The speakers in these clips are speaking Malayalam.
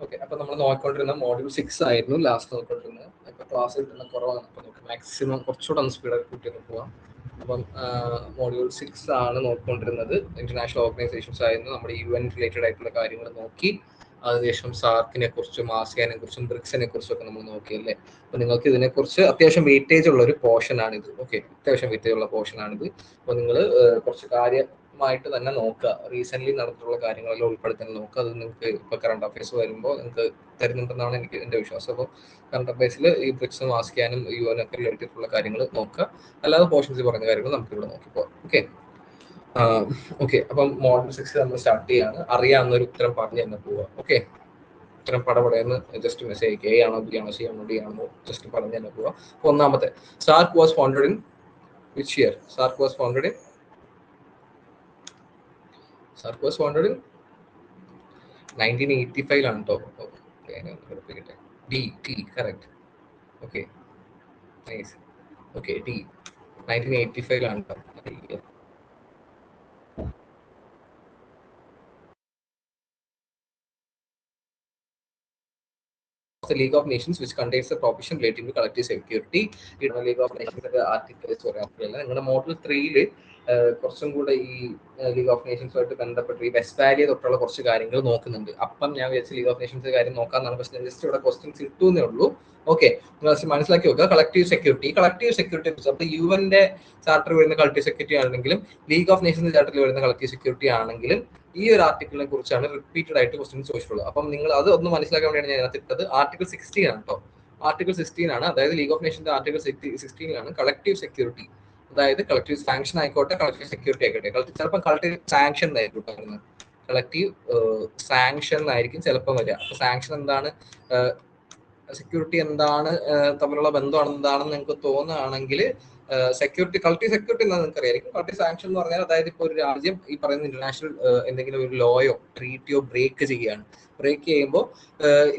ഓക്കെ, അപ്പൊ നമ്മൾ നോക്കിക്കൊണ്ടിരുന്ന മോഡ്യൂൾ 6 ആയിരുന്നു ലാസ്റ്റ് നോക്കിക്കൊണ്ടിരുന്നത്. ഇപ്പൊ ക്ലാസ് കിട്ടുന്ന കുറവാണ്, അപ്പൊ നമുക്ക് മാക്സിമം കുറച്ചുകൂടെ ഒന്ന് സ്പീഡ് കൂട്ടി പോവാം. അപ്പം മോഡ്യൂൾ 6 ആണ് നോക്കിക്കൊണ്ടിരുന്നത്. ഇന്റർനാഷണൽ ഓർഗനൈസേഷൻസ് ആയിരുന്നു. നമ്മുടെ UN റിലേറ്റഡ് ആയിട്ടുള്ള കാര്യങ്ങൾ നോക്കി. അതിനുശേഷം സാർക്കിനെ കുറിച്ചും ആസിയാനെ കുറിച്ചും ബ്രിക്സിനെ കുറിച്ചും ഒക്കെ നമ്മൾ നോക്കിയല്ലേ. അപ്പൊ നിങ്ങൾക്ക് ഇതിനെക്കുറിച്ച് അത്യാവശ്യം വെയിറ്റേജ് ഉള്ള ഒരു പോർഷൻ ആണിത്. ഓക്കെ, അത്യാവശ്യം വെയിറ്റേജ് ഉള്ള പോർഷൻ ആണിത്. അപ്പൊ നിങ്ങൾ കുറച്ച് കാര്യമായിട്ട് തന്നെ നോക്കുക. റീസെന്റ് നടന്നിട്ടുള്ള കാര്യങ്ങളെല്ലാം ഉൾപ്പെടുത്താൻ നോക്കുക. അത് നിങ്ങൾക്ക് ഇപ്പൊ കറണ്ട് അഫയേഴ്സ് വരുമ്പോൾ നിങ്ങൾക്ക് തരുന്നുണ്ടെന്നാണ് എനിക്ക് എന്റെ വിശ്വാസം. അപ്പോൾ കറണ്ട് അഫയേഴ്സിൽ ഈ ബ്രിക്സും ആസിയാനും UN ഒക്കെ റിലേറ്റഡ് ഉള്ള കാര്യങ്ങൾ നോക്കുക. അല്ലാതെ പോർഷൻസ് പറഞ്ഞ കാര്യങ്ങൾ നമുക്ക് ഇവിടെ നോക്കിപ്പോവാം. ഓക്കെ ഓക്കെ, അപ്പം മോഡൽ 6 നമ്മൾ സ്റ്റാർട്ട് ചെയ്യാണ്. അറിയാവുന്ന ഒരു ഉത്തരം പറഞ്ഞു തന്നെ പോവാം. ഓക്കെ, ഉത്തരം പടപടയെന്ന് ജസ്റ്റ് മെസ്സേജ് അയക്കുക. എ ആണോ, ബി ആണോ, സി ആണോ, ഡി ആണോ, ജസ്റ്റ് പറഞ്ഞു തന്നെ പോവാം. അപ്പൊ ഒന്നാമത്തെ, SAARC was founded in which year? SAARC was founded in 1985 ആണ് കേട്ടോ. D T correct. Okay nice. Okay D 1985 ആണ് കേട്ടോ. the League of Nations, which contains the provision relating to collective security. League of Nations articles പറയാറില്ല. നിങ്ങളുടെ മോഡൽ 3 കുറച്ചും കൂടെ ഈ ലീഗ് ഓഫ് നേഷൻസുമായിട്ട് ബന്ധപ്പെട്ട് ഈ വെസ്റ്റ്ഫാലിയ തൊട്ടുള്ള കുറച്ച് കാര്യങ്ങൾ നോക്കുന്നുണ്ട്. അപ്പം ഞാൻ വിചാരിച്ച ലീഗ് ഓഫ് നേഷൻസ് കാര്യം നോക്കാന്നാണ്. പക്ഷേ ജസ്റ്റ് ഇവിടെ ക്വസ്റ്റ്യൻസ് ഇട്ടുന്നേ ഉള്ളൂ. ഓക്കെ, മനസ്സിലാക്കി വെക്കുക. കളക്റ്റീവ് സെക്യൂരിറ്റി അപ്പൊ UN ചാർട്ടർ വരുന്ന കളക്റ്റീവ് സെക്യൂരിറ്റി ആണെങ്കിലും ലീഗ് ഓഫ് നേഷൻസ് ചാർട്ടറിൽ വരുന്ന കളക്റ്റീവ് സെക്യൂരിറ്റി ആണെങ്കിലും ഈ ഒരു ആർട്ടിക്കിളിനെ കുറിച്ചാണ് റിപ്പീറ്റഡ് ആയിട്ട് ക്വസ്റ്റ്യൻസ് ചോദിച്ചിട്ടുള്ളത്. അപ്പം നിങ്ങൾ അത് ഒന്ന് മനസ്സിലാക്കാൻ വേണ്ടിയാണ് ഞാൻ അതിനകത്ത് ഇട്ടത്. ആർട്ടിക്കിൾ 16 ആണ് കേട്ടോ. ആർട്ടിക്കിൾ 16 ആണ്. അതായത് league of Nations article 16 collective security. അതായത് കളക്റ്റീവ് സാങ്ഷൻ ആയിക്കോട്ടെ, കളക്റ്റീവ് സെക്യൂരിറ്റി ആയിക്കോട്ടെ. ചിലപ്പോൾ കളക്റ്റീവ് സാങ്ഷൻ ആയിരിക്കും പറയുന്നത്. കളക്റ്റീവ് സാങ്ഷൻ ആയിരിക്കും ചിലപ്പോൾ വരിക. അപ്പൊ സാങ്ഷൻ എന്താണ്, സെക്യൂരിറ്റി എന്താണ്, തമ്മിലുള്ള ബന്ധം എന്താണെന്ന് നിങ്ങൾക്ക് തോന്നുകയാണെങ്കിൽ സെക്യൂരിറ്റി, കളക്റ്റീവ് സെക്യൂരിറ്റി എന്താ നിങ്ങൾക്ക് അറിയായിരിക്കും. കളക്റ്റീവ് സാങ്ഷൻ എന്ന് പറഞ്ഞാൽ അതായത് ഇപ്പോൾ ഒരു രാജ്യം ഈ പറയുന്ന ഇന്റർനാഷണൽ എന്തെങ്കിലും ഒരു ലോയോ ട്രീറ്റിയോ ബ്രേക്ക് ചെയ്യുകയാണ്. ബ്രേക്ക് ചെയ്യുമ്പോൾ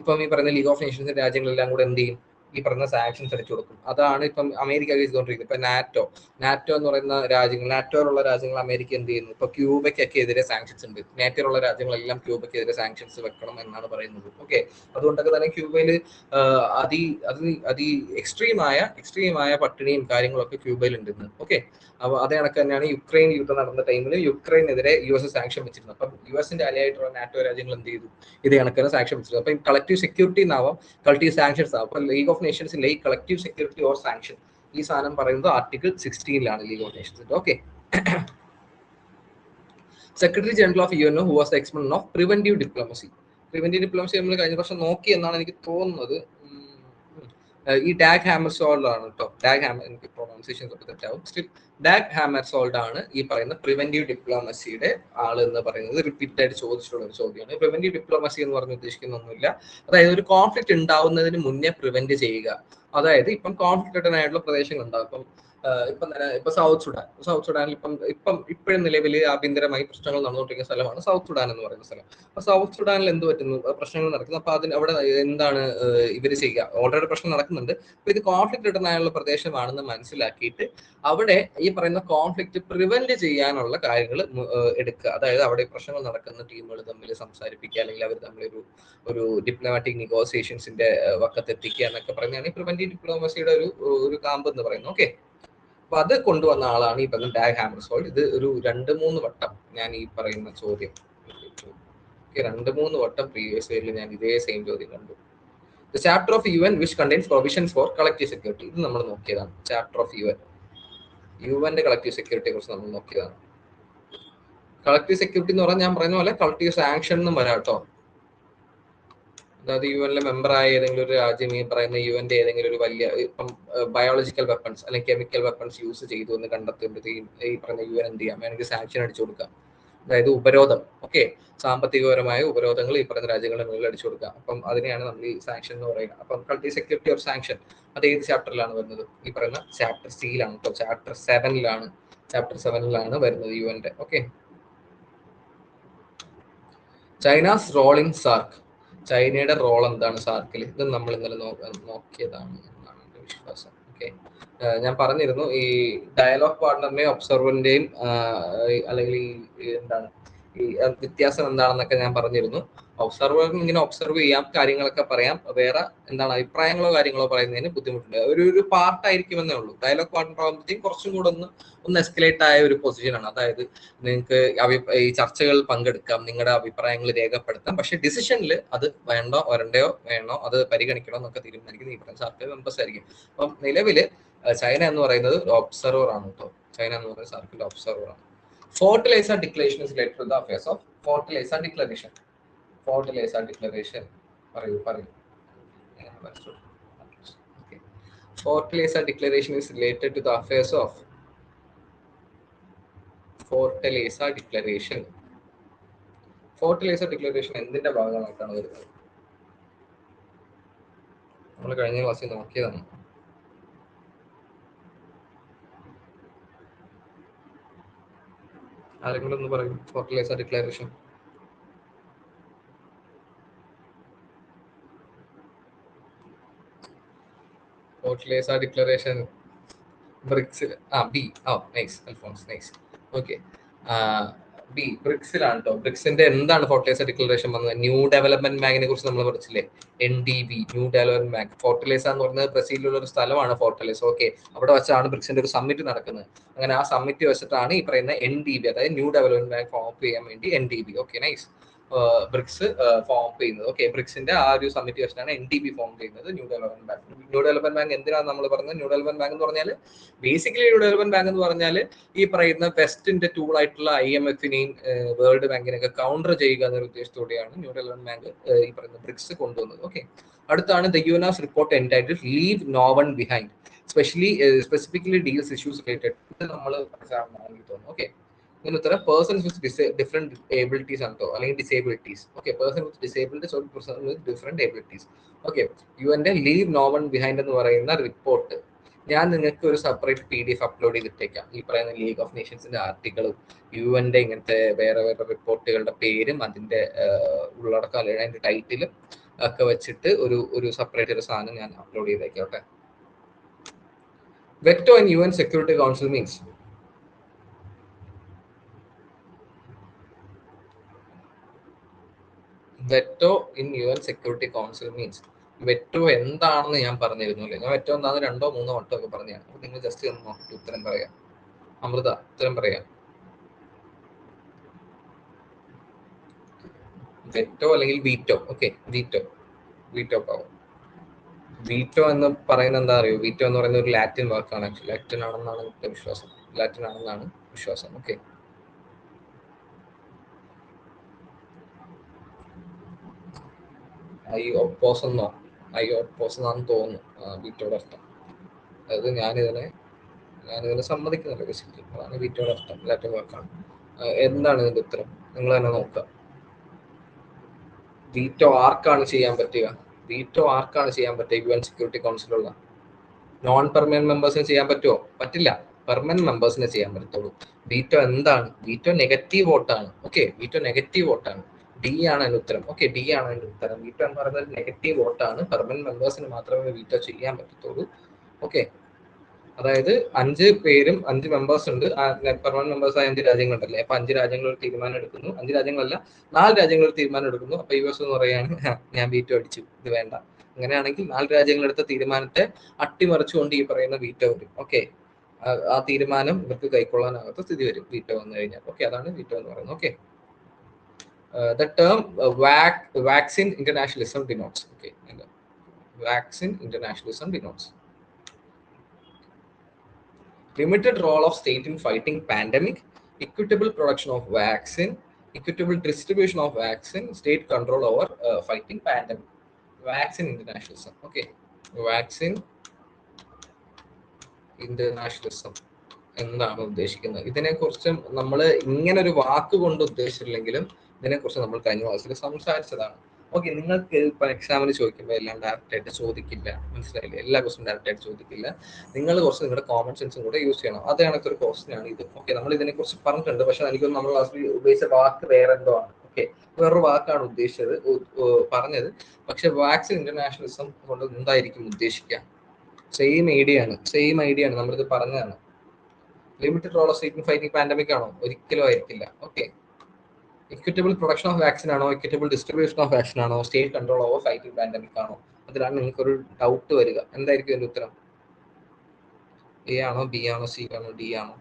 ഇപ്പം ഈ പറയുന്ന ലീഗ് ഓഫ് നേഷൻസ് രാജ്യങ്ങളെല്ലാം കൂടെ എന്ത് ചെയ്യും, ഈ പറയുന്ന സാങ്ഷൻസ് അടിച്ചു കൊടുക്കും. അതാണ് ഇപ്പം അമേരിക്ക ചെയ്തുകൊണ്ടിരിക്കുന്നത്. ഇപ്പൊ നാറ്റോ എന്ന് പറയുന്ന രാജ്യങ്ങൾ, നാറ്റോയിലുള്ള രാജ്യങ്ങൾ അമേരിക്ക എന്ത് ചെയ്യുന്നു, ഇപ്പൊ ക്യൂബയ്ക്കൊക്കെ എതിരെ സാങ്ഷൻസ് ഉണ്ട്. നാറ്റോയിലുള്ള രാജ്യങ്ങളെല്ലാം ക്യൂബയ്ക്കെതിരെ സാങ്ഷൻസ് വെക്കണം എന്നാണ് പറയുന്നത്. ഓക്കെ, അതുകൊണ്ടൊക്കെ തന്നെ ക്യൂബയിൽ എക്സ്ട്രീമായ പട്ടിണിയും കാര്യങ്ങളൊക്കെ ക്യൂബയിൽ ഉണ്ടെന്ന്. ഓക്കെ, അപ്പൊ അതേ കണക്ക് തന്നെയാണ് യുക്രൈൻ യുദ്ധം നടന്ന ടൈമിൽ യുക്രൈനെതിരെ US സാങ്ഷൻ വെച്ചിരുന്നു. അപ്പം US അലയായിട്ടുള്ള നാറ്റോ രാജ്യങ്ങൾ എന്ത് ചെയ്തു, ഇതേ കണക്കിന് സാങ്ഷൻ വെച്ചിരുന്നു. അപ്പം കളക്റ്റീവ് സെക്യൂരിറ്റി എന്നാവാം, കളക്റ്റീവ് സാങ്ഷൻസ് ആവും. അപ്പൊ ലീഗ് ഓഫ് നേഷൻസിലെ ഈ കളക്റ്റീവ് സെക്യൂരിറ്റി ഓർ സാങ്ഷൻ ഈ സാധനം പറയുന്നത് ആർട്ടിക്കിൾ 16 ലീഗ് ഓഫ് നേഷൻസിന്റെ. Okay, secretary general of UN who was the expert of preventive diplomacy നമ്മൾ കഴിഞ്ഞ വർഷം നോക്കി എന്നാണ് എനിക്ക് തോന്നുന്നത്. ഈ ഡാഗ് ഹാമർസോൾഡ് ആണ് കേട്ടോ. എനിക്ക് പ്രൊനൗൺസിയേഷൻ തെറ്റാവും. സ്റ്റിൽ ഡാഗ് ഹാമർസോൾഡ് ആണ് ഈ പറയുന്ന പ്രിവെന്റീവ് ഡിപ്ലോമസിയുടെ ആള് എന്ന് പറയുന്നത്. റിപ്പീറ്റഡ് ആയിട്ട് ചോദിച്ചിട്ടുള്ള ഒരു ചോദ്യമാണ്. പ്രിവെന്റീവ് ഡിപ്ലോമസി എന്ന് പറഞ്ഞ് ഉദ്ദേശിക്കുന്നൊന്നുമില്ല, അതായത് ഒരു കോൺഫ്ലിക്ട് ഉണ്ടാവുന്നതിന് മുന്നേ പ്രിവെന്റ് ചെയ്യുക. അതായത് ഇപ്പം കോൺഫ്ലിക്റ്റഡ് ആയിട്ടുള്ള പ്രദേശങ്ങൾ ഉണ്ടാകും. ഇപ്പൊ സൗത്ത് സുഡാനിൽ ഇപ്പോഴും നിലവിൽ ആഭ്യന്തരമായി പ്രശ്നങ്ങൾ നടന്നുകൊണ്ടിരിക്കുന്ന സ്ഥലമാണ് സൗത്ത് സുഡാൻ എന്ന് പറയുന്ന സ്ഥലം. അപ്പൊ സൗത്ത് സുഡാനിൽ എന്ത് പറ്റുന്നു, പ്രശ്നങ്ങൾ നടക്കുന്നു. അപ്പൊ അവിടെ എന്താണ് ഇവര് ചെയ്യുക, ഓൾറെഡി പ്രശ്നം നടക്കുന്നുണ്ട്. അപ്പൊ ഇത് കോൺഫ്ലിക്റ്റ് ആയുള്ള പ്രദേശമാണെന്ന് മനസ്സിലാക്കിയിട്ട് അവിടെ ഈ പറയുന്ന കോൺഫ്ലിക്റ്റ് പ്രിവെന്റ് ചെയ്യാനുള്ള കാര്യങ്ങൾ എടുക്കുക. അതായത് അവിടെ പ്രശ്നങ്ങൾ നടക്കുന്ന ടീമുകൾ തമ്മിൽ സംസാരിപ്പിക്കുക, അല്ലെങ്കിൽ അവർ തമ്മിൽ ഒരു ഡിപ്ലോമാറ്റിക് നെഗോസിയേഷൻസിന്റെ വക്കത്തെത്തിക്കുക എന്നൊക്കെ പറയുന്നതാണ് ഈ പ്രിവെന്റീവ് ഡിപ്ലോമസിയുടെ ഒരു കാമ്പ് എന്ന് പറയുന്നത്. ഓക്കെ, അപ്പൊ അത് കൊണ്ടുവന്ന ആളാണ് ഈ പറയുന്ന ഡാഗ് ഹാമർസോൾഡ്. ഇത് ഒരു 2-3 വട്ടം ഞാൻ ഈ പറയുന്ന ചോദ്യം 2-3 വട്ടം പ്രീവിയസ് ഇയറിൽ ഞാൻ ഇതേ സെയിം ചോദ്യം കണ്ടു. The chapter of UN which contains provisions for collective security. ഇത് നമ്മൾ നോക്കിയതാണ്. ചാപ്റ്റർ ഓഫ് യുവന്റെ കളക്റ്റീവ് സെക്യൂരിറ്റിയെ കുറിച്ച് നമ്മൾ നോക്കിയതാണ്. കളക്റ്റീവ് സെക്യൂരിറ്റി എന്ന് പറഞ്ഞാൽ ഞാൻ പറയുന്ന പോലെ കളക്റ്റീവ് സാങ്ഷൻ എന്നും വരാം കേട്ടോ. അതായത് UN മെമ്പറായ ഏതെങ്കിലും ഒരു രാജ്യം ഈ പറയുന്ന UN ഏതെങ്കിലും ഒരു വലിയ ഇപ്പം ബയോളജിക്കൽ വെപ്പൺസ് അല്ലെങ്കിൽ കെമിക്കൽ വെപ്പൺസ് യൂസ് ചെയ്തു എന്ന് കണ്ടെത്തുമ്പോഴത്തേക്കും ഈ പറയുന്ന UN എന്ത് ചെയ്യാം, വേണമെങ്കിൽ സാങ്ഷൻ അടിച്ചു കൊടുക്കാം. അതായത് ഉപരോധം. ഓക്കെ, സാമ്പത്തികപരമായ ഉപരോധങ്ങൾ ഈ പറയുന്ന രാജ്യങ്ങളുടെ മുകളിൽ അടിച്ചു കൊടുക്കാം. അപ്പം അതിനെയാണ് നമ്മൾ ഈ സാങ്ഷൻ എന്ന് പറയുന്നത്. അപ്പം കളക്റ്റീവ് സെക്യൂരിറ്റി ഓർ സാങ്ഷൻ അത് ഏത് ചാപ്റ്ററിലാണ് വരുന്നത്? ഈ പറയുന്ന ചാപ്റ്റർ സിയിലാണ് കേട്ടോ. ചാപ്റ്റർ 7ലാണ് വരുന്നത് യുവന്റെ. ഓക്കെ, ചൈനാസ് റോൾ ഇൻ സാർക്ക്. ചൈനയുടെ റോൾ എന്താണ് സാർക്കിൽ? ഇത് നമ്മൾ ഇന്നലെ നോക്കിയതാണ് എന്നാണ് എന്റെ വിശ്വാസം. ഓക്കെ, ഞാൻ പറഞ്ഞിരുന്നു ഈ ഡയലോഗ് പാർട്ണറിന്റെയും ഒബ്സർവറിന്റെയും അല്ലെങ്കിൽ ഈ എന്താണ് ഈ വ്യത്യാസം എന്താണെന്നൊക്കെ ഞാൻ പറഞ്ഞിരുന്നു. ഒബ്സർവറിന് ഇങ്ങനെ ഒബ്സർവ് ചെയ്യാം, കാര്യങ്ങളൊക്കെ പറയാം, വേറെ എന്താണ് അഭിപ്രായങ്ങളോ കാര്യങ്ങളോ പറയുന്നതിന് ബുദ്ധിമുട്ടുണ്ട്. ഒരു പാർട്ടായിരിക്കുമെന്നേ ഉള്ളൂ. ഡയലോഗ് പാർട്ട്ണർ ആകുമ്പോഴത്തേക്കും കുറച്ചും കൂടെ ഒന്ന് എസ്കലേറ്റ് ആയ ഒരു പൊസിഷനാണ്. അതായത് നിങ്ങൾക്ക് ഈ ചർച്ചകളിൽ പങ്കെടുക്കാം, നിങ്ങളുടെ അഭിപ്രായങ്ങൾ രേഖപ്പെടുത്താം, പക്ഷെ ഡിസിഷനിൽ അത് വരണ്ടയോ വേണോ അത് പരിഗണിക്കണോ എന്നൊക്കെ തീരുമാനിക്കുന്നത് ഈ പറയുന്ന സർക്കിൾ മെമ്പേഴ്സ് ആയിരിക്കും. അപ്പം നിലവിൽ ചൈന എന്ന് പറയുന്നത് ഒരു ഒബ്സർവർ ആണ് കേട്ടോ. ചൈന എന്ന് പറയുന്ന സർക്കിൾ ഒബ്സർവർ ആണ്. Fortaleza declaration is related to the affairs of Fortaleza declaration. Fortaleza declaration പറയൂ. Fertilizer declaration is related to the affairs of fertilizer declaration. Fertilizer declaration എന്തിന്റെ ഭാഗമായിട്ടാണ് വരുന്നത്? നമ്മൾ കഴിഞ്ഞ ക്ലാസ്സിൽ നോക്കിയതാണ്. ആരെങ്കിലും ഒന്ന് പറയും ഫെർട്ടിലൈസർ ഡിക്ലറേഷൻ. Fertilizer declaration ബ്രിക്സിൽ B. Nice Alphonse, nice. Okay, B ബ്രിക്സിലാണ് കേട്ടോ. ബ്രിക്സിന്റെ എന്താണ് ഫെർട്ടിലൈസർ ഡിക്ലറേഷൻ വന്നത്? ന്യൂ ഡെവലപ്മെന്റ് ബാങ്കിനെ കുറിച്ച് നമ്മൾ പഠിച്ചില്ലേ? NDB, new development bank. Fortaleza എന്ന് പറയുന്നത് ബ്രസീലിലുള്ള ഒരു സ്ഥലമാണ് ഫോർട്ടിലൈസർ. ഓക്കെ, അവിടെ വെച്ചാണ് ബ്രിക്സിന്റെ ഒരു സമ്മിറ്റ് നടക്കുന്നത്. അങ്ങനെ ആ സമ്മിറ്റ് വെച്ചിട്ടാണ് ഈ പറയുന്ന NDB, അതായത് ന്യൂ ഡെവലപ്മെന്റ് ബാങ്ക് ഫോം ചെയ്യാൻ വേണ്ടി NDB. Okay, nice. BRICS form ചെയ്യുന്നത്. ഓക്കെ, ബ്രിക്സിന്റെ ആ ഒരു സമിതി വെച്ചിട്ടാണ് NDB ഫോം ചെയ്യുന്നത്, new development bank. New development bank എന്തിനാണ് നമ്മൾ പറഞ്ഞത്? ന്യൂ ഡെവലപ്മെന്റ് ബാങ്ക് എന്ന് പറഞ്ഞാൽ ബേസിക്കലി ന്യൂ ഡെവലപ്മെന്റ് ബാങ്ക് എന്ന് പറഞ്ഞാൽ ഈ പറയുന്ന വെസ്റ്റിന്റെ ടൂൾ ആയിട്ടുള്ള IMFനെയും വേൾഡ് ബാങ്കിനെയൊക്കെ കൗണ്ടർ ചെയ്യുക എന്നൊരു ഉദ്ദേശത്തോടെയാണ് ന്യൂ ഡെവലപ്മെന്റ് ബാങ്ക് ഈ പറയുന്ന ബ്രിക്സ് കൊണ്ടുവന്നത്. ഓക്കെ, അടുത്താണ് the UN's report entitled leave no one behind, specifically deals issues related. ഇത് നമ്മൾ തോന്നുന്നു. ഓക്കെ, ഉത്തരം പേഴ്സൺസ് വിത്ത് ഡിഫറെന്റ് എബിലിറ്റീസ് ആണ് കേട്ടോ, അല്ലെങ്കിൽ disabilities. Okay, person with disabilities or person with different abilities. Okay, യുഎന്റെ ലീവ് നോ വൺ ബിഹൈൻഡ് എന്ന് പറയുന്ന റിപ്പോർട്ട് ഞാൻ നിങ്ങൾക്ക് ഒരു സെപ്പറേറ്റ് PDF അപ്ലോഡ് ചെയ്തിട്ടേക്കാം. ഈ പറയുന്ന ലീഗ് ഓഫ് നേഷൻസിന്റെ ആർട്ടിക്കിളും യുഎന്റെ ഇങ്ങനത്തെ വേറെ റിപ്പോർട്ടുകളുടെ പേരും അതിന്റെ ഉള്ളടക്കം അല്ലെങ്കിൽ അതിന്റെ ടൈറ്റിലും ഒക്കെ വെച്ചിട്ട് ഒരു സെപ്പറേറ്റ് ഒരു സാധനം ഞാൻ അപ്ലോഡ് ചെയ്തേക്കോട്ടെ. Veto in UN security council means veto in UN security council means veto എന്താണെന്ന് ഞാൻ പറഞ്ഞിരുന്നു അല്ലേ? ഞാൻ വെറ്റോ എന്താണെന്ന് 2 3 വട്ടം ഒക്കെ പറഞ്ഞതാണ്. അപ്പൊ നിങ്ങൾ ജസ്റ്റ് ഒന്ന് നോക്കിട്ട് ഉത്തരം പറയാം. അമൃത, ഉത്തരം പറയാം. വെറ്റോ അല്ലെങ്കിൽ veto. Okay, veto power. Veto എന്ന് പറയുന്നത് എന്താ അറിയോ? വീറ്റോ എന്ന് പറയുന്നത് ഒരു ലാറ്റിൻ വാക്കാണ്. ലാറ്റിൻ ആണെന്നാണ് വിശ്വാസം. ഓക്കെ, ഐ ഓപ്പോസ് എന്നാണ് തോന്നുന്നു വീറ്റോയുടെ അർത്ഥം. അതായത് ഞാനിതിനെ സമ്മതിക്കുന്നില്ല ബേസിക്കലി. അതാണ് വീറ്റോയുടെ അർത്ഥം, ലാറ്റിൻ വാക്കാണ്. എന്താണ് ഇതിന്റെ ഉത്തരം? നിങ്ങൾ തന്നെ നോക്കുക. വീറ്റോ ആർക്കാണ് ചെയ്യാൻ പറ്റുക? UN സെക്യൂരിറ്റി കൗൺസിലുള്ള നോൺ പെർമനന്റ് മെമ്പേഴ്സിന് ചെയ്യാൻ പറ്റുമോ? പറ്റില്ല. പെർമനന്റ് മെമ്പേഴ്സിനെ ചെയ്യാൻ പറ്റത്തുള്ളൂ. വീറ്റോ എന്താണ്? വീറ്റോ നെഗറ്റീവ് വോട്ടാണ്. ഓക്കെ, വീറ്റോ നെഗറ്റീവ് വോട്ടാണ്. ഡി ആണ് അതിന്റെ ഉത്തരം. ഓക്കെ, ഡി ആണ് അതിന്റെ ഉത്തരം. വീറ്റോ എന്ന് പറയുന്നത് നെഗറ്റീവ് വോട്ടാണ്. പെർമനന്റ് മെമ്പേഴ്സിന് മാത്രമേ വീറ്റോ ചെയ്യാൻ പറ്റത്തുള്ളൂ. ഓക്കെ, അതായത് 5 മെമ്പേഴ്സ് ഉണ്ട്. പെർമനന്റ് മെമ്പേഴ്സ് ആയ 5 രാജ്യങ്ങളുണ്ടല്ലേ? അപ്പൊ 5 രാജ്യങ്ങൾ ഒരു തീരുമാനം എടുക്കുന്നു. 5 രാജ്യങ്ങളല്ല, 4 രാജ്യങ്ങൾ ഒരു തീരുമാനം എടുക്കുന്നു. അപ്പൊ US എന്ന് പറയാണ് ഞാൻ വീറ്റോ അടിച്ചു, ഇത് വേണ്ട. അങ്ങനെയാണെങ്കിൽ 4 രാജ്യങ്ങളെടുത്ത തീരുമാനത്തെ അട്ടിമറിച്ചുകൊണ്ട് ഈ പറയുന്ന വീറ്റോ വരും. ഓക്കെ, ആ തീരുമാനം ഇവർക്ക് കൈക്കൊള്ളാനാകാത്ത സ്ഥിതി വരും വീറ്റോ വന്നു കഴിഞ്ഞാൽ. ഓക്കെ, അതാണ് വീറ്റോ എന്ന് പറയുന്നത്. Okay, the term vaccine internationalism denotes. Okay, vaccine internationalism denotes limited role of state in fighting pandemic, equitable production of vaccine, equitable distribution of vaccine, state control over fighting pandemic. Vaccine internationalism. Okay, vaccine internationalism എന്താണ് ഉദ്ദേശിക്കുന്നത്? ഇതിനെക്കുറിച്ച് നമ്മൾ ഇങ്ങനെ ഒരു വാക്ക് കൊണ്ട് ഉദ്ദേശിച്ചിട്ടില്ലെങ്കിലും ഇതിനെക്കുറിച്ച് നമ്മൾ കഴിഞ്ഞ ക്ലാസ്സിൽ സംസാരിച്ചതാണ്. ഓക്കെ, നിങ്ങൾക്ക് ഇപ്പൊ എക്സാമിന് ചോദിക്കുമ്പോൾ എല്ലാം ഡയറക്റ്റ് ആയിട്ട് ചോദിക്കില്ല, മനസ്സിലായില്ലേ? എല്ലാ ക്വസ്റ്റും ഡയറക്റ്റ് ആയിട്ട് ചോദിക്കില്ല. നിങ്ങൾ കുറച്ച് നിങ്ങളുടെ കോമൺ സെൻസും കൂടെ യൂസ് ചെയ്യണം. അത് കണക്കൊരു ക്വസ്റ്റ്യൻ ആണ് ഇത്. ഓക്കെ, നമ്മൾ ഇതിനെക്കുറിച്ച് പറഞ്ഞിട്ടുണ്ട്, പക്ഷെ എനിക്കൊന്നും നമ്മൾ ക്ലാസ്സിൽ ഉദ്ദേശിച്ച വാക്ക് വേറെ എന്തോ ആണ്. ഓക്കെ, വേറൊരു വാക്കാണ് പറഞ്ഞത്. പക്ഷെ വാക്സിൻ ഇന്റർനാഷണലിസം കൊണ്ട് എന്തായിരിക്കും ഉദ്ദേശിക്കുക? സെയിം ഐഡിയ ആണ്. നമ്മളിത് പറഞ്ഞതാണ്. Limited role of state in fighting pandemic ആണോ? ഒരിക്കലും ആയിരിക്കില്ല. Okay, equitable production of vaccine ആണോ, ഇക്വിറ്റബിൾ ഡിസ്ട്രിബ്യൂഷൻ ഓഫ് വാക്സിൻ ആണോ, state control over fighting pandemic ആണോ? അതിലാണ് നിങ്ങൾക്കൊരു ഡൗട്ട് വരിക. എന്തായിരിക്കും അതിന്റെ ഉത്തരം? എ ആണോ, ബി ആണോ, സി ആണോ, ഡി ആണോ?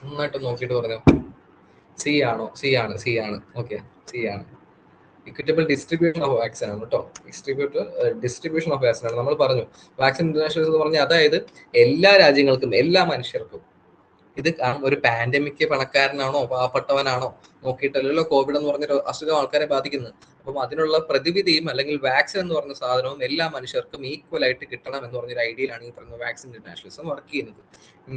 നന്നായിട്ട് നോക്കിയിട്ട് പറഞ്ഞു. സി ആണോ? സി ആണ്. ഓക്കെ, സി ആണ്. ഇക്വിറ്റബിൾ ഡിസ്ട്രിബ്യൂഷൻ ഓഫ് വാക്സിൻ ആണ് കേട്ടോ. ഡിസ്ട്രിബ്യൂഷൻ ഓഫ് വാക്സിൻ ആണ്. നമ്മൾ പറഞ്ഞു വാക്സിൻ ഇന്റർനാഷണൽ എന്ന് പറഞ്ഞാൽ അതായത് എല്ലാ രാജ്യങ്ങൾക്കും എല്ലാ മനുഷ്യർക്കും ഇത് ഒരു പാൻഡമിക് പണക്കാരനാണോ പാവപ്പെട്ടവനാണോ നോക്കിയിട്ടല്ലോ കോവിഡ് എന്ന് പറഞ്ഞൊരു അസുഖം ആൾക്കാരെ ബാധിക്കുന്നത്. അപ്പം അതിനുള്ള പ്രതിവിധിയും അല്ലെങ്കിൽ വാക്സിൻ എന്ന് പറഞ്ഞ സാധനവും എല്ലാ മനുഷ്യർക്കും ഈക്വൽ ആയിട്ട് കിട്ടണം എന്ന് പറഞ്ഞൊരു ഐഡിയയിലാണ് ഈ പറയുന്ന വാക്സിൻ ഇന്റർനാഷണലിസം വർക്ക് ചെയ്യുന്നത്.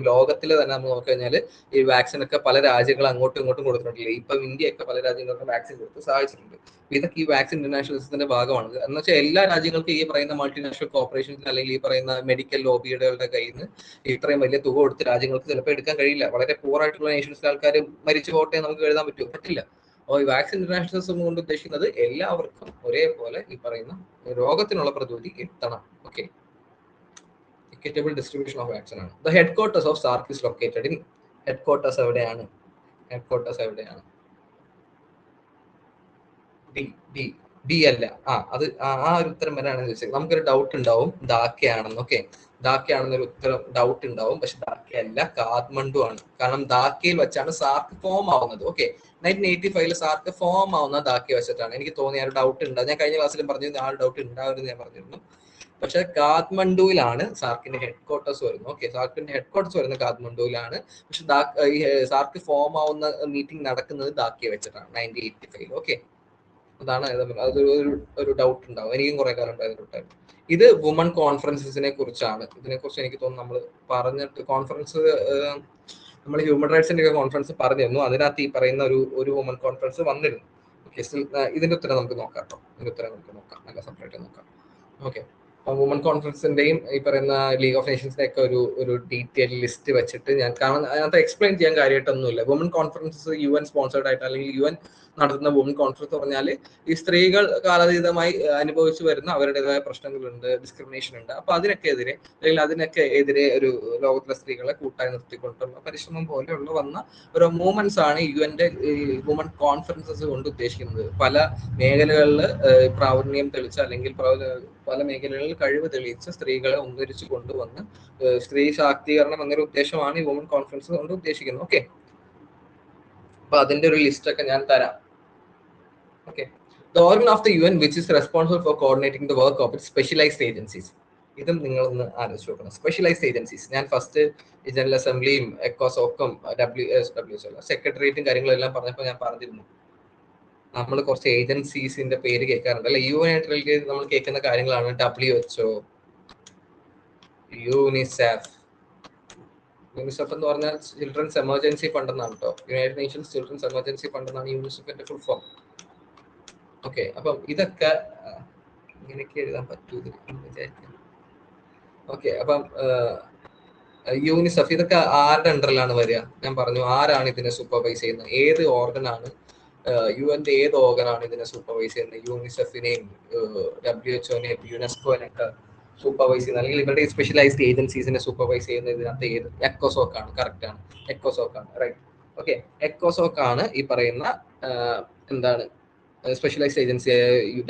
ലോകത്തിൽ തന്നെ നമ്മൾ നോക്കിക്കഴിഞ്ഞാൽ ഈ വാക്സിൻ ഒക്കെ പല രാജ്യങ്ങൾ അങ്ങോട്ടും ഇങ്ങോട്ടും കൊടുത്തിട്ടില്ല. ഇപ്പം ഇന്ത്യയൊക്കെ പല രാജ്യങ്ങൾക്കും വാക്സിൻ കൊടുത്ത് സഹായിച്ചിട്ടുണ്ട്. ഇതൊക്കെ ഈ വാക്സിൻ ഇന്റർനാഷണലിസത്തിന്റെ ഭാഗമാണ്. എന്ന് വെച്ചാൽ എല്ലാ രാജ്യങ്ങൾക്കും ഈ പറയുന്ന മൾട്ടിനാഷണൽ കോർപ്പറേഷൻസ് അല്ലെങ്കിൽ ഈ പറയുന്ന മെഡിക്കൽ ലോബിയുടെ കയ്യിൽ നിന്ന് ഇത്രയും വലിയ തുക കൊടുത്ത് രാജ്യങ്ങൾക്ക് ചിലപ്പോൾ എടുക്കാൻ കഴിയില്ല. വളരെ പൂർ ആയിട്ടുള്ള നേഷൻസിലെ ആൾക്കാർ മരിച്ചു പോട്ടെ നമുക്ക് എഴുതാൻ പറ്റുമോ? പറ്റില്ല. അപ്പോൾ ഈ വാക്സിൻ ഇന്റർനാഷണലിസം കൊണ്ട് ഉദ്ദേശിക്കുന്നത് എല്ലാവർക്കും ഒരേപോലെ ഈ പറയുന്ന രോഗത്തിനുള്ള പ്രതിവിധി എത്തണം. Okay, equitable distribution of vaccine ആണ്. The headquarters of SAARC is located in. Headquarters എവിടെയാണ്? ഹെഡ് ക്വാർട്ടേഴ്സ് എവിടെയാണ്? ഡി അല്ല. അത് ആ ഒരു ഉത്തരം വരാണെന്ന് ചോദിച്ചത് നമുക്കൊരു ഡൗട്ട് ഉണ്ടാവും ധാക്കയാണെന്ന്. ഓക്കെ, ധാക്കയാണെന്നൊരു ഉത്തരം ഡൗട്ട് ഉണ്ടാവും. പക്ഷെ ധാക്ക അല്ല, കാഠ്മണ്ഡു ആണ്. കാരണം ധാക്കയിൽ വെച്ചാണ് സാർക്ക് ഫോം ആവുന്നത്. ഓക്കെ, 1985 സാർക്ക് ഫോം ആവുന്ന ധാക്ക വെച്ചിട്ടാണ്. എനിക്ക് തോന്നിയ ഒരു ഡൗട്ട് ഉണ്ട്. ഞാൻ കഴിഞ്ഞ ക്ലാസ്സിലും പറഞ്ഞിരുന്നു ആ ഒരു ഡൗട്ട് ഉണ്ടാവരുത് ഞാൻ പറഞ്ഞിരുന്നു. പക്ഷെ കാഠ്മണ്ഡുവിലാണ് സാർക്കിന്റെ ഹെഡ് ക്വാർട്ടേഴ്സ് വരുന്നത്. ഓക്കെ, സാർക്കിന്റെ ഹെഡ് ക്വാർട്ടേഴ്സ് വരുന്നത് കാഠ്മണ്ഡുവിലാണ്. പക്ഷെ ഈ സാർക്ക് ഫോം ആവുന്ന മീറ്റിംഗ് നടക്കുന്നത് ധാക്കയെ വെച്ചിട്ടാണ് 1985. ഓക്കെ, അതാണ് അതൊരു ഡൗട്ട് ഉണ്ടാവും. എനിക്കും കുറെ കാലം ഉണ്ടായിരുന്നു. ഇത് വുമൺ കോൺഫറൻസിനെ കുറിച്ചാണ്. ഇതിനെക്കുറിച്ച് എനിക്ക് തോന്നുന്നു നമ്മൾ പറഞ്ഞിട്ട് കോൺഫറൻസ് നമ്മൾ ഹ്യൂമൻ റൈറ്റ്സിന്റെ ഒക്കെ കോൺഫറൻസ് പറഞ്ഞിരുന്നു. അതിനകത്ത് ഈ പറയുന്ന ഒരു വുമൺ കോൺഫറൻസ് വന്നിരുന്നു. ഓക്കെ, ഇതിന്റെ ഉത്തരം നമുക്ക് നോക്കാം കേട്ടോ. ഇതിന്റെ ഉത്തരം നമുക്ക് നോക്കാം, നല്ല സെപ്പറേറ്റ് നോക്കാം. ഓക്കെ, വുമൺ കോൺഫറൻസിന്റെയും ഈ പറയുന്ന ലീഗ് ഓഫ് നേഷൻസിന്റെ ഒക്കെ ഒരു ഡീറ്റെയിൽ ലിസ്റ്റ് വെച്ചിട്ട് ഞാൻ കാരണം അതിനകത്ത് എക്സ്പ്ലെയിൻ ചെയ്യാൻ കാര്യമായിട്ടൊന്നുമില്ല. വുമൺ കോൺഫറൻസസ് UN സ്പോൺസേർഡ് ആയിട്ട് അല്ലെങ്കിൽ UN നടത്തുന്ന വുമൺ കോൺഫറൻസ് പറഞ്ഞാൽ ഈ സ്ത്രീകൾ കാലാതീതമായി അനുഭവിച്ചു വരുന്ന അവരുടേതായ പ്രശ്നങ്ങളുണ്ട്, ഡിസ്ക്രിമിനേഷൻ ഉണ്ട്. അപ്പൊ അതിനൊക്കെ എതിരെ ഒരു ലോകത്തിലെ സ്ത്രീകളെ കൂട്ടായി നിർത്തിക്കൊണ്ടുള്ള പരിശ്രമം പോലെയുള്ള വന്ന ഒരു മൂവ്മെന്റ്സ് ആണ് UN വുമൺ കോൺഫറൻസസ് കൊണ്ട് ഉദ്ദേശിക്കുന്നത്. പല മേഖലകളിൽ പ്രാവീണ്യം തെളിച്ച അല്ലെങ്കിൽ പല മേഖലകളിൽ കഴിവ് തെളിയിച്ച സ്ത്രീകളെ ഒന്നിരിച്ചു കൊണ്ടുവന്ന് സ്ത്രീ ശാക്തീകരണം എന്നൊരു ഉദ്ദേശമാണ് ഈ വുമൺ കോൺഫറൻസ് കൊണ്ട് ഉദ്ദേശിക്കുന്നത്. ഓക്കെ, അപ്പൊ അതിന്റെ ഒരു ലിസ്റ്റ് ഒക്കെ ഞാൻ തരാം. Okay. The organ of the UN which is responsible for coordinating the work of its specialized agencies. ഇതും നിങ്ങളൊന്ന് ആലോചിച്ച് നോക്കണം. Specialised agencies. ഞാൻ ഫസ്റ്റ് ജനറൽ അസംബ്ലിയും എക്കോസോക്കും സെക്രട്ടേറിയറ്റും കാര്യങ്ങളെല്ലാം പറഞ്ഞപ്പോൾ ഞാൻ പറഞ്ഞിരുന്നു നമ്മൾ കുറച്ച് ഏജൻസീസിന്റെ പേര് കേൾക്കാറുണ്ട് അല്ലെ. UN ആയിട്ട് റിലേറ്റ് നമ്മൾ കേൾക്കുന്ന കാര്യങ്ങളാണ് WHO, യൂണിസെഫ്. യൂണിസെഫ് എന്ന് പറഞ്ഞാൽ ചിൽഡ്രൻസ് എമർജൻസി ഫണ്ട് എന്നാണ് കേട്ടോ. United Nations children's emergency fund എന്നാണ് യൂണിസെഫിന്റെ ഫുൾ ഫോം. ഓക്കെ, അപ്പം ഇതൊക്കെ ഇങ്ങനെയൊക്കെ എഴുതാൻ പറ്റൂ വിചാരിക്കാം. ഓക്കെ, അപ്പം യൂണിസെഫ് ഇതൊക്കെ ആരുടെ അണ്ടറിലാണ് വരിക? ഞാൻ പറഞ്ഞു ആരാണ് ഇതിനെ സൂപ്പർവൈസ് ചെയ്യുന്നത്, ഏത് ഓർഗനാണ് UN ഏത് ഓർഗനാണ് ഇതിനെ സൂപ്പർവൈസ് ചെയ്യുന്നത്? യൂണിസെഫിനെയും WHO-നെയും യുനെസ്കോനെയൊക്കെ സൂപ്പർവൈസ് ചെയ്യുന്നത് അല്ലെങ്കിൽ ഇവരുടെ സ്പെഷ്യലൈസ്ഡ് ഏജൻസീസിനെ സൂപ്പർവൈസ് ചെയ്യുന്നത് ഇതിനകത്ത് ഏത്? എക്കോസോക്ക് ആണ്. കറക്റ്റ് ആണ്, എക്കോസോക്ക് ആണ്. റൈറ്റ്. ഓക്കെ, എക്കോസോക്ക് ആണ് ഈ പറയുന്ന എന്താണ് സ്പെഷ്യലൈസ്ഡ് ഏജൻസി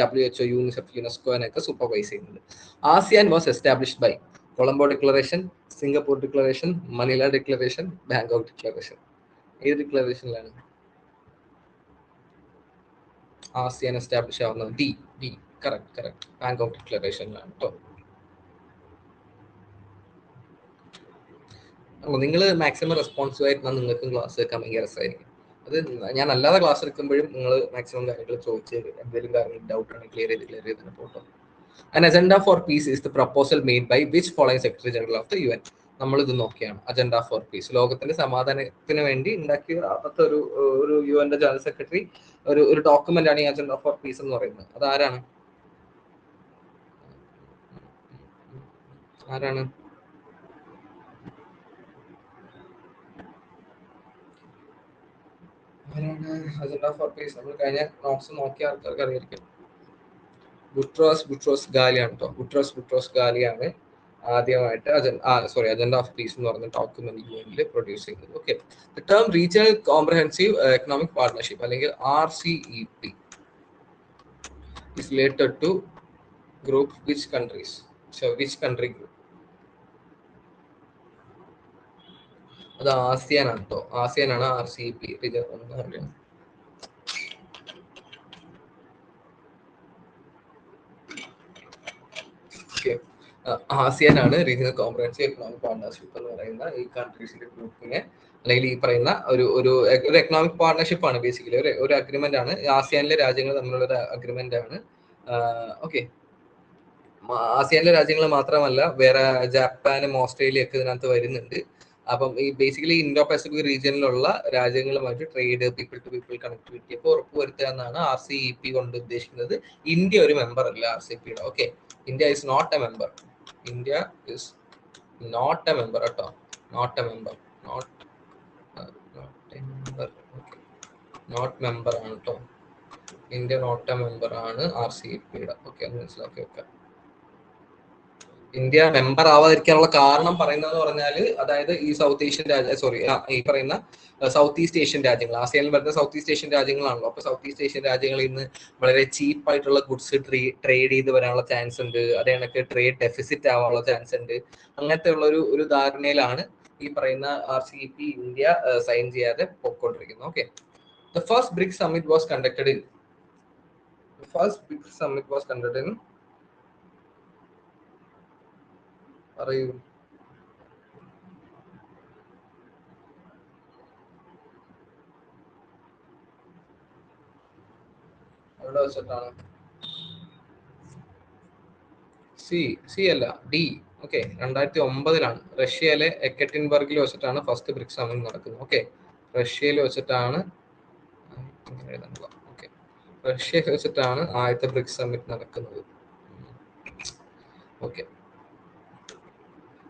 WHO, യൂണിസെഫ്, യുനെസ്കോനൊക്കെ സൂപ്പർവൈസ് ചെയ്യുന്നത്. ASEAN was established by Colombo declaration, Singapore declaration, Manila declaration, Bangkok declaration. ഏത് ഡിക്ലറേഷനിലാണ് ASEAN എസ്റ്റാബ്ലിഷ് ആവുന്നത്? D correct. ബാങ്കോക്ക് ഡിക്ലറേഷനിലാണ് കേട്ടോ. അപ്പോൾ നിങ്ങൾ മാക്സിമം റെസ്പോൺസീവ് ആയിരുന്നാൽ നിങ്ങൾക്കും ക്ലാസ് കേൾക്കാൻ ഭയങ്കര രസമായിരിക്കും. അത് ഞാൻ അല്ലാതെ ക്ലാസ് എടുക്കുമ്പോഴും നിങ്ങൾ മാക്സിമം കാര്യങ്ങൾ ചോദിച്ച് എന്തെങ്കിലും കാര്യങ്ങൾ ഡൗട്ട് ആണ് ക്ലിയർ ചെയ്ത് പോട്ടോ. An agenda for peace is the proposal made by which following Secretary General of the UN. നമ്മൾ ഇത് നോക്കിയാണ് അജണ്ട ഫോർ പീസ്, ലോകത്തിന്റെ സമാധാനത്തിന് വേണ്ടി ഉണ്ടാക്കിയ ഒരു UN ജനറൽ സെക്രട്ടറി ഒരു ഡോക്യുമെന്റ് ആണ് ഈ അജണ്ട ഫോർ പീസ് എന്ന് പറയുന്നത്. അതാരാണ്? അജണ്ട ഫോർ പീസ് നമ്മൾ കഴിഞ്ഞ നോട്ട്സ് നോക്കിയ ആൾക്കാർക്ക് അറിയായിരിക്കും. ബുട്രോസ് ഗാലിയാണ് കേട്ടോ. ബുട്രോസ് ഗാലിയാണ് ആദ്യമായിട്ട് അജണ്ട ഓഫ് പീസ് എന്ന് പറഞ്ഞ ഡോക്യുമെന്റ് യുഎനിൽ പ്രൊഡ്യൂസ് ചെയ്തത്. Okay, the term regional comprehensive economic partnership അല്ലെങ്കിൽ RCEP is related to group which countries, so which country group? അത് ആസിയാൻ ആണ് കേട്ടോ. ആസിയാൻ ആണ് RCEP. ആസിയാൻ ആണ് റീജിയണൽ കോംപ്രഹെൻസീവ് എക്കണോമിക് പാർട്ണർഷിപ്പ് എന്ന് പറയുന്ന ഈ കൺട്രീസിന്റെ ഗ്രൂപ്പിനെ, അല്ലെങ്കിൽ ഈ പറയുന്ന ഒരു എക്കണോമിക് പാർട്ണർഷിപ്പ് ആണ്. ബേസിക്കലി ഒരു അഗ്രിമെന്റ് ആണ്. ആസിയാനിലെ രാജ്യങ്ങൾ തമ്മിലുള്ള ഒരു അഗ്രിമെന്റ് ആണ്. ഓക്കെ, ആസിയാനിലെ രാജ്യങ്ങൾ മാത്രമല്ല, വേറെ ജപ്പാനും ഓസ്ട്രേലിയ ഒക്കെ ഇതിനകത്ത് വരുന്നുണ്ട്. അപ്പം ഈ ബേസിക്കലി ഇൻഡോ പസഫിക് റീജിയനിലുള്ള രാജ്യങ്ങളുമായിട്ട് trade, people to people connectivity ഒക്കെ ഉറപ്പുവരുത്തുക എന്നാണ് RCEP കൊണ്ട് ഉദ്ദേശിക്കുന്നത്. ഇന്ത്യ ഒരു മെമ്പർ അല്ല RCEPയുടെ. Okay, India is not a member. India is not a member കേട്ടോ. Not a member not member ആണ് കേട്ടോ. ഇന്ത്യ നോട്ട് എ മെമ്പർ ആണ് RCEPയുടെ. ഓക്കെ, അത് മനസ്സിലാക്കി വെക്കാം. ഇന്ത്യ മെമ്പർ ആവാതിരിക്കാനുള്ള കാരണം പറയുന്നത് പറഞ്ഞാൽ, അതായത് ഈ സൗത്ത് ഏഷ്യൻ ഈ പറയുന്ന സൗത്ത് ഈസ്റ്റ് ഏഷ്യൻ രാജ്യങ്ങൾ, ആസിയാനിൽ വരുന്ന സൗത്ത് ഈസ്റ്റ് ഏഷ്യൻ രാജ്യങ്ങളാണല്ലോ. അപ്പൊ സൗത്ത് ഈസ്റ്റ് ഏഷ്യൻ രാജ്യങ്ങളിൽ നിന്ന് വളരെ ചീപ്പായിട്ടുള്ള ഗുഡ്സ് ട്രേഡ് ചെയ്ത് വരാനുള്ള ചാൻസ് ഉണ്ട്. അതേ കണക്ക് ട്രേഡ് ഡെഫിസിറ്റ് ആവാനുള്ള ചാൻസ് ഉണ്ട്. അങ്ങനത്തെ ഉള്ള ഒരു ധാരണയിലാണ് ഈ പറയുന്ന RCEP ഇന്ത്യ സൈൻ ചെയ്യാതെ പൊക്കോണ്ടിരിക്കുന്നത്. Okay, the first BRICS summit was conducted in പറയൂ. എവിടെ വെച്ചിട്ടാണ്? സി അല്ല, ഡി. ഓക്കെ, 2009 റഷ്യയിലെ എക്കറ്റിൻബർഗിൽ വെച്ചിട്ടാണ് ഫസ്റ്റ് ബ്രിക്സ് സമ്മിറ്റ് നടക്കുന്നത്. ഓക്കെ, റഷ്യയിൽ വെച്ചിട്ടാണ് റഷ്യയിൽ വെച്ചിട്ടാണ് ആദ്യത്തെ ബ്രിക്സ് സമ്മിറ്റ് നടക്കുന്നത്. Okay,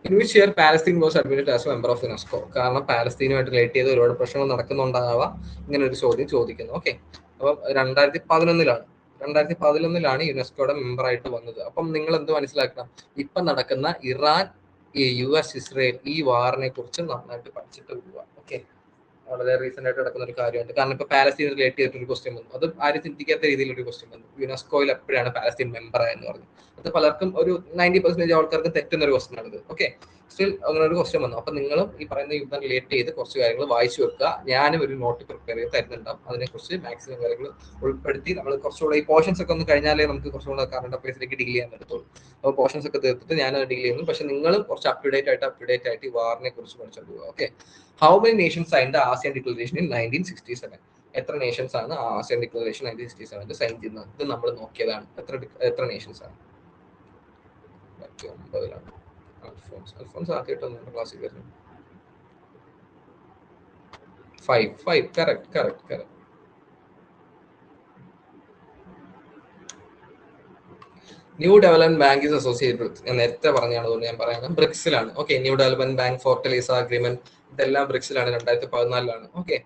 in which year Palestine was admitted as A member of UNESCO? കാരണം പാലസ്തീനുമായിട്ട് റിലേറ്റ് ചെയ്ത് ഒരുപാട് പ്രശ്നങ്ങൾ നടക്കുന്നുണ്ടാവാം, ഇങ്ങനെ ഒരു ചോദ്യം ചോദിക്കുന്നു. ഓക്കെ, അപ്പം 2011 യുനെസ്കോയുടെ മെമ്പറായിട്ട് വന്നത്. അപ്പം നിങ്ങൾ എന്ത് മനസ്സിലാക്കണം? ഇപ്പം നടക്കുന്ന ഇറാൻ, US, ഇസ്രയേൽ ഈ വാറിനെ കുറിച്ച് നന്നായിട്ട് പഠിച്ചിട്ട് പോവുക. ഓക്കെ, വളരെ റീസെന്റ് ആയിട്ട് നടക്കുന്ന ഒരു കാര്യമുണ്ട്. കാരണം ഇപ്പൊ പാലസ്തീൻ റിലേറ്റ് ചെയ്തിട്ട് ഒരു ക്വസ്റ്റ്യൻ വന്നു. അത് ആരും ചിന്തിക്കാത്ത രീതിയിലൊരു ക്വസ്റ്റ്യൻ വന്നു. യുനെസ്കോയിൽ എപ്പോഴാണ് പാലസ്തീൻ മെമ്പർ ആയെന്ന് പറഞ്ഞു. അത് പലർക്കും ഒരു 90% ആൾക്കാർക്ക് തെറ്റുന്ന ഒരു ക്വസ്റ്റ്യൻ ആണിത്. ഓക്കെ, സ്റ്റിൽ അങ്ങനെ ഒരു ക്വസ്റ്റ്യൻ വന്നു. അപ്പൊ നിങ്ങളും ഈ പറയുന്ന യുദ്ധം റിലേറ്റ് ചെയ്ത് കുറച്ച് കാര്യങ്ങൾ വായിച്ചു വെക്കുക. ഞാനും ഒരു നോട്ട് പ്രിപ്പയർ ചെയ്ത് തരുന്നുണ്ടാവും. അതിനെക്കുറിച്ച് മാക്സിമം കാര്യങ്ങൾ ഉൾപ്പെടുത്തി നമ്മൾ കുറച്ചുകൂടെ ഈ പോർഷൻസ് ഒക്കെ ഒന്ന് കഴിഞ്ഞാലേ നമുക്ക് കുറച്ചുകൂടെ കറണ്ട് അഫയേഴ്സിലേക്ക് ഡീൽ ചെയ്യാൻ പറ്റത്തുള്ളൂ. അപ്പോൾ പോർഷൻസ് ഒക്കെ തീർത്തിട്ട് ഞാൻ ഡീൽ ചെയ്യുന്നു. പക്ഷെ നിങ്ങളും കുറച്ച് അപ്ഡേറ്റ് ആയിട്ട് ഈ വാറിനെ കുറിച്ച് പഠിച്ചോണ്ട് പോവുക. Okay, how many Nations signed the ASEAN declaration in 1967? എത്ര നേഷൻസ് ആണ് ആസിയൻ ഡിക്ലറേഷൻ 1967 സൈൻ ചെയ്യുന്നത്? ഇത് നമ്മൾ നോക്കിയതാണ്. എത്ര നേഷൻസ് ആണ്? 2009 അൽഫോൺസ് ആദ്യമായിട്ടൊന്നും ക്ലാസ്സിൽ വരുന്നത്. 5 correct. New development bank is associated with, ഞാൻ നേരത്തെ പറഞ്ഞാണ്, അതുകൊണ്ട് ഞാൻ പറയുന്നത് ബ്രിക്സിലാണ്. Okay, new development bank, Fortaleza agreement, ഇതെല്ലാം ബ്രിക്സിലാണ്. 2014 okay,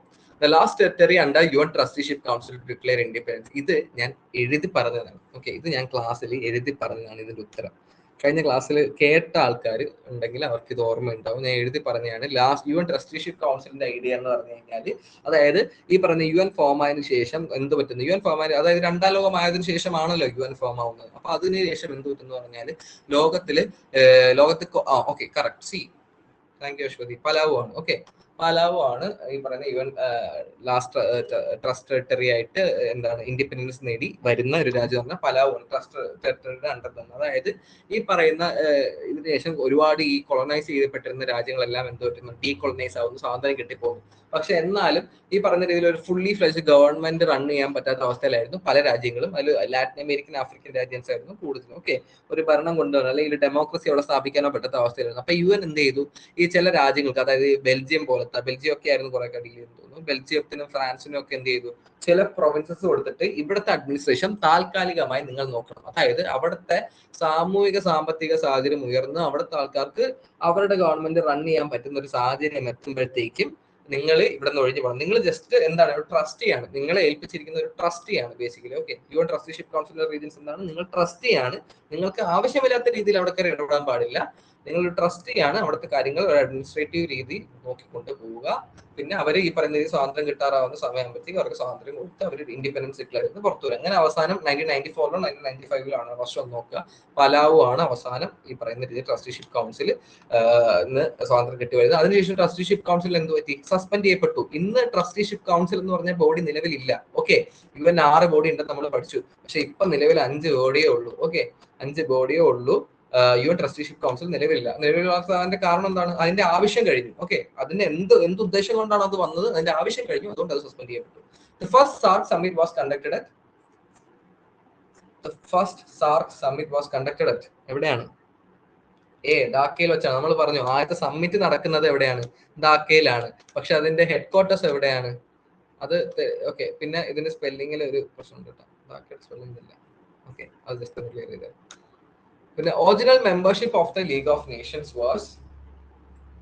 the last territory under UN trusteeship council declare independence. ഇത് ഞാൻ എഴുതി പറഞ്ഞതാണ്. ഓക്കെ, ഇത് ഞാൻ ക്ലാസ്സിൽ എഴുതി പറഞ്ഞതാണ് ഇതിന്റെ ഉത്തരം. കഴിഞ്ഞ ക്ലാസ്സിൽ കേട്ട ആൾക്കാർ ഉണ്ടെങ്കിൽ അവർക്ക് ഇത് ഓർമ്മയുണ്ടാവും. ഞാൻ എഴുതി പറഞ്ഞതാണ്. ലാസ്റ്റ് UN ട്രസ്റ്റിഷിപ്പ് കൗൺസിലിന്റെ ഐഡിയ എന്ന് പറഞ്ഞു കഴിഞ്ഞാൽ, അതായത് ഈ പറഞ്ഞ UN ഫോം ആയതിനു ശേഷം എന്ത് പറ്റുന്നു? UN ഫോം ആയ, അതായത് രണ്ടാം ലോകമായതിനു ശേഷമാണല്ലോ UN ഫോം ആവുന്നത്. അപ്പൊ അതിനുശേഷം എന്ത് പറ്റുന്നു പറഞ്ഞാൽ ലോകത്ത് okay correct. C, thank you Aswathy. Palau ആണ്. ഓക്കെ, പലാവു ആണ് ഈ പറയുന്ന UN ലാസ്റ്റ് ട്രസ്റ്റ് ടെറിട്ടറി ആയിട്ട് എന്താണ് ഇൻഡിപെൻഡൻസ് നേടി വരുന്ന ഒരു രാജ്യം പറഞ്ഞാൽ പലാവു ആണ്. ട്രസ്റ്റ് ടെറിട്ടറിയുടെ അണ്ടർ തന്നെ. അതായത് ഈ പറയുന്ന ഇതിന് ശേഷം ഒരുപാട് ഈ കൊളോണൈസ് ചെയ്യപ്പെട്ടിരുന്ന രാജ്യങ്ങളെല്ലാം എന്ത് പറ്റുന്നു? ഡീകൊളോണൈസ് ആവുന്നു, സ്വാതന്ത്ര്യം കിട്ടിപ്പോകുന്നു. പക്ഷെ എന്നാലും ഈ പറഞ്ഞ രീതിയിൽ ഒരു ഫുള്ളി ഫ്ലെഡ്ജ് ഗവൺമെന്റ് റൺ ചെയ്യാൻ പറ്റാത്ത അവസ്ഥയിലായിരുന്നു പല രാജ്യങ്ങളും. അതിൽ ലാറ്റിൻ അമേരിക്കൻ, ആഫ്രിക്കൻ രാജ്യൻസ് ആയിരുന്നു കൂടുതലും. ഓക്കെ, ഒരു ഭരണം കൊണ്ടുവരണം അല്ലെങ്കിൽ ഡെമോക്രസി അവിടെ സ്ഥാപിക്കാനോ പറ്റാത്ത അവസ്ഥയിലായിരുന്നു. അപ്പൊ UN എന്ത് ചെയ്തു? ഈ ചില രാജ്യങ്ങൾക്ക്, അതായത് ബെൽജിയം ഒക്കെ ആയിരുന്നു കുറെ ഡീൽ ചെയ്തു തോന്നുന്നു. ബെൽജിയത്തിനും ഫ്രാൻസിനും ഒക്കെ എന്ത് ചെയ്തു? ചില പ്രൊവിൻസസ് കൊടുത്തിട്ട് ഇവിടുത്തെ അഡ്മിനിസ്ട്രേഷൻ താൽക്കാലികമായി നിങ്ങൾ നോക്കണം. അതായത് അവിടുത്തെ സാമൂഹിക സാമ്പത്തിക സാഹചര്യം ഉയർന്ന് അവിടുത്തെ ആൾക്കാർക്ക് അവരുടെ ഗവൺമെന്റ് റൺ ചെയ്യാൻ പറ്റുന്ന ഒരു സാഹചര്യം എത്തുമ്പോഴത്തേക്കും നിങ്ങൾ ഇവിടെ നിന്ന് ഒഴിഞ്ഞു പോകണം. നിങ്ങൾ ജസ്റ്റ് എന്താണ് ഒരു ട്രസ്റ്റിയാണ്, നിങ്ങളെ ഏൽപ്പിച്ചിരിക്കുന്ന ഒരു ട്രസ്റ്റിയാണ് basically. Okay, UN trusteeship councillor regions എന്താണ്? നിങ്ങൾ ട്രസ്റ്റിയാണ്. നിങ്ങൾക്ക് ആവശ്യമില്ലാത്ത രീതിയിൽ അവിടെ കയറി ഇടപെടാൻ പാടില്ല. നിങ്ങൾ ട്രസ്റ്റിയാണ്. അവിടുത്തെ കാര്യങ്ങൾ ഒരു അഡ്മിനിസ്ട്രേറ്റീവ് രീതി നോക്കിക്കൊണ്ട് പോവുക. പിന്നെ അവർ ഈ പറയുന്ന സ്വാതന്ത്ര്യം കിട്ടാറാവുന്ന സമയമാകുമ്പോഴത്തേക്ക് അവർക്ക് സ്വാതന്ത്ര്യം കൊടുത്ത് അവർ ഇൻഡിപെൻഡൻസ് ഡിക്ലെയർ ചെയ്ത് പുറത്തു വരും. അങ്ങനെ അവസാനം 1994 1995 വർഷം നോക്കുക, പലാവു ആണ് അവസാനം ഈ പറയുന്ന രീതിയിൽ ട്രസ്റ്റിഷിപ്പ് കൗൺസിൽ സ്വാതന്ത്ര്യം കിട്ടി വരുന്നത്. അതിനുശേഷം ട്രസ്റ്റിഷിപ്പ് കൗൺസിൽ എന്ത് പറ്റി? സസ്പെൻഡ് ചെയ്യപ്പെട്ടു. ഇന്ന് ട്രസ്റ്റിഷിപ്പ് കൗൺസിൽ എന്ന് പറഞ്ഞ ബോഡി നിലവിലില്ല. ഓക്കെ, ഇവൻ 6 ബോഡി ഉണ്ടെന്ന് നമ്മൾ പഠിച്ചു. പക്ഷെ ഇപ്പൊ നിലവിൽ 5 ബോഡിയേ ഉള്ളൂ. ഓക്കെ, 5 ബോഡിയേ ഉള്ളൂ. യുവൻ ട്രസ്റ്റിഷിപ്പ് കൗൺസിൽ നിലവിലില്ല. നിലവിലാകാത്തതിന്റെ കാരണം എന്താണ്? അതിന്റെ ആവശ്യം കഴിഞ്ഞു. ഓക്കെ, അതിന്റെ എന്ത് ഉദ്ദേശം കൊണ്ടാണ് അത് വന്നത്? അതിന്റെ ആവശ്യം കഴിഞ്ഞു, അതുകൊണ്ട് അത് സസ്പെൻഡ് ചെയ്യപ്പെട്ടു. The first SAARC summit was conducted at എവിടെയാണ്? ധാക്കയിൽ വെച്ചാണ്. നമ്മൾ പറഞ്ഞു ആദ്യത്തെ സമ്മിറ്റ് നടക്കുന്നത് എവിടെയാണ്? ധാക്കയിലാണ്. പക്ഷെ അതിന്റെ ഹെഡ് ക്വാർട്ടേഴ്സ് എവിടെയാണ്? അത് ഓക്കെ. പിന്നെ ഇതിന്റെ സ്പെല്ലിങ്ങിൽ ഒരു പ്രശ്നം കേട്ടോ, ധാക്കയുടെ സ്പെല്ലിംഗ് ഇല്ല. ഓക്കെ, അത് ജസ്റ്റ് ക്ലിയർ ചെയ്തത്. പിന്നെ original membership of the League of Nations was,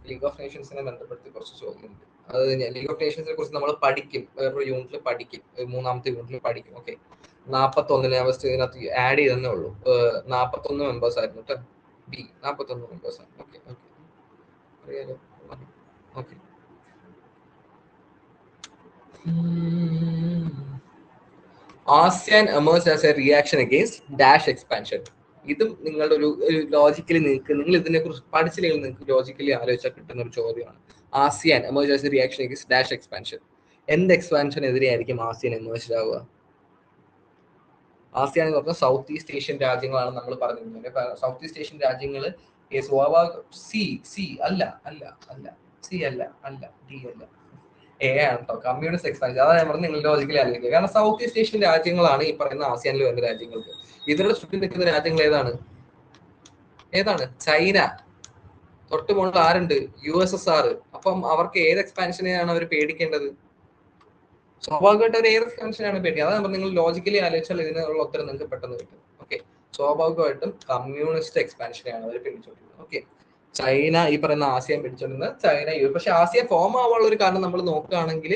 League of നേഷൻസിനെ ബന്ധപ്പെടുത്തി കുറച്ച് ചോദ്യമുണ്ട്. അത് ലീഗ് ഓഫ് നേഷൻസിനെ കുറിച്ച് നമ്മൾ പഠിക്കും, വേറൊരു യൂണിറ്റിൽ പഠിക്കും, 3ാമത്തെ യൂണിറ്റിൽ പഠിക്കും. ഓക്കെ, 41 ഫസ്റ്റ് ഇതിനകത്ത് ആഡ് ചെയ്തേ ഉള്ളൂ. 41 മെമ്പേഴ്സ് ആയിരുന്നു കേട്ടോ. 41 മെമ്പേഴ്സ് ആണ്. ഓക്കെ ഓക്കെ, അറിയാലോ. Okay, ASEAN emerged as a reaction against dash expansion. ഇതും നിങ്ങളുടെ ഒരു ലോജിക്കലി നിങ്ങൾ ഇതിനെ കുറിച്ച് പഠിച്ചില്ലെങ്കിൽ നിങ്ങൾക്ക് ലോജിക്കലി ആലോചിച്ചാൽ കിട്ടുന്ന ഒരു ചോദ്യമാണ്. ASEAN emerged as a reaction against dash expansion. എന്ത് എക്സ്പാൻഷൻ എതിരെയായിരിക്കും ASEAN emerged ആവുക? ASEAN എന്ന് പറഞ്ഞാൽ സൗത്ത് ഈസ്റ്റ് ഏഷ്യൻ രാജ്യങ്ങളാണ് നമ്മൾ പറഞ്ഞിരുന്നത്. സൗത്ത് ഈസ്റ്റ് ഏഷ്യൻ രാജ്യങ്ങൾ എ ആണ് കേട്ടോ, കമ്മ്യൂണിസ്റ്റ് എക്സ്പാൻഷൻ. അതാണ് ഞാൻ പറഞ്ഞത്, നിങ്ങൾ ലോജിക്കലി ആലോചിക്കുക. കാരണം സൗത്ത് ഈസ്റ്റ് ഏഷ്യൻ രാജ്യങ്ങളാണ് ഈ പറയുന്ന ASEANൽ വരുന്ന രാജ്യങ്ങൾക്ക്. ഇവരുടെ ചുറ്റും നിൽക്കുന്ന രാജ്യങ്ങൾ ഏതാണ്? ചൈന. തൊട്ട് മുകളിൽ ആരുണ്ട്? USSR. അപ്പം അവർക്ക് ഏത് എക്സ്പാൻഷനെയാണ് അവർ പേടിക്കേണ്ടത്? സ്വാഭാവികമായിട്ട് അവർ ഏത് എക്സ്പാൻഷനാണ് പേടിക്കുക? അതാണ് നിങ്ങൾ ലോജിക്കലി ആലോചിച്ചാൽ ഇതിനുള്ള ഉത്തരം നിങ്ങൾക്ക് പെട്ടെന്ന് കിട്ടും. ഓക്കെ, സ്വാഭാവികമായിട്ടും കമ്മ്യൂണിസ്റ്റ് എക്സ്പാൻഷനെയാണ് അവർ പേടിച്ചോണ്ടിരുന്നത്. ഓക്കെ, ചൈന ഈ പറയുന്ന ASEAN പിടിച്ചോണ്ടിരുന്നത് ചൈന. പക്ഷെ ASEAN ഫോം ആവാനുള്ള ഒരു കാരണം നമ്മൾ നോക്കുകയാണെങ്കിൽ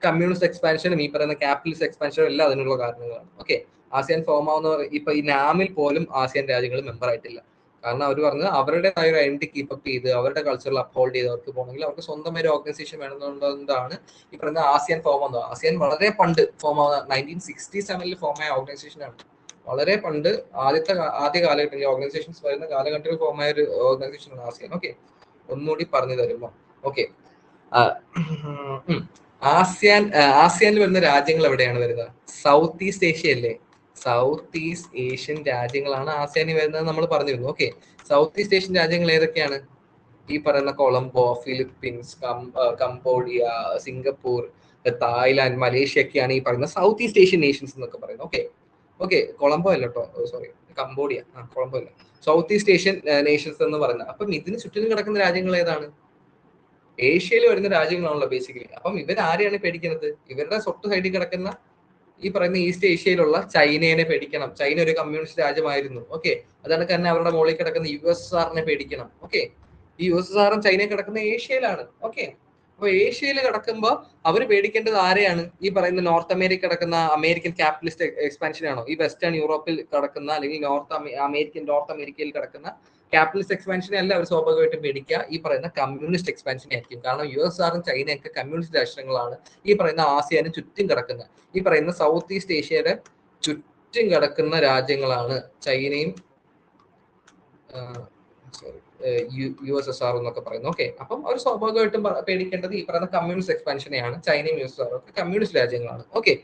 കമ്മ്യൂണിസ്റ്റ് എക്സ്പാൻഷനും ഈ പറയുന്ന ക്യാപിറ്റലിസ്റ്റ് എക്സ്പാൻഷനും എല്ലാം അതിനുള്ള കാരണങ്ങളാണ്. ഓക്കെ, ASEAN ഫോം ആവുന്ന ഇപ്പൊ ഈ നാമിൽ പോലും ASEAN രാജ്യങ്ങൾ മെമ്പർ ആയിട്ടില്ല. കാരണം അവർ പറഞ്ഞത് അവരുടേതായ ഒരു ഐഡന്റിറ്റി കീപ്പപ്പ് ചെയ്ത് അവരുടെ കൾച്ചറിൽ അപ്ഹോൾഡ് ചെയ്ത് അവർക്ക് പോകണമെങ്കിൽ അവർക്ക് സ്വന്തമായി ഒരു ഓർഗനൈസേഷൻ വേണമെന്നുള്ളതാണ് ഈ പറയുന്ന ASEAN ഫോം ആവുന്നത്. ASEAN വളരെ പണ്ട് ഫോം ആവുന്ന 1967 ഫോം ആയ ഓർഗനൈസേഷൻ ആണ്. വളരെ പണ്ട് ആദ്യ കാലഘട്ടത്തിൽ ഓർഗനൈസേഷൻസ് വരുന്ന കാലഘട്ടത്തിൽ ഫോം ആയ ഒരു ഓർഗനൈസേഷൻ ആണ് ASEAN. ഓക്കെ, ഒന്നുകൂടി പറഞ്ഞു തരുമ്പോ. ഓക്കെ, ASEANൽ വരുന്ന രാജ്യങ്ങൾ എവിടെയാണ് വരുന്നത്? സൗത്ത് ഈസ്റ്റ് ഏഷ്യ അല്ലേ? സൗത്ത് ഈസ്റ്റ് ഏഷ്യൻ രാജ്യങ്ങളാണ് ASEANൽ വരുന്നത് നമ്മൾ പറഞ്ഞിരുന്നു. ഓക്കെ, സൗത്ത് ഈസ്റ്റ് ഏഷ്യൻ രാജ്യങ്ങൾ ഏതൊക്കെയാണ്? ഈ പറയുന്ന Colombo, Philippines, Cambodia, Singapore, Thailand, Malaysia ഒക്കെയാണ് ഈ പറയുന്ന സൗത്ത് ഈസ്റ്റ് ഏഷ്യൻ നേഷൻസ് എന്നൊക്കെ പറയുന്നത്. ഓക്കെ, കൊളംബോ അല്ല കേട്ടോ, സോറി, കംബോഡിയ. കൊളംബോ അല്ല, സൗത്ത് ഈസ്റ്റ് ഏഷ്യൻ നേഷൻസ് എന്ന് പറയുന്നത്. അപ്പം ഇതിന് ചുറ്റിനും കിടക്കുന്ന രാജ്യങ്ങൾ ഏതാണ്? ഏഷ്യയിൽ വരുന്ന രാജ്യങ്ങളാണല്ലോ ബേസിക്കലി. അപ്പം ഇവരാരെയാണ് പേടിക്കുന്നത്? ഇവരുടെ സ്വത്ത് സൈഡിൽ കിടക്കുന്ന ഈ പറയുന്ന ഈസ്റ്റ് ഏഷ്യയിലുള്ള ചൈനയെ പേടിക്കണം. ചൈന ഒരു കമ്മ്യൂണിസ്റ്റ് രാജ്യമായിരുന്നു. ഓക്കെ, അതാണ് തന്നെ അവരുടെ മുകളിൽ കിടക്കുന്ന USSRനെ പേടിക്കണം. ഓക്കെ, ഈ USSRും ചൈനയും കിടക്കുന്ന ഏഷ്യയിലാണ്. ഓക്കെ, അപ്പൊ ഏഷ്യയിൽ കിടക്കുമ്പോൾ അവർ പേടിക്കേണ്ടത് ആരെയാണ്? ഈ പറയുന്ന നോർത്ത് അമേരിക്ക കിടക്കുന്ന അമേരിക്കൻ ക്യാപിറ്റലിസ്റ്റ് എക്സ്പാൻഷൻ ആണോ? ഈ വെസ്റ്റേൺ യൂറോപ്പിൽ കിടക്കുന്ന അല്ലെങ്കിൽ നോർത്ത് അമേരിക്കയിൽ കിടക്കുന്ന ക്യാപിറ്റലിസ്റ്റ് എക്സ്പാൻഷനെ അല്ല അവർ സ്വാഭാവികമായിട്ടും പേടിക്കുക. ഈ പറയുന്ന കമ്മ്യൂണിസ്റ്റ് എക്സ്പാൻഷനെ ആയിരിക്കും. കാരണം USSRും ചൈനയൊക്കെ കമ്മ്യൂണിസ്റ്റ് രാഷ്ട്രങ്ങളാണ്. ഈ പറയുന്ന ASEAനും ചുറ്റും കിടക്കുന്ന ഈ പറയുന്ന സൗത്ത് ഈസ്റ്റ് ഏഷ്യയുടെ ചുറ്റും കിടക്കുന്ന രാജ്യങ്ങളാണ് ചൈനയും USSR എന്നൊക്കെ പറയുന്നത്. ഓക്കെ, അപ്പം അവർ സ്വാഭാവികമായിട്ടും പേടിക്കേണ്ടത് ഈ പറയുന്ന കമ്മ്യൂണിസ്റ്റ് എക്സ്പാൻഷനെയാണ്. ചൈനയും USSR ഒക്കെ കമ്മ്യൂണിസ്റ്റ് രാജ്യങ്ങളാണ്. ഓക്കെ,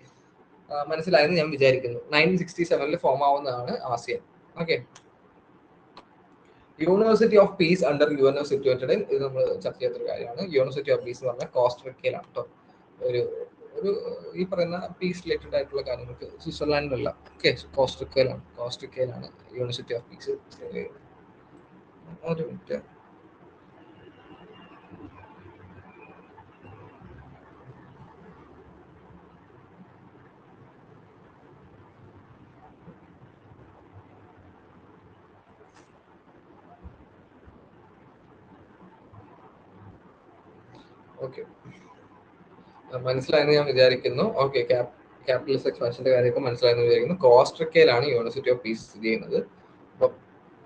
മനസ്സിലായെന്ന് ഞാൻ വിചാരിക്കുന്നു. 1967 ഫോം ആവുന്നതാണ് ASEAN. Okay, university of peace under UNO situated. ഇത് നമ്മൾ ചർച്ച ചെയ്യാത്തൊരു കാര്യമാണ്. യൂണിവേഴ്സിറ്റി ഓഫ് പീസ് എന്ന് പറഞ്ഞാൽ കോസ്റ്ററിക്കയിലാണ് കേട്ടോ. ഒരു ഈ പറയുന്ന പീസ് റിലേറ്റഡ് ആയിട്ടുള്ള കാര്യങ്ങൾക്ക് സ്വിറ്റ്സർലാൻഡിലല്ല. ഓക്കെ, കോസ്റ്ററിക്കയിലാണ് യൂണിവേഴ്സിറ്റി ഓഫ് പീസ്. ഒരു മിനിറ്റ്. ഓക്കെ, മനസ്സിലായെന്ന് ഞാൻ വിചാരിക്കുന്നു. ഓക്കെ, ക്യാപിറ്റലിസ്റ്റ് എക്സ്പാൻഷന്റെ കാര്യമൊക്കെ മനസ്സിലായെന്ന് വിചാരിക്കുന്നു. കോസ്ട്രിക്കയിലാണ് യൂണിവേഴ്സിറ്റി ഓഫ് പീസ് സ്ഥിതി ചെയ്യുന്നത്. അപ്പൊ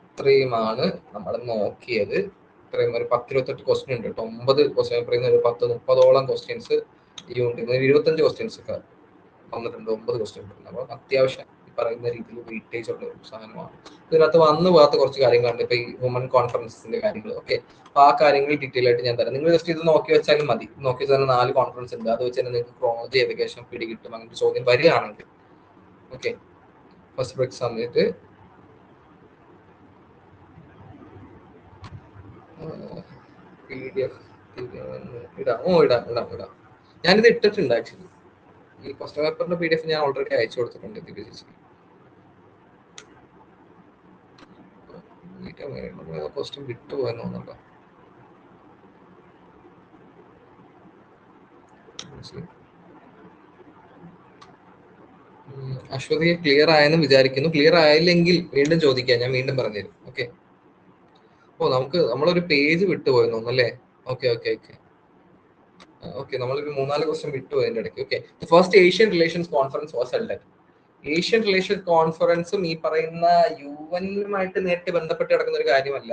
ഇത്രയുമാണ് നമ്മൾ നോക്കിയത്. ഇത്രയും ഒരു 10-28 ക്വസ്റ്റ്യൻ ഉണ്ട് കേട്ടോ. 9 ക്വസ്റ്റ്യൻ പേപ്പറിൽ ഒരു 10-30ഓളം ക്വസ്റ്റ്യൻസ് ഈ യൂണിറ്റ് 25 ക്വസ്റ്റ്യൻസ് ഒക്കെ വന്നിട്ടുണ്ട്. 9 ക്വസ്റ്റ്യൻ ഉണ്ട്. അപ്പൊ അത്യാവശ്യം ഈ പറയുന്ന രീതിയിൽ വെയിറ്റേജ് ഉള്ള ഒരു സാധനമാണ്. ഇതിനകത്ത് വന്നു പോകാത്ത കുറച്ച് കാര്യങ്ങളുണ്ട്. ഇപ്പൊ ഈ വുമൺ കോൺഫറൻസിന്റെ കാര്യങ്ങൾ. ഓക്കെ, അപ്പൊ ആ കാര്യങ്ങൾ ഡീറ്റെയിൽ ആയിട്ട് ഞാൻ തരാം. നിങ്ങൾ ജസ്റ്റ് ഇത് നോക്കി വെച്ചാലും മതി. നോക്കി വെച്ചാൽ 4 കോൺഫറൻസ് ഉണ്ട്. അത് വെച്ച് തന്നെ നിങ്ങൾക്ക് ക്രോണോളജി ഏകദേശം പിടികിട്ടും. അങ്ങനത്തെ ചോദ്യം വരികയാണെങ്കിൽ. ഓക്കെ, ഫസ്റ്റ് ബ്രേക്ക് സമയത്ത് PDF ഇടാം. ഞാനിത് ഇട്ടിട്ടുണ്ട് ആക്ച്വലി. ഈ ക്വസ്റ്റ്യൻ പേപ്പറിന്റെ PDF ഞാൻ ഓൾറെഡി അയച്ചു കൊടുത്തിട്ടുണ്ട് ക്വസ്റ്റ്യൻ വിട്ടുപോയെന്ന് തോന്നുന്നുണ്ടോ? അശ്വതി ക്ലിയർ ആയെന്ന് വിചാരിക്കുന്നു. ക്ലിയർ ആയില്ലെങ്കിൽ വീണ്ടും ചോദിക്കാം, ഞാൻ വീണ്ടും പറഞ്ഞുതരും. ഓക്കെ. നമ്മളൊരു പേജ് വിട്ടുപോയെന്ന് തോന്നുന്നു അല്ലേ? ഓക്കെ, നമ്മളൊരു 3-4 ക്വസ്റ്റ്യൻ വിട്ടുപോയി അതിന്റെ ഇടയ്ക്ക്. Okay, first Asian relations conference was held. Asian relation കോൺഫറൻസും ഈ പറയുന്ന UN-നുമായിട്ട് നേരിട്ട് ബന്ധപ്പെട്ട് കിടക്കുന്ന ഒരു കാര്യമല്ല.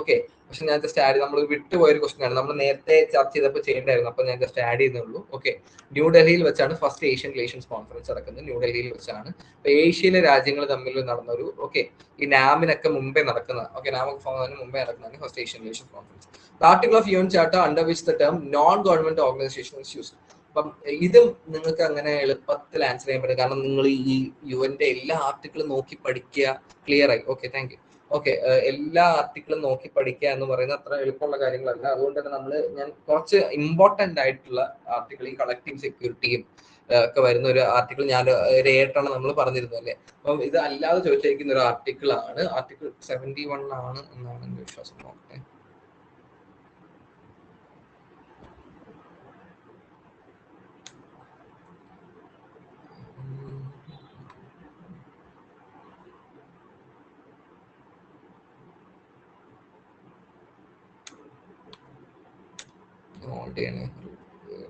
ഓക്കെ, പക്ഷെ ഞാൻ ജസ്റ്റ് ആഡ്, നമ്മൾ വിട്ടുപോയൊരു ക്വസ്റ്റൻ ആണ്. നമ്മൾ നേരത്തെ ചർച്ച ചെയ്തപ്പോൾ ചെയ്യേണ്ടായിരുന്നു. അപ്പൊ ഞാൻ ജസ്റ്റ് ആഡ് ചെയ്യുന്നുള്ളൂ. ഓക്കെ, ന്യൂഡൽഹിയിൽ വെച്ചാണ് ഫസ്റ്റ് ഏഷ്യൻ റിലേഷൻസ് കോൺഫറൻസ് നടക്കുന്നത്. ന്യൂഡൽഹിയിൽ വെച്ചാണ്. അപ്പൊ ഏഷ്യയിലെ രാജ്യങ്ങൾ തമ്മിൽ നടന്നൊരു, ഓക്കെ, ഈ നാമിനൊക്കെ മുമ്പേ നടക്കുന്ന, ഓക്കെ, നാമൊക്കെ ഫോമിന് മുമ്പേ നടക്കുന്നതാണ് first Asian relation conference. Article of UN charter under which the term non government organisation is used. അപ്പം ഇതും നിങ്ങൾക്ക് അങ്ങനെ എളുപ്പത്തിൽ ആൻസർ ചെയ്യാൻ പറ്റും. കാരണം നിങ്ങൾ ഈ UN-ന്റെ എല്ലാ ആർട്ടിക്കിളും നോക്കി പഠിക്കുക. ക്ലിയർ ആയി? Okay, thank you. ഓക്കെ, എല്ലാ ആർട്ടിക്കിളും നോക്കി പഠിക്കുക എന്ന് പറയുന്നത് അത്ര എളുപ്പമുള്ള കാര്യങ്ങളല്ല. അതുകൊണ്ട് തന്നെ ഞാൻ കുറച്ച് ഇമ്പോർട്ടന്റ് ആയിട്ടുള്ള ആർട്ടിക്കിൾ, ഈ കളക്റ്റീവ് സെക്യൂരിറ്റിയും ഒക്കെ വരുന്ന ഒരു ആർട്ടിക്കിൾ ഞാൻ ഒരു 8 നമ്മൾ പറഞ്ഞിരുന്നു അല്ലേ? അപ്പം ഇത് അല്ലാതെ ചോദിച്ചിരിക്കുന്ന ഒരു ആർട്ടിക്കിൾ ആണ്. ആർട്ടിക്കിൾ 71 ആണ് എന്നാണ് എന്റെ വിശ്വാസം. നോക്കട്ടെ.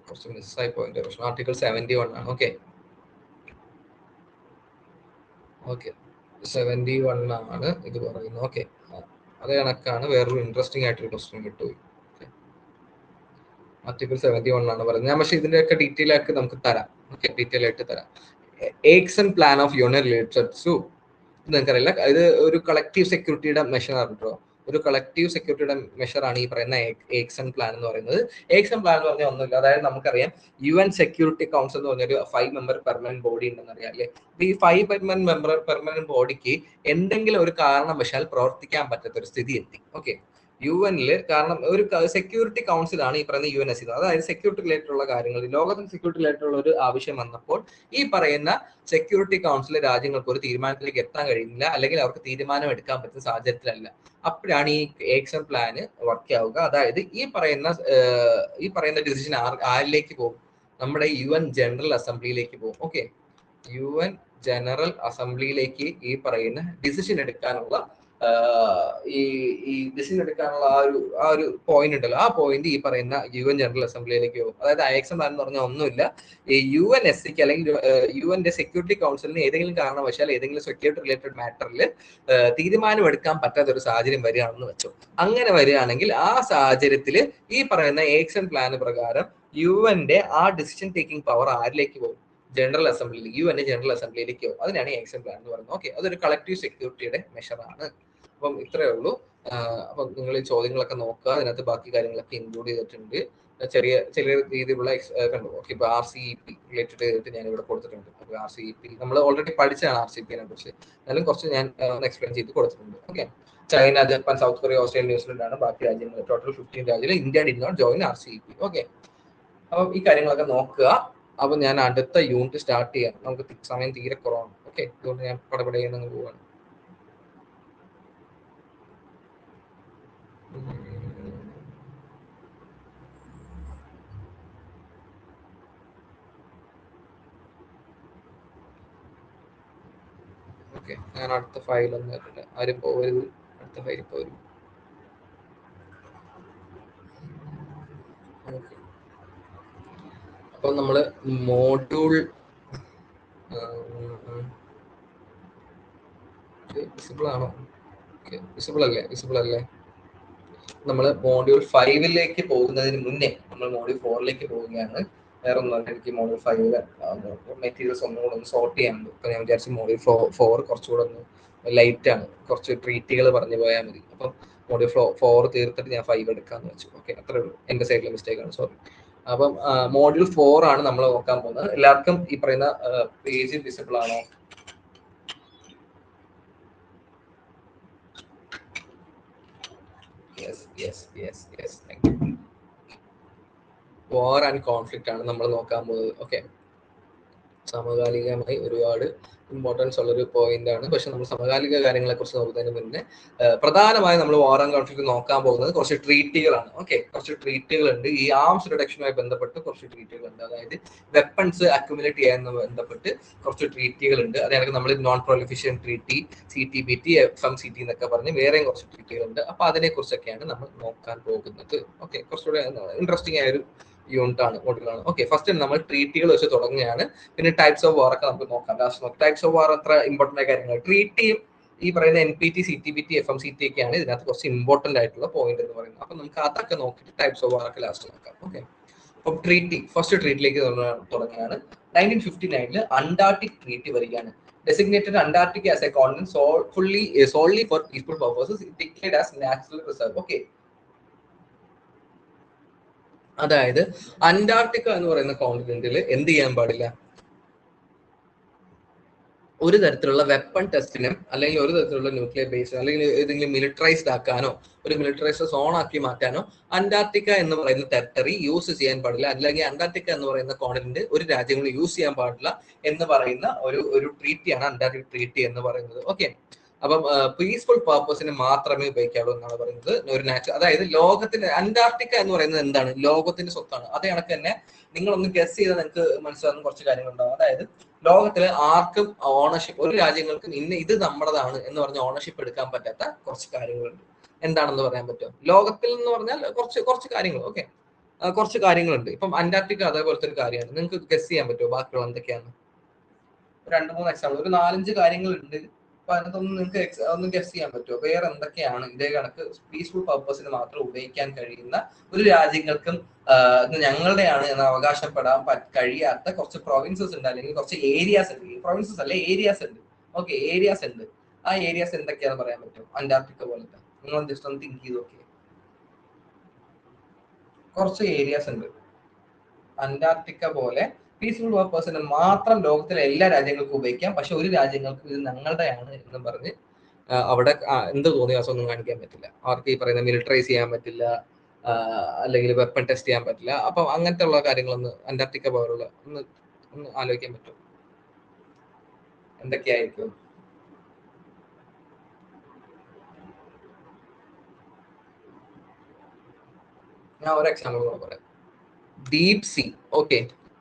കുറച്ച് മിസ്സായി പോയിന്റ്. പക്ഷെ ആർട്ടിക്കിൾ 71 ആണ്. ഓക്കെ, 71 ആണ് ഇത് പറയുന്നത്. ഓക്കെ, അതേ കണക്കാണ് വേറൊരു ഇൻട്രസ്റ്റിംഗ് ആയിട്ടൊരു ക്വസ്റ്റ്യൻ കിട്ടുപോയി. ആർട്ടിക്കിൾ 71 ആണ് പറയുന്നത്. ഞാൻ പക്ഷെ ഇതിന്റെയൊക്കെ ഡീറ്റെയിൽ ആയിട്ട് നമുക്ക് തരാം. ഓക്കെ, ഡീറ്റെയിൽ ആയിട്ട് തരാം. Action plan of UN related to, നിങ്ങൾക്കറിയില്ല, ഇത് ഒരു കളക്റ്റീവ് സെക്യൂരിറ്റിയുടെ മെഷർ ആണ് കേട്ടോ. ഒരു കളക്റ്റീവ് സെക്യൂരിറ്റിയുടെ മെഷറാണ് ഈ പറയുന്ന ആക്ഷൻ പ്ലാൻ എന്ന് പറയുന്നത്. ആക്ഷൻ പ്ലാൻ എന്ന് പറഞ്ഞാൽ ഒന്നുമില്ല, അതായത് നമുക്കറിയാം UN സെക്യൂരിറ്റി കൗൺസിൽ എന്ന് പറഞ്ഞൊരു 5 മെമ്പർ പെർമനന്റ് ബോഡി ഉണ്ടെന്ന് അറിയാം അല്ലേ? ഈ 5 പെർമനന്റ് ബോഡിക്ക് എന്തെങ്കിലും ഒരു കാരണവശാൽ പ്രവർത്തിക്കാൻ പറ്റാത്ത ഒരു സ്ഥിതി എത്തി. ഓക്കെ, UN-ൽ, കാരണം ഒരു സെക്യൂരിറ്റി കൗൺസിലാണ് ഈ പറയുന്ന UNSC. അതായത് സെക്യൂരിറ്റി റിലേറ്റഡ് ഉള്ള കാര്യങ്ങൾ, ലോകത്തിന് സെക്യൂരിറ്റി റിലേറ്റഡ് ഉള്ള ഒരു ആവശ്യം വന്നപ്പോൾ ഈ പറയുന്ന സെക്യൂരിറ്റി കൗൺസിലെ രാജ്യങ്ങൾക്ക് ഒരു തീരുമാനത്തിലേക്ക് എത്താൻ കഴിയുന്നില്ല, അല്ലെങ്കിൽ അവർക്ക് തീരുമാനം എടുക്കാൻ പറ്റുന്ന സാഹചര്യത്തിലല്ല. അപ്പോഴാണ് ഈ ആക്ഷൻ പ്ലാന് വർക്ക് ആവുക. അതായത് ഈ പറയുന്ന ഡിസിഷൻ ആരിലേക്ക് പോകും? നമ്മുടെ UN ജനറൽ അസംബ്ലിയിലേക്ക് പോകും. ഓക്കെ, UN ജനറൽ അസംബ്ലിയിലേക്ക് ഈ പറയുന്ന ഡിസിഷൻ എടുക്കാനുള്ള ഈ ഡിസിഷൻ എടുക്കാനുള്ള ആ ഒരു പോയിന്റ് ഉണ്ടല്ലോ, ആ പോയിന്റ് ഈ പറയുന്ന UN ജനറൽ അസംബ്ലിയിലേക്ക് പോകും. അതായത് ആക്ഷൻ പ്ലാൻ എന്ന് പറഞ്ഞാൽ ഒന്നുമില്ല, ഈ UNSC-ക്ക് അല്ലെങ്കിൽ UN-ന്റെ സെക്യൂരിറ്റി കൗൺസിലിന് ഏതെങ്കിലും കാരണവശാൽ ഏതെങ്കിലും സെക്യൂരിറ്റി റിലേറ്റഡ് മാറ്ററിൽ തീരുമാനം എടുക്കാൻ പറ്റാത്ത ഒരു സാഹചര്യം വരികയാണെന്ന് വെച്ചോ. അങ്ങനെ വരികയാണെങ്കിൽ ആ സാഹചര്യത്തിൽ ഈ പറയുന്ന ആക്ഷൻ പ്ലാൻ പ്രകാരം UN-ന്റെ ആ ഡിസിഷൻ ടേക്കിംഗ് പവർ ആരിലേക്ക് പോകും? ജനറൽ അസംബ്ലിയിലേക്ക്, UN ജനറൽ അസംബ്ലിയിലേക്ക് പോകും. അതിനാണ് ആക്ഷൻ പ്ലാൻ എന്ന് പറയുന്നത്. ഓക്കെ, അതൊരു കളക്റ്റീവ് സെക്യൂരിറ്റിയുടെ മെഷറാണ്. അപ്പം ഇത്രയേ ഉള്ളൂ. അപ്പം നിങ്ങൾ ഈ ചോദ്യങ്ങളൊക്കെ നോക്കുക. അതിനകത്ത് ബാക്കി കാര്യങ്ങളൊക്കെ ഇൻക്ലൂഡ് ചെയ്തിട്ടുണ്ട്. ചെറിയ രീതിയിലുള്ള കണ്ടു. ഓക്കെ, ഇപ്പൊ RCEP റിലേറ്റഡ് ചെയ്തിട്ട് ഞാൻ ഇവിടെ കൊടുത്തിട്ടുണ്ട്. അപ്പൊ RCEP നമ്മൾ ഓൾറെഡി പഠിച്ചതാണ് RCEP-നെ കുറിച്ച്. എന്നാലും കുറച്ച് ഞാൻ എക്സ്പ്ലെയിൻ ചെയ്ത് കൊടുത്തിട്ടുണ്ട്. Okay, China, Japan, south Korea, Australia, New Zealand ആണ് ബാക്കി രാജ്യങ്ങൾ. ടോട്ടൽ 15 രാജ്യങ്ങൾ. India did not join RCEP. Okay, അപ്പം ഈ കാര്യങ്ങളൊക്കെ നോക്കുക. അപ്പൊ ഞാൻ അടുത്ത യൂണിറ്റ് സ്റ്റാർട്ട് ചെയ്യാം. നമുക്ക് സമയം തീരെ കുറവാണ്. ഓക്കെ, അതുകൊണ്ട് ഞാൻ പടപടയെന്ന് പോവാണ്. ഓക്കെ, ഞാൻ അടുത്ത ഫയൽ ഒന്ന് ആരും പോകരുത്. അടുത്ത ഫയൽ പോരും. അപ്പൊ നമ്മള് മോഡ്യൂൾ വിസിബിൾ ആണോ? വിസിബിൾ അല്ലേ? നമ്മൾ മോഡ്യൂൾ 5 പോകുന്നതിന് മുന്നേ നമ്മൾ മോഡ്യൂൾ 4 പോവുകയാണ്. വേറെ ഒന്നും എനിക്ക് മോഡ്യൂൾ 5 മെറ്റീരിയൽസ് ഒന്നുകൂടെ ഒന്ന് സോർട്ട് ചെയ്യാനുണ്ട്. അപ്പൊ ഞാൻ വിചാരിച്ചു മോഡ്യൂൾ 4 കുറച്ചുകൂടെ ഒന്ന് ലൈറ്റ് ആണ്, കുറച്ച് ട്രീറ്റുകൾ പറഞ്ഞു പോയാൽ മതി. അപ്പം മോഡ്യൂൾ 4 തീർത്തിട്ട് ഞാൻ 5 എടുക്കാന്ന് വെച്ചു. ഓക്കെ, അത്രേ ഉള്ളൂ. എന്റെ സൈഡിലെ മിസ്റ്റേക്ക് ആണ്, സോറി. അപ്പം മോഡ്യൂൾ 4 ആണ് നമ്മൾ നോക്കാൻ പോകുന്നത്. എല്ലാവർക്കും ഈ പറയുന്ന പേജ് വിസിബിൾ ആണോ? യെസ്. വാർ ആൻഡ് കോൺഫ്ലിക്റ്റ് ആണ് നമ്മൾ നോക്കാൻ പോകുന്നത്. ഓക്കെ, സമകാലികമായി ഒരുപാട് ഇമ്പോർട്ടൻസ് ഉള്ളൊരു പോയിന്റ് ആണ്. പക്ഷെ നമ്മൾ സമകാലിക കാര്യങ്ങളെ കുറിച്ച് നോക്കുന്നതിന് മുന്നേ പ്രധാനമായും നമ്മൾ വാർ ആൻഡ് കോൺഫ്ലിക്റ്റ് നോക്കാൻ പോകുന്നത് കുറച്ച് ട്രീറ്റികളാണ്. ഓക്കെ, കുറച്ച് ട്രീറ്റുകൾ ഉണ്ട്. ഈ ആംസ് റിഡക്ഷനുമായി ബന്ധപ്പെട്ട് കുറച്ച് ട്രീറ്റുകൾ ഉണ്ട്. അതായത് വെപ്പൺസ് അക്യുമുലേറ്റ് ചെയ്യാൻ ബന്ധപ്പെട്ട് കുറച്ച് ട്രീറ്റുകൾ ഉണ്ട്. അതായത് നമ്മൾ നോൺ പ്രൊലിഫിഷൻ ട്രീറ്റി, CTBT, FMCT എന്നൊക്കെ പറഞ്ഞ് വേറെയും കുറച്ച് ട്രീറ്റുകൾ ഉണ്ട്. അപ്പൊ അതിനെ കുറിച്ചൊക്കെയാണ് നമ്മൾ നോക്കാൻ പോകുന്നത്. ഓക്കെ, കുറച്ചുകൂടെ ഇൻട്രസ്റ്റിംഗ് ആയ ഒരു യൂണിറ്റ് ആണ്, മോഡ്യൂളാണ്. ഓക്കെ, ഫസ്റ്റ് നമ്മൾ ട്രീറ്റികൾ വെച്ച് തുടങ്ങുകയാണ്. പിന്നെ ടൈപ്സ് ഓഫ് വാർ ഒക്കെ നമുക്ക് നോക്കാം. ടൈപ്സ് ഓഫ് വാർ അത്ര ഇമ്പോർട്ടന്റ് ആയ കാര്യങ്ങൾ. ട്രീറ്റിയും ഈ പറയുന്ന NPT, CTBT, FMCT ഒക്കെയാണ് ഇതിനകത്ത് കുറച്ച് ഇമ്പോർട്ടന്റ് ആയിട്ടുള്ള പോയിന്റ് എന്ന് പറയുന്നത്. അപ്പൊ നമുക്ക് അതൊക്കെ നോക്കിയിട്ട് ടൈപ്സ് ഓഫ് വാർ ഒക്കെ ലാസ്റ്റ് നോക്കാം. ഓക്കെ, അപ്പം ഫസ്റ്റ് ട്രീറ്റിലേക്ക് തുടങ്ങുകയാണ്. 1959 അന്റാർട്ടിക് ട്രീറ്റി വരികയാണ്. Designated Antarctica as a continent solely for peaceful purposes, it declared as natural reserve. Okay, അതായത് അന്റാർട്ടിക്ക എന്ന് പറയുന്ന കോണ്ടിനെന്റിൽ എന്ത് ചെയ്യാൻ പാടില്ല? ഒരു തരത്തിലുള്ള വെപ്പൺ ടെസ്റ്റിനും അല്ലെങ്കിൽ ഒരു തരത്തിലുള്ള ന്യൂക്ലിയർ ബേസ് അല്ലെങ്കിൽ ഏതെങ്കിലും മിലിറ്ററൈസ്ഡ് ആക്കാനോ ഒരു മിലിറ്ററൈസ്ഡ് സോൺ ആക്കി മാറ്റാനോ അന്റാർട്ടിക്ക എന്ന് പറയുന്ന ടെറിട്ടറി യൂസ് ചെയ്യാൻ പാടില്ല. അല്ലെങ്കിൽ അന്റാർട്ടിക്ക എന്ന് പറയുന്ന കോണ്ടിനെന്റ് ഒരു രാജ്യങ്ങൾ യൂസ് ചെയ്യാൻ പാടില്ല എന്ന് പറയുന്ന ഒരു ട്രീറ്റിയാണ് അന്റാർട്ടിക് ട്രീറ്റി എന്ന് പറയുന്നത്. ഓക്കെ, അപ്പം പീസ്ഫുൾ പർപ്പസിന് മാത്രമേ ഉപയോഗിക്കാവൂ എന്നാണ് പറയുന്നത്. ഒരു അതായത് ലോകത്തിന്റെ അന്റാർട്ടിക്ക എന്ന് പറയുന്നത് എന്താണ്? ലോകത്തിന്റെ സ്വത്താണ്. അതേ കണക്ക് തന്നെ നിങ്ങളൊന്ന് ഗസ് ചെയ്താൽ നിങ്ങൾക്ക് മനസ്സിലാകുന്ന കുറച്ച് കാര്യങ്ങളുണ്ടാവും. അതായത് ലോകത്തില് ആർക്കും ഓണർഷിപ്പ്, ഒരു രാജ്യങ്ങൾക്കും ഇത് നമ്മുടേതാണ് എന്ന് പറഞ്ഞ് ഓണർഷിപ്പ് എടുക്കാൻ പറ്റാത്ത കുറച്ച് കാര്യങ്ങളുണ്ട്. എന്താണെന്ന് പറയാൻ പറ്റുമോ? ലോകത്തിൽ എന്ന് പറഞ്ഞാൽ കുറച്ച് കാര്യങ്ങൾ. ഓക്കെ, കുറച്ച് കാര്യങ്ങളുണ്ട്. ഇപ്പം അന്റാർട്ടിക്ക അതേപോലത്തെ ഒരു കാര്യമാണ്. നിങ്ങൾക്ക് ഗസ് ചെയ്യാൻ പറ്റുമോ ബാക്കിയുള്ള എന്തൊക്കെയാണ്? 2-3 എക്സാമ്പിൾ, ഒരു 4-5 കാര്യങ്ങളുണ്ട്. അപ്പൊ അതിനകത്തൊന്നും നിങ്ങൾക്ക് ഒന്ന് ഗസ് ചെയ്യാൻ പറ്റുമോ? വേറെ എന്തൊക്കെയാണ് ഇതേ കണക്ക് പീസ്ഫുൾ പർപ്പസിന് മാത്രം ഉപയോഗിക്കാൻ കഴിയുന്ന ഒരു രാജ്യങ്ങൾക്കും ഞങ്ങളുടെയാണ് എന്ന് അവകാശപ്പെടാൻ കഴിയാത്ത കുറച്ച് പ്രൊവിൻസസ് ഉണ്ട്, അല്ലെങ്കിൽ കുറച്ച് ഏരിയാസ് ഉണ്ട്. പ്രൊവിൻസസ് അല്ലെ, ഏരിയാസ് ഉണ്ട്. ഓക്കെ, ഏരിയാസ് ഉണ്ട്. ആ ഏരിയാസ് എന്തൊക്കെയാണെന്ന് പറയാൻ പറ്റും? അന്റാർട്ടിക്ക പോലത്തെ നിങ്ങൾ ജസ്റ്റ് ഒന്ന് തിങ്ക് ചെയ്ത് നോക്കി. കുറച്ച് ഏരിയാസ് ഉണ്ട് അന്റാർട്ടിക്ക പോലെ പീസ്ഫുൾ പർപ്പസിന് മാത്രം ലോകത്തിലെ എല്ലാ രാജ്യങ്ങൾക്കും ഉപയോഗിക്കാം. പക്ഷെ ഒരു രാജ്യങ്ങൾക്ക് ഇത് ഞങ്ങളുടെയാണ് എന്ന് പറഞ്ഞ് അവിടെ എന്ത് തോന്നിയാസം ഒന്നും കാണിക്കാൻ പറ്റില്ല. അവർക്ക് ഈ പറയുന്ന മിലിറ്ററൈസ് ചെയ്യാൻ പറ്റില്ല, അല്ലെങ്കിൽ വെപ്പൺ ടെസ്റ്റ് ചെയ്യാൻ പറ്റില്ല. അപ്പൊ അങ്ങനത്തെ ഉള്ള കാര്യങ്ങളൊന്ന് അന്റാർട്ടിക്ക പോലുള്ള ഒന്ന് ആലോചിക്കാൻ പറ്റും എന്തൊക്കെയായിരിക്കും? ഞാൻ ഒരു എക്സാമ്പിൾ പറയാം. Deep see. Okay,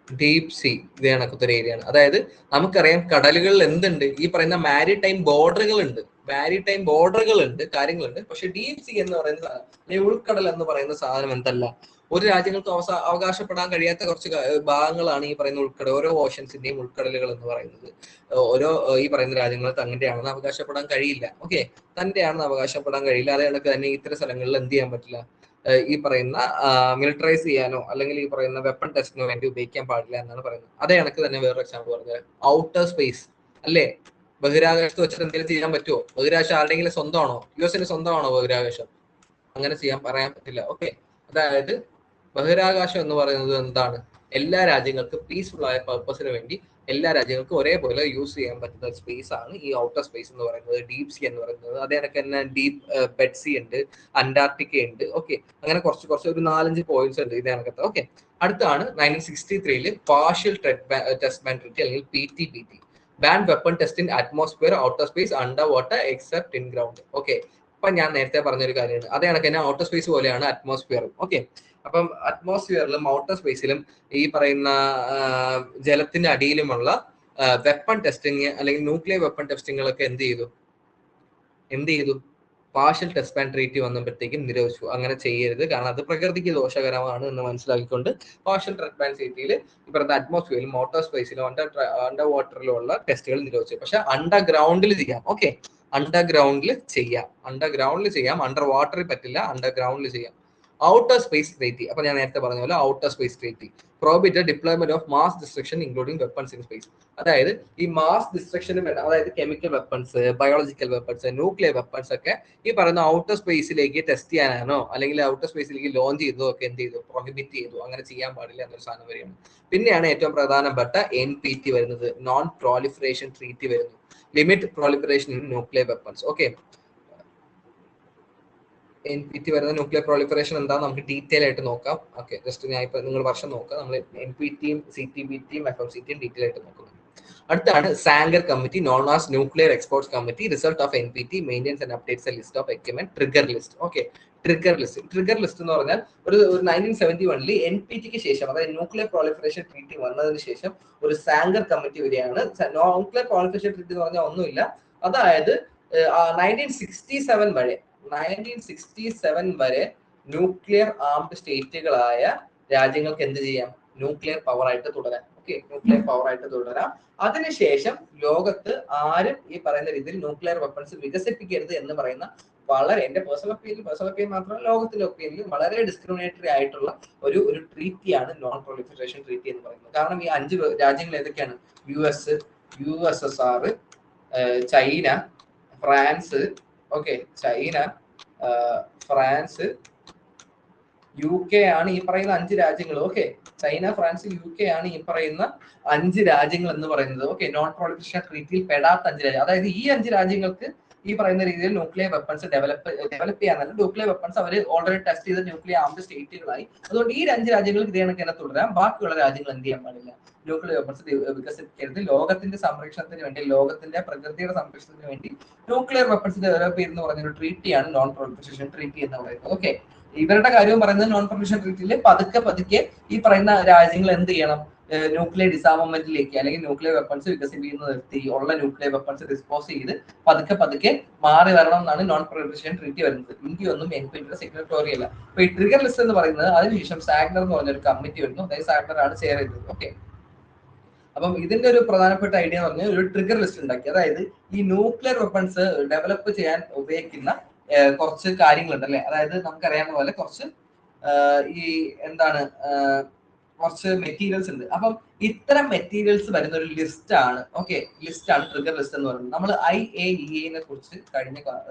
deep see ഇത് കണക്കത്തെ ഒരു ഏരിയ ആണ്. അതായത് നമുക്കറിയാം കടലുകളിൽ എന്തുണ്ട്? ഈ പറയുന്ന മാരിടൈം ബോർഡറുകൾ ഉണ്ട്, കാര്യങ്ങളുണ്ട്. പക്ഷെ ഡീപ് സീ എന്ന് പറയുന്ന സാധനം, അല്ലെങ്കിൽ ഉൾക്കടൽ എന്ന് പറയുന്ന സാധനം എന്തല്ല, ഒരു രാജ്യങ്ങൾക്ക് അവകാശപ്പെടാൻ കഴിയാത്ത കുറച്ച് ഭാഗങ്ങളാണ് ഈ പറയുന്ന ഉൾക്കടൽ. ഓരോ ഓഷൻസിന്റെയും ഉൾക്കടലുകൾ എന്ന് പറയുന്നത് ഓരോ ഈ പറയുന്ന രാജ്യങ്ങൾ തന്റെയാണെന്ന് അവകാശപ്പെടാൻ കഴിയില്ല. ഓക്കെ, തന്റെയാണെന്ന് അവകാശപ്പെടാൻ കഴിയില്ല. അതേ കണക്ക് തന്നെ ഇത്തരം സ്ഥലങ്ങളിൽ എന്ത് ചെയ്യാൻ പറ്റില്ല? ഈ പറയുന്ന മിലിറ്ററൈസ് ചെയ്യാനോ അല്ലെങ്കിൽ ഈ പറയുന്ന വെപ്പൺ ടെസ്റ്റിനോ വേണ്ടി ഉപയോഗിക്കാൻ പാടില്ല എന്നാണ് പറയുന്നത്. അതേ കണക്ക് തന്നെ വേറൊരു എക്സാമ്പിൾ പറഞ്ഞത് ഔട്ടർ സ്പേസ് അല്ലേ? ബഹിരാകാശത്ത് വെച്ചിട്ട് എന്തെങ്കിലും ചെയ്യാൻ പറ്റുമോ? ബഹിരാകാശം ആരുടെയെങ്കിലും സ്വന്തമാണോ? US സ്വന്തമാണോ ബഹിരാകാശം? അങ്ങനെ പറയാൻ പറ്റില്ല. ഓക്കെ, അതായത് ബഹിരാകാശം എന്ന് പറയുന്നത് എന്താണ്? എല്ലാ രാജ്യങ്ങൾക്കും പീസ്ഫുൾ ആയ പർപ്പസിന് വേണ്ടി എല്ലാ രാജ്യങ്ങൾക്കും ഒരേപോലെ യൂസ് ചെയ്യാൻ പറ്റുന്ന സ്പേസ് ആണ് ഈ ഔട്ടർ സ്പേസ് എന്ന് പറയുന്നത്, ഡീപ് സീ എന്ന് പറയുന്നത്. അതേ കണക്ക് തന്നെ ഡീപ് ബെഡ് സീ ഉണ്ട്, അന്റാർട്ടിക്ക ഉണ്ട്. ഓക്കെ, അങ്ങനെ കുറച്ച് ഒരു 4-5 പോയിന്റ്സ് ഉണ്ട് ഇതേ കണക്കത്തെ. ഓക്കെ, അടുത്താണ് 1963 പാർഷ്യൽ ടെസ്റ്റ് ബാൻ ട്രീറ്റി അല്ലെങ്കിൽ PTBT, ban weapon test in atmosphere, outer space, under water except in ground. Okay, അപ്പൊ ഞാൻ നേരത്തെ പറഞ്ഞൊരു കാര്യമാണ്. അതേ കണക്ക് തന്നെ ഔട്ടർ സ്പേസ് പോലെയാണ് അറ്റ്മോസ്ഫിയറും. ഓക്കെ, അപ്പം അറ്റ്മോസ്ഫിയറിലും ഔട്ടർ സ്പേസിലും ഈ പറയുന്ന ജലത്തിന്റെ അടിയിലുമുള്ള വെപ്പൺ ടെസ്റ്റിങ് അല്ലെങ്കിൽ ന്യൂക്ലിയർ വെപ്പൺ ടെസ്റ്റിങ്ങുകളൊക്കെ എന്ത് ചെയ്തു? പാർഷ്യൽ ടെസ്റ്റ് ബാൻ ട്രീറ്റി വന്നപ്പോഴത്തേക്കും നിരോധിച്ചു. അങ്ങനെ ചെയ്യരുത്, കാരണം അത് പ്രകൃതിക്ക് ദോഷകരമാണ് എന്ന് മനസ്സിലാക്കിക്കൊണ്ട് പാർഷ്യൽ ടെസ്റ്റ് ബാൻ ട്രീറ്റിയിൽ ഇവരുടെ അറ്റ്മോസ്ഫിയറിൽ മോട്ടോർ സ്പേസിലും അണ്ടർ വാട്ടറിലുള്ള ടെസ്റ്റുകൾ നിരോധിച്ചു. പക്ഷെ അണ്ടർഗ്രൗണ്ടിൽ ചെയ്യാം. ഓക്കെ, അണ്ടർഗ്രൗണ്ടിൽ ചെയ്യാം, അണ്ടർ വാട്ടറിൽ പറ്റില്ല, അണ്ടർഗ്രൗണ്ടിൽ ചെയ്യാം. ഔട്ടർ സ്പേസ് ട്രീറ്റി, അപ്പൊ ഞാൻ നേരത്തെ പറഞ്ഞ പോലെ outer space treaty prohibited deployment of mass destruction including weapons in space. അതായത് ഈ മാസ് ഡിസ്ട്രക്ഷനും, അതായത് chemical weapons, biological weapons, nuclear weapons ഒക്കെ ഈ പറയുന്ന ഔട്ടർ സ്പേസിലേക്ക് ടെസ്റ്റ് ചെയ്യാനാണോ അല്ലെങ്കിൽ ഔട്ടർ സ്പേസിലേക്ക് ലോഞ്ച് ചെയ്തോ ഒക്കെ എന്ത് ചെയ്തു, പ്രൊഹിബിറ്റ് ചെയ്തു. അങ്ങനെ ചെയ്യാൻ പാടില്ല എന്നൊരു സാധനം വരെയാണ്. പിന്നെയാണ് ഏറ്റവും പ്രധാനപ്പെട്ട NPT വരുന്നത്, നോൺ പ്രോലിഫറേഷൻ ട്രീറ്റി വരുന്നു, limit proliferation in nuclear weapons. Okay, NPT വരുന്ന ന്യൂക്ലിയർ പ്രോളിഫറേഷൻ എന്താണെന്ന് നമുക്ക് ഡീറ്റെയിൽ ആയിട്ട് നോക്കാം. ഓക്കെ, ജസ്റ്റ് ഞാൻ ഇപ്പൊ നിങ്ങൾ വർഷം നോക്കാം. നമ്മൾ NPTയും CTBTയും FMCTയും ഡീറ്റെയിൽ ആയിട്ട് നോക്കുന്നത്. അടുത്താണ് Zangger committee, non as nuclear exports committee. Result of NPT maintains and updates a list of equipment, trigger list. Okay, trigger list എന്ന് പറഞ്ഞാൽ ഒരു 1971 NPTക്ക് ശേഷം, അതായത് ന്യൂക്ലിയർ പ്രോളിഫറേഷൻ ട്രീറ്റി വന്നതിന് ശേഷം ഒരു സാങ്കർ കമ്മിറ്റി വരികയാണ്. ന്യൂക്ലിയർ പ്രോളിഫറേഷൻ ട്രീറ്റി എന്ന് പറഞ്ഞാൽ ഒന്നുമില്ല, അതായത് 1967 വരെ ന്യൂക്ലിയർ ആംഡ് സ്റ്റേറ്റുകളായ രാജ്യങ്ങൾക്ക് എന്ത് ചെയ്യാം, ന്യൂക്ലിയർ പവർ ആയിട്ട് തുടരാം. ഓക്കെ, ന്യൂക്ലിയർ പവർ ആയിട്ട് തുടരാം. അതിനുശേഷം ലോകത്ത് ആരും ഈ പറയുന്ന രീതിയിൽ ന്യൂക്ലിയർ വെപ്പൺസ് വികസിപ്പിക്കരുത് എന്ന് പറയുന്ന വളരെ, എന്റെ പേഴ്സണൽ ഒപ്പീനിയൻ മാത്രമല്ല ലോകത്തിന്റെ ഒപ്പീനിയൻ വളരെ ഡിസ്ക്രിമിനേറ്ററി ആയിട്ടുള്ള ഒരു ട്രീറ്റിയാണ് നോൺ പ്രൊളിഫറേഷൻ ട്രീറ്റി എന്ന് പറയുന്നത്. കാരണം ഈ 5 രാജ്യങ്ങൾ ഏതൊക്കെയാണ്? USSR, China, France, okay, China, France, UK ആണ് ഈ പറയുന്ന 5 രാജ്യങ്ങൾ. ഓക്കെ, ചൈന, ഫ്രാൻസ്, UK ആണ് ഈ പറയുന്ന 5 രാജ്യങ്ങൾ എന്ന് പറയുന്നത്. ഓക്കെ, നോൺ പ്രൊളിഫറേഷൻ ട്രീറ്റിയിൽ പെടാത്ത 5 രാജ്യം. അതായത് ഈ 5 രാജ്യങ്ങൾക്ക് ഈ പറയുന്ന രീതിയിൽ ന്യൂക്ലിയർ വെപ്പൺസ് ഡെവലപ്പ് ചെയ്യാനല്ല, ന്യൂക്ലിയർ വെപ്പൺസ് അവർ ഓൾറെഡി ടെസ്റ്റ് ചെയ്ത ന്യൂക്ലിയർ ആംഡ് സ്റ്റേറ്റുകളായി. അതുകൊണ്ട് ഈ 5 രാജ്യങ്ങൾക്ക് ഇതേ കണക്കിനെ തുടരാം. ബാക്കിയുള്ള രാജ്യങ്ങൾ എന്ത് ചെയ്യാൻ പാടില്ല, ന്യൂക്ലിയർ വെപ്പൺസ് വികസിപ്പിക്കരുത്. ലോകത്തിന്റെ സംരക്ഷണത്തിന് വേണ്ടി, ലോകത്തിന്റെ പ്രകൃതിയുടെ സംരക്ഷണത്തിന് വേണ്ടി ന്യൂക്ലിയർ വെപ്പൺസ് ഡെവലപ്പ് ചെയ്യുന്ന പറഞ്ഞൊരു ട്രീറ്റിയാണ് നോൺ പ്രൊളിഫറേഷൻ ട്രീറ്റി എന്ന് പറയുന്നത്. ഓക്കെ, ഇവരുടെ കാര്യവും പറയുന്നത് നോൺ പ്രൊളിഫറേഷൻ ട്രീറ്റിയിൽ പതുക്കെ ഈ പറയുന്ന രാജ്യങ്ങൾ എന്ത് ചെയ്യണം, ന്യൂക്ലിയർ ഡിസാർമമെന്റിലേക്ക് അല്ലെങ്കിൽ ന്യൂക്ലിയർ വെപ്പൺസ് വികസിപ്പിക്കുന്നത് നിർത്തി ഉള്ള ന്യൂക്ലിയർ വെപ്പൺസ് ഡിസ്പോസ് ചെയ്ത് പതുക്കെ മാറി വരണം എന്നാണ് നോൺ പ്രൊളിഫറേഷൻ ട്രീറ്റി വരുന്നത്. ഇന്ത്യ ഒന്നും NPTയുടെ സിഗ്നറ്ററി അല്ല. അപ്പൊ ഈ ട്രിഗർ ലിസ്റ്റ് എന്ന് പറയുന്നത് അതിനുശേഷം സാഗ്നർ എന്ന് പറഞ്ഞൊരു കമ്മിറ്റി വരുന്നു. അതായത് സാഗ്നർ ആണ് ചെയർ ചെയ്തത്. ഓക്കെ, അപ്പം ഇതിന്റെ ഒരു പ്രധാനപ്പെട്ട ഐഡിയ എന്ന് പറഞ്ഞാൽ ഒരു ട്രിഗർ ലിസ്റ്റ് ഉണ്ടാക്കി. അതായത് ഈ ന്യൂക്ലിയർ വെപ്പൺസ് ഡെവലപ്പ് ചെയ്യാൻ ഉപയോഗിക്കുന്ന കുറച്ച് കാര്യങ്ങളുണ്ട് അല്ലെ. അതായത് നമുക്കറിയാവുന്ന പോലെ കുറച്ച് ഈ എന്താണ് കുറച്ച് മെറ്റീരിയൽസ് ഉണ്ട്. അപ്പം ഇത്തരം മെറ്റീരിയൽസ് വരുന്ന ഒരു ലിസ്റ്റ് ആണ്. ഓക്കെ, ലിസ്റ്റ് ആണ് ട്രിഗർ ലിസ്റ്റ് എന്ന് പറയുന്നത്. നമ്മൾ IAEA കുറിച്ച് കഴിഞ്ഞ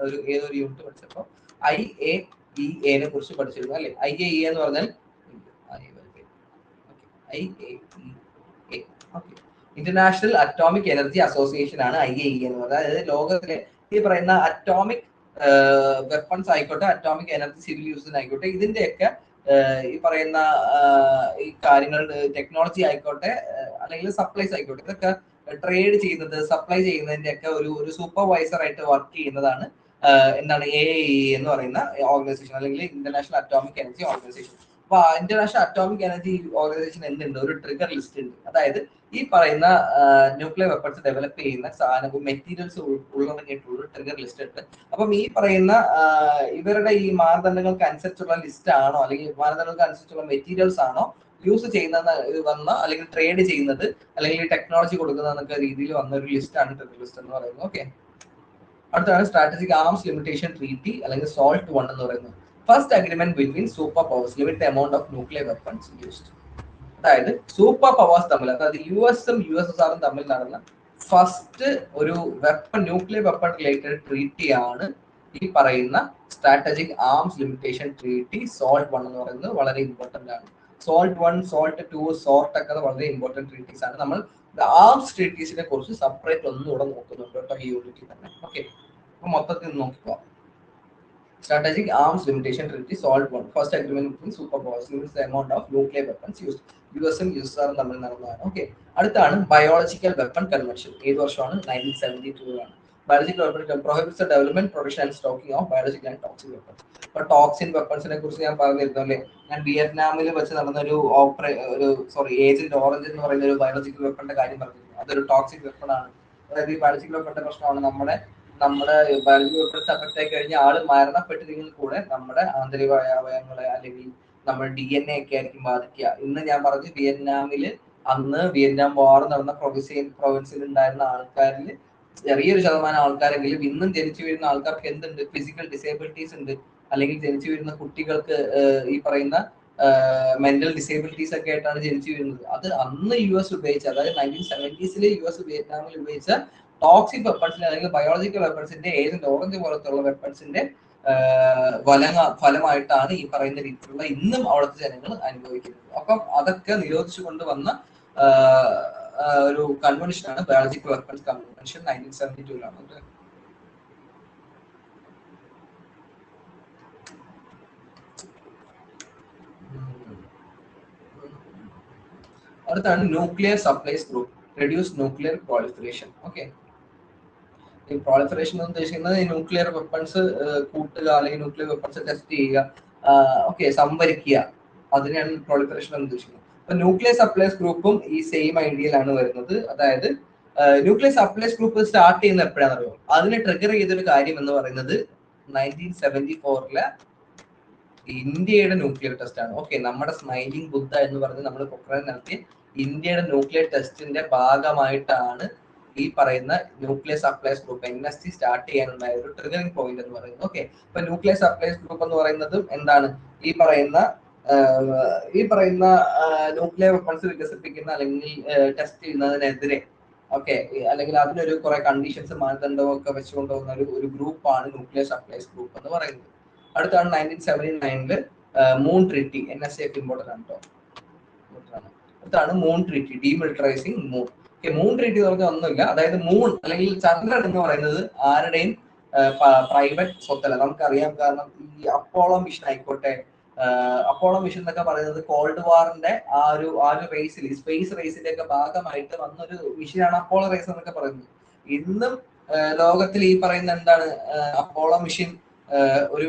ഏതൊരു യൂണിറ്റ് പഠിച്ചപ്പോൾ IAEA കുറിച്ച് പഠിച്ചിരുന്നു അല്ലെ. IAEA എന്ന് പറഞ്ഞാൽ ഇന്റർനാഷണൽ അറ്റോമിക് എനർജി അസോസിയേഷൻ ആണ് IAEA എന്ന് പറയുന്നത്. അതായത് ലോകത്തിലെ ഈ പറയുന്ന അറ്റോമിക് വെപ്പൺസ് ആയിക്കോട്ടെ, അറ്റോമിക് എനർജി സിവിൽ യൂസിന് ആയിക്കോട്ടെ, ഇതിന്റെയൊക്കെ ഈ പറയുന്ന ഈ കാര്യങ്ങൾ, ടെക്നോളജി ആയിക്കോട്ടെ അല്ലെങ്കിൽ സപ്ലൈസ് ആയിക്കോട്ടെ, ഇതൊക്കെ ട്രേഡ് ചെയ്യുന്നത്, സപ്ലൈ ചെയ്യുന്നതിന്റെ ഒക്കെ ഒരു സൂപ്പർവൈസർ ആയിട്ട് വർക്ക് ചെയ്യുന്നതാണ് എന്താണ് AAEA എന്ന് പറയുന്ന ഓർഗനൈസേഷൻ, അല്ലെങ്കിൽ ഇന്റർനാഷണൽ അറ്റോമിക് എനർജി ഓർഗനൈസേഷൻ. അപ്പൊ ഇന്റർനാഷണൽ അറ്റോമിക് എനർജി ഓർഗനൈസേഷൻ എന്തുണ്ട്, ഒരു ട്രിഗർ ലിസ്റ്റ് ഉണ്ട്. അതായത് ഈ പറയുന്ന ന്യൂക്ലിയർ വെപ്പൺസ് ഡെവലപ്പ് ചെയ്യുന്ന സാധനവും മെറ്റീരിയൽസ് ഉള്ളടങ്ങിയിട്ടുള്ള ട്രിഗർ ലിസ്റ്റ് ഉണ്ട്. അപ്പം ഈ പറയുന്ന ഇവരുടെ ഈ മാനദണ്ഡങ്ങൾക്ക് അനുസരിച്ചുള്ള ലിസ്റ്റ് ആണോ, അല്ലെങ്കിൽ മാനദണ്ഡങ്ങൾക്ക് അനുസരിച്ചുള്ള മെറ്റീരിയൽസ് ആണോ യൂസ് ചെയ്യുന്നത് അല്ലെങ്കിൽ ട്രേഡ് ചെയ്യുന്നത്, അല്ലെങ്കിൽ ടെക്നോളജി കൊടുക്കുന്നതൊക്കെ രീതിയിൽ വന്ന ഒരു ലിസ്റ്റ് ആണ് ട്രിഗർ ലിസ്റ്റ് എന്ന് പറയുന്നത്. ഓക്കെ, അടുത്താണ് സ്ട്രാറ്റജിക് ആംസ് ലിമിറ്റേഷൻ ട്രീറ്റി അല്ലെങ്കിൽ SALT I എന്ന് പറയുന്നത്. First agreement between super powers limit the amount of nuclear weapons used. അതായത് സൂപ്പർ പവേഴ്സ് തമ്മിൽ, അതായത് USഉം USSRഉം തമ്മിൽ നടന്ന ഫസ്റ്റ് ഒരു ന്യൂക്ലിയർ വെപ്പൺ റിലേറ്റഡ് ട്രീറ്റി ആണ് ഈ പറയുന്ന strategic arms limitation treaty SALT I എന്ന് പറയുന്നത്. വളരെ ഇമ്പോർട്ടന്റ് ആണ്. SALT I, SALT II, SORT ഒക്കെ വളരെ ഇമ്പോർട്ടന്റ് ട്രീറ്റീസ് ആണ്. നമ്മൾ ആംസ് ട്രീറ്റീസിനെ കുറിച്ച് സെപ്പറേറ്റ് ഒന്നുകൂടെ നോക്കുന്നുണ്ട് കേട്ടോ ഈ യൂണിറ്റിൽ തന്നെ. ഓക്കെ, അപ്പൊ മൊത്തത്തിൽ നോക്കിക്കോ. Strategic Arms Limitation Treaty SALT I, first agreement between superpowers limits the amount of nuclear weapons used. USഉം USSRഉം തമ്മിൽ നടന്നതാണ്. ഓക്കെ, അടുത്താണ് ബയോളജിക്കൽ വെപ്പൺ കൺവെൻഷൻ. ഏത് വർഷമാണ്? 1972 ആണ്. Biological weapon prohibits the development, production and stocking of biological and toxic weapons. അപ്പോൾ ടോക്സിൻ വെപ്പൺസിനെ കുറിച്ച് ഞാൻ പറഞ്ഞിരുന്നു അല്ലേ. ഞാൻ വിയറ്റ്നാമിൽ വെച്ച് നടന്ന ഏജന്റ് ഓറഞ്ച് എന്ന് പറയുന്ന ഒരു ബയോളജിക്കൽ വെപ്പണിന്റെ കാര്യം പറഞ്ഞിരുന്നു. അതൊരു ടോക്സിക് വെപ്പൺ ആണ്. അതായത് ഈ ബയോളജിക്കൽ വെപ്പണിന്റെ പ്രശ്നമാണ് നമ്മുടെ നമ്മുടെ ബയോളജിക്കൽ വെപ്പൺസ് അഫക്റ്റ് ആയി കഴിഞ്ഞാൽ ആള് മരണപ്പെട്ടില്ലെങ്കിൽ കൂടെ നമ്മുടെ ആന്തരിക അവയവങ്ങളെ അല്ലെങ്കിൽ നമ്മുടെ DNA ഒക്കെ ആയിരിക്കും ബാധിക്കുക. ഇന്ന് ഞാൻ പറഞ്ഞു വിയറ്റ്നാമില് അന്ന് വിയറ്റ്നാം വാർ നടന്ന പ്രൊവിൻസിൽ ഉണ്ടായിരുന്ന ആൾക്കാരിൽ ചെറിയൊരു ശതമാനം ആൾക്കാരെങ്കിലും ഇന്നും ജനിച്ചു വീഴുന്ന ആൾക്കാർക്ക് എന്തുണ്ട്, ഫിസിക്കൽ ഡിസേബിലിറ്റീസ് ഉണ്ട്, അല്ലെങ്കിൽ ജനിച്ചു വീഴുന്ന കുട്ടികൾക്ക് ഈ പറയുന്ന മെന്റൽ ഡിസേബിലിറ്റീസ് ഒക്കെ ആയിട്ടാണ് ജനിച്ചു വീഴുന്നത്. അത് അന്ന് US ഉപയോഗിച്ച, അതായത് 1970s US വിയറ്റ്നാമിൽ ഉപയോഗിച്ച ടോക്സിക് വെപ്പൺസിന്റെ അല്ലെങ്കിൽ ബയോളജിക്കൽ വെപ്പൺസിന്റെ ഏജന്റ് ഓറഞ്ച് പോലത്തുള്ള വെപ്പൺസിന്റെ ഫലമായിട്ടാണ് ഈ പറയുന്ന രീതിയിലുള്ള ഇന്നും അവിടുത്തെ ജനങ്ങൾ അനുഭവിക്കുന്നത്. അപ്പം അതൊക്കെ നിരോധിച്ചുകൊണ്ട് വന്ന ഒരു കൺവെൻഷനാണ് ബയോളജിക്കൽ വെപ്പൺസ് കൺവെൻഷൻ 1972. അടുത്താണ് nuclear suppliers group, reduce nuclear proliferation. Okay, ഈ പ്രോളിഫറേഷൻ എന്ന് ഉദ്ദേശിക്കുന്നത് ന്യൂക്ലിയർ വെപ്പൺസ് കൂട്ടുക അല്ലെങ്കിൽ ന്യൂക്ലിയർ വെപ്പൺസ് ടെസ്റ്റ് ചെയ്യുക, ഓക്കെ, സംഭരിക്കുക, അതിനെയാണ് പ്രോളിഫറേഷൻ എന്ന് ഉദ്ദേശിക്കുന്നത്. അപ്പൊ ന്യൂക്ലിയർ സപ്ലൈസ് ഗ്രൂപ്പും ഈ സെയിം ഐഡിയയിലാണ് വരുന്നത്. അതായത് ന്യൂക്ലിയർ സപ്ലൈസ് ഗ്രൂപ്പ് സ്റ്റാർട്ട് ചെയ്യുന്നത് എപ്പോഴാണെന്ന് അറിയോ? അതിനെ ട്രിഗർ ചെയ്തൊരു കാര്യം എന്ന് പറയുന്നത് 1974 ഇന്ത്യയുടെ ന്യൂക്ലിയർ ടെസ്റ്റ് ആണ്. ഓക്കെ, നമ്മുടെ സ്മൈലിംഗ് ബുദ്ധ എന്ന് പറഞ്ഞ് നമ്മൾ പൊക്രാൻ നടത്തിയ ഇന്ത്യയുടെ ന്യൂക്ലിയർ ടെസ്റ്റിന്റെ ഭാഗമായിട്ടാണ് ഈ പറയുന്ന nuclear suppliers group NSG start ചെയ്യാനുണ്ടായ ഒരു ട്രിഗറിംഗ് പോയിന്റ് എന്ന് പറയുന്നത്. ഓക്കെ, ഇപ്പൊ ന്യൂക്ലിയർ സപ്ലൈസ് ഗ്രൂപ്പ് എന്ന് പറയുന്നത് എന്താണ്? ഈ പറയുന്ന ന്യൂക്ലിയർ വെപ്പൺസ് വികസിപ്പിക്കുന്ന അല്ലെങ്കിൽ ടെസ്റ്റ് ചെയ്യുന്നതിനെതിരെ, ഓക്കെ, അല്ലെങ്കിൽ അതിനൊരു കുറെ കണ്ടീഷൻസ് മാനദണ്ഡവും ഒക്കെ വെച്ചുകൊണ്ടുവന്ന ഒരു ഗ്രൂപ്പാണ് ന്യൂക്ലിയർ സപ്ലൈസ് ഗ്രൂപ്പ് എന്ന് പറയുന്നത്. അടുത്താണ് 1979 മൂൺ ട്രീറ്റി. NSA ഒക്കെ ഇമ്പോർട്ടൻ്റ് ആണ് കേട്ടോ. അടുത്താണ് moon treaty, demilitarising moon. Moon treaty എന്ന് പറഞ്ഞാൽ ഒന്നുമില്ല, അതായത് മൂൺ അല്ലെങ്കിൽ ചന്ദ്രൻ എന്ന് പറയുന്നത് ആരുടെയും പ്രൈവറ്റ് സ്വത്തല്ല. നമുക്കറിയാം, കാരണം ഈ അപ്പോളോ മിഷൻ ആയിക്കോട്ടെ, അപ്പോളോ മിഷൻ എന്നൊക്കെ പറയുന്നത് കോൾഡ് വാറിന്റെ ആ ഒരു റേസിൽ, സ്പേസ് റേസിന്റെ ഒക്കെ ഭാഗമായിട്ട് വന്നൊരു മിഷനാണ് അപ്പോളോ റേസ് എന്നൊക്കെ പറയുന്നത്. ഇന്നും ലോകത്തിൽ ഈ പറയുന്ന എന്താണ് അപ്പോളോ മിഷൻ ഒരു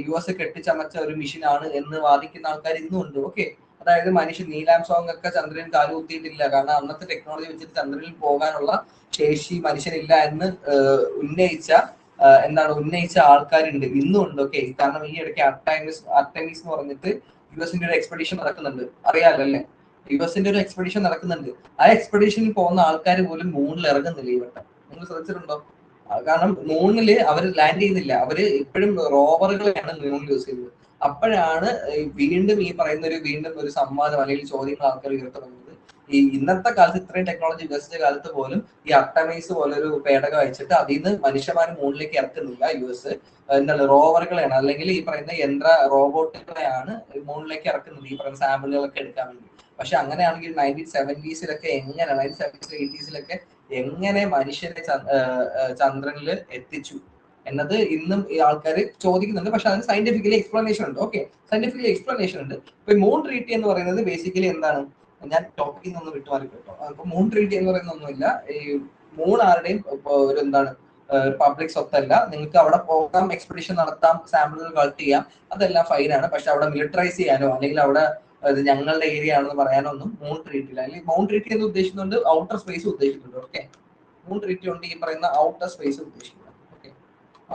US കെട്ടിച്ചമച്ച ഒരു മിഷനാണ് എന്ന് വാദിക്കുന്ന ആൾക്കാർ ഇന്നും ഉണ്ട്. ഓക്കെ, അതായത് മനുഷ്യൻ നീലാംസോങ് ഒക്കെ ചന്ദ്രനിൽ കാലുകുത്തിയിട്ടില്ല, കാരണം അന്നത്തെ ടെക്നോളജി വെച്ചിട്ട് ചന്ദ്രനിൽ പോകാനുള്ള ശേഷി മനുഷ്യനില്ല എന്ന് ഉന്നയിച്ച ആൾക്കാരുണ്ട്, ഇന്നും ഉണ്ട്. ഓക്കെ, കാരണം ഈ ഇടയ്ക്ക് അർട്ടമിസ് എന്ന് പറഞ്ഞിട്ട് US ഒരു എക്സ്പെഡിഷൻ നടക്കുന്നുണ്ട്, അറിയാലല്ലേ? US ഒരു എക്സ്പെഡിഷൻ നടക്കുന്നുണ്ട്. ആ എക്സ്പെഡിഷനിൽ പോകുന്ന ആൾക്കാർ പോലും മൂണിൽ ഇറങ്ങുന്നില്ല ഈ വട്ടം. നിങ്ങൾ ശ്രദ്ധിച്ചിട്ടുണ്ടോ? കാരണം മൂണില് അവർ ലാൻഡ് ചെയ്യുന്നില്ല, അവര് ഇപ്പോഴും റോവറുകളെയാണ് മൂണിൽ യൂസ് ചെയ്യുന്നത്. അപ്പോഴാണ് വീണ്ടും ഒരു സംവാദം അല്ലെങ്കിൽ ചോദ്യങ്ങൾ ആൾക്കാർ ഉയർത്തുന്നത്. ഈ ഇന്നത്തെ കാലത്ത് ഇത്രയും ടെക്നോളജി വികസിച്ച കാലത്ത് പോലും ഈ അർട്ടമൈസ് പോലൊരു പേടകം അയച്ചിട്ട് അതിൽ നിന്ന് മനുഷ്യന്മാർ മൂണിലേക്ക് ഇറക്കുന്നില്ല. US എന്താണ് റോവറുകളെയാണ് അല്ലെങ്കിൽ ഈ പറയുന്ന റോബോട്ടുകളെയാണ് മൂണിലേക്ക് ഇറക്കുന്നത്, ഈ പറയുന്ന സാമ്പിളുകളൊക്കെ എടുക്കാൻ വേണ്ടി. പക്ഷെ അങ്ങനെയാണെങ്കിൽ 1970s 1980s എങ്ങനെ മനുഷ്യരെ ചന്ദ്രനിൽ എത്തിച്ചു എന്നത് ഇന്നും ഈ ആൾക്കാർ ചോദിക്കുന്നുണ്ട്. പക്ഷെ അതിന് സയന്റിഫിക്കലി എക്സ്പ്ലനേഷൻ ഉണ്ട്. ഓക്കെ, സയന്റിഫിക്കലി എക്സ്പ്ലനേഷൻ ഉണ്ട്. ഇപ്പൊ മൂൺ ട്രീറ്റി എന്ന് പറയുന്നത് ബേസിക്കലി എന്താണ്, ഞാൻ ടോപ്പിക്കിൽ നിന്ന് വിട്ടുമാറി കേട്ടോ. അപ്പൊ മൂൺ ട്രീറ്റി എന്ന് പറയുന്ന ഒന്നുമില്ല, ഈ മൂൺ ആരുടെയും ഒരു എന്താണ് പബ്ലിക് സ്വത്തല്ല. നിങ്ങൾക്ക് അവിടെ പോകാം, എക്സ്പെഡിഷൻ നടത്താം, സാമ്പിളുകൾ കളക്ട് ചെയ്യാം, അതെല്ലാം ഫൈനാണ്. പക്ഷെ അവിടെ മിലിറ്ററൈസ് ചെയ്യാനോ അല്ലെങ്കിൽ അവിടെ അത് ഞങ്ങളുടെ ഏരിയ ആണെന്ന് പറയാനൊന്നും മൂൺ ട്രീറ്റില്ല. അല്ലെങ്കിൽ മൂൺ ട്രീറ്റി എന്ന് ഉദ്ദേശിക്കുന്നുണ്ട് ഔട്ടർ സ്പേസ് ഉദ്ദേശിക്കുന്നുണ്ട്. ഓക്കെ, മൂൺ ട്രീറ്റി കൊണ്ട് ഈ പറയുന്ന ഔട്ടർ സ്പേസ് ഉദ്ദേശിക്കുന്നുണ്ട്. ഓക്കെ,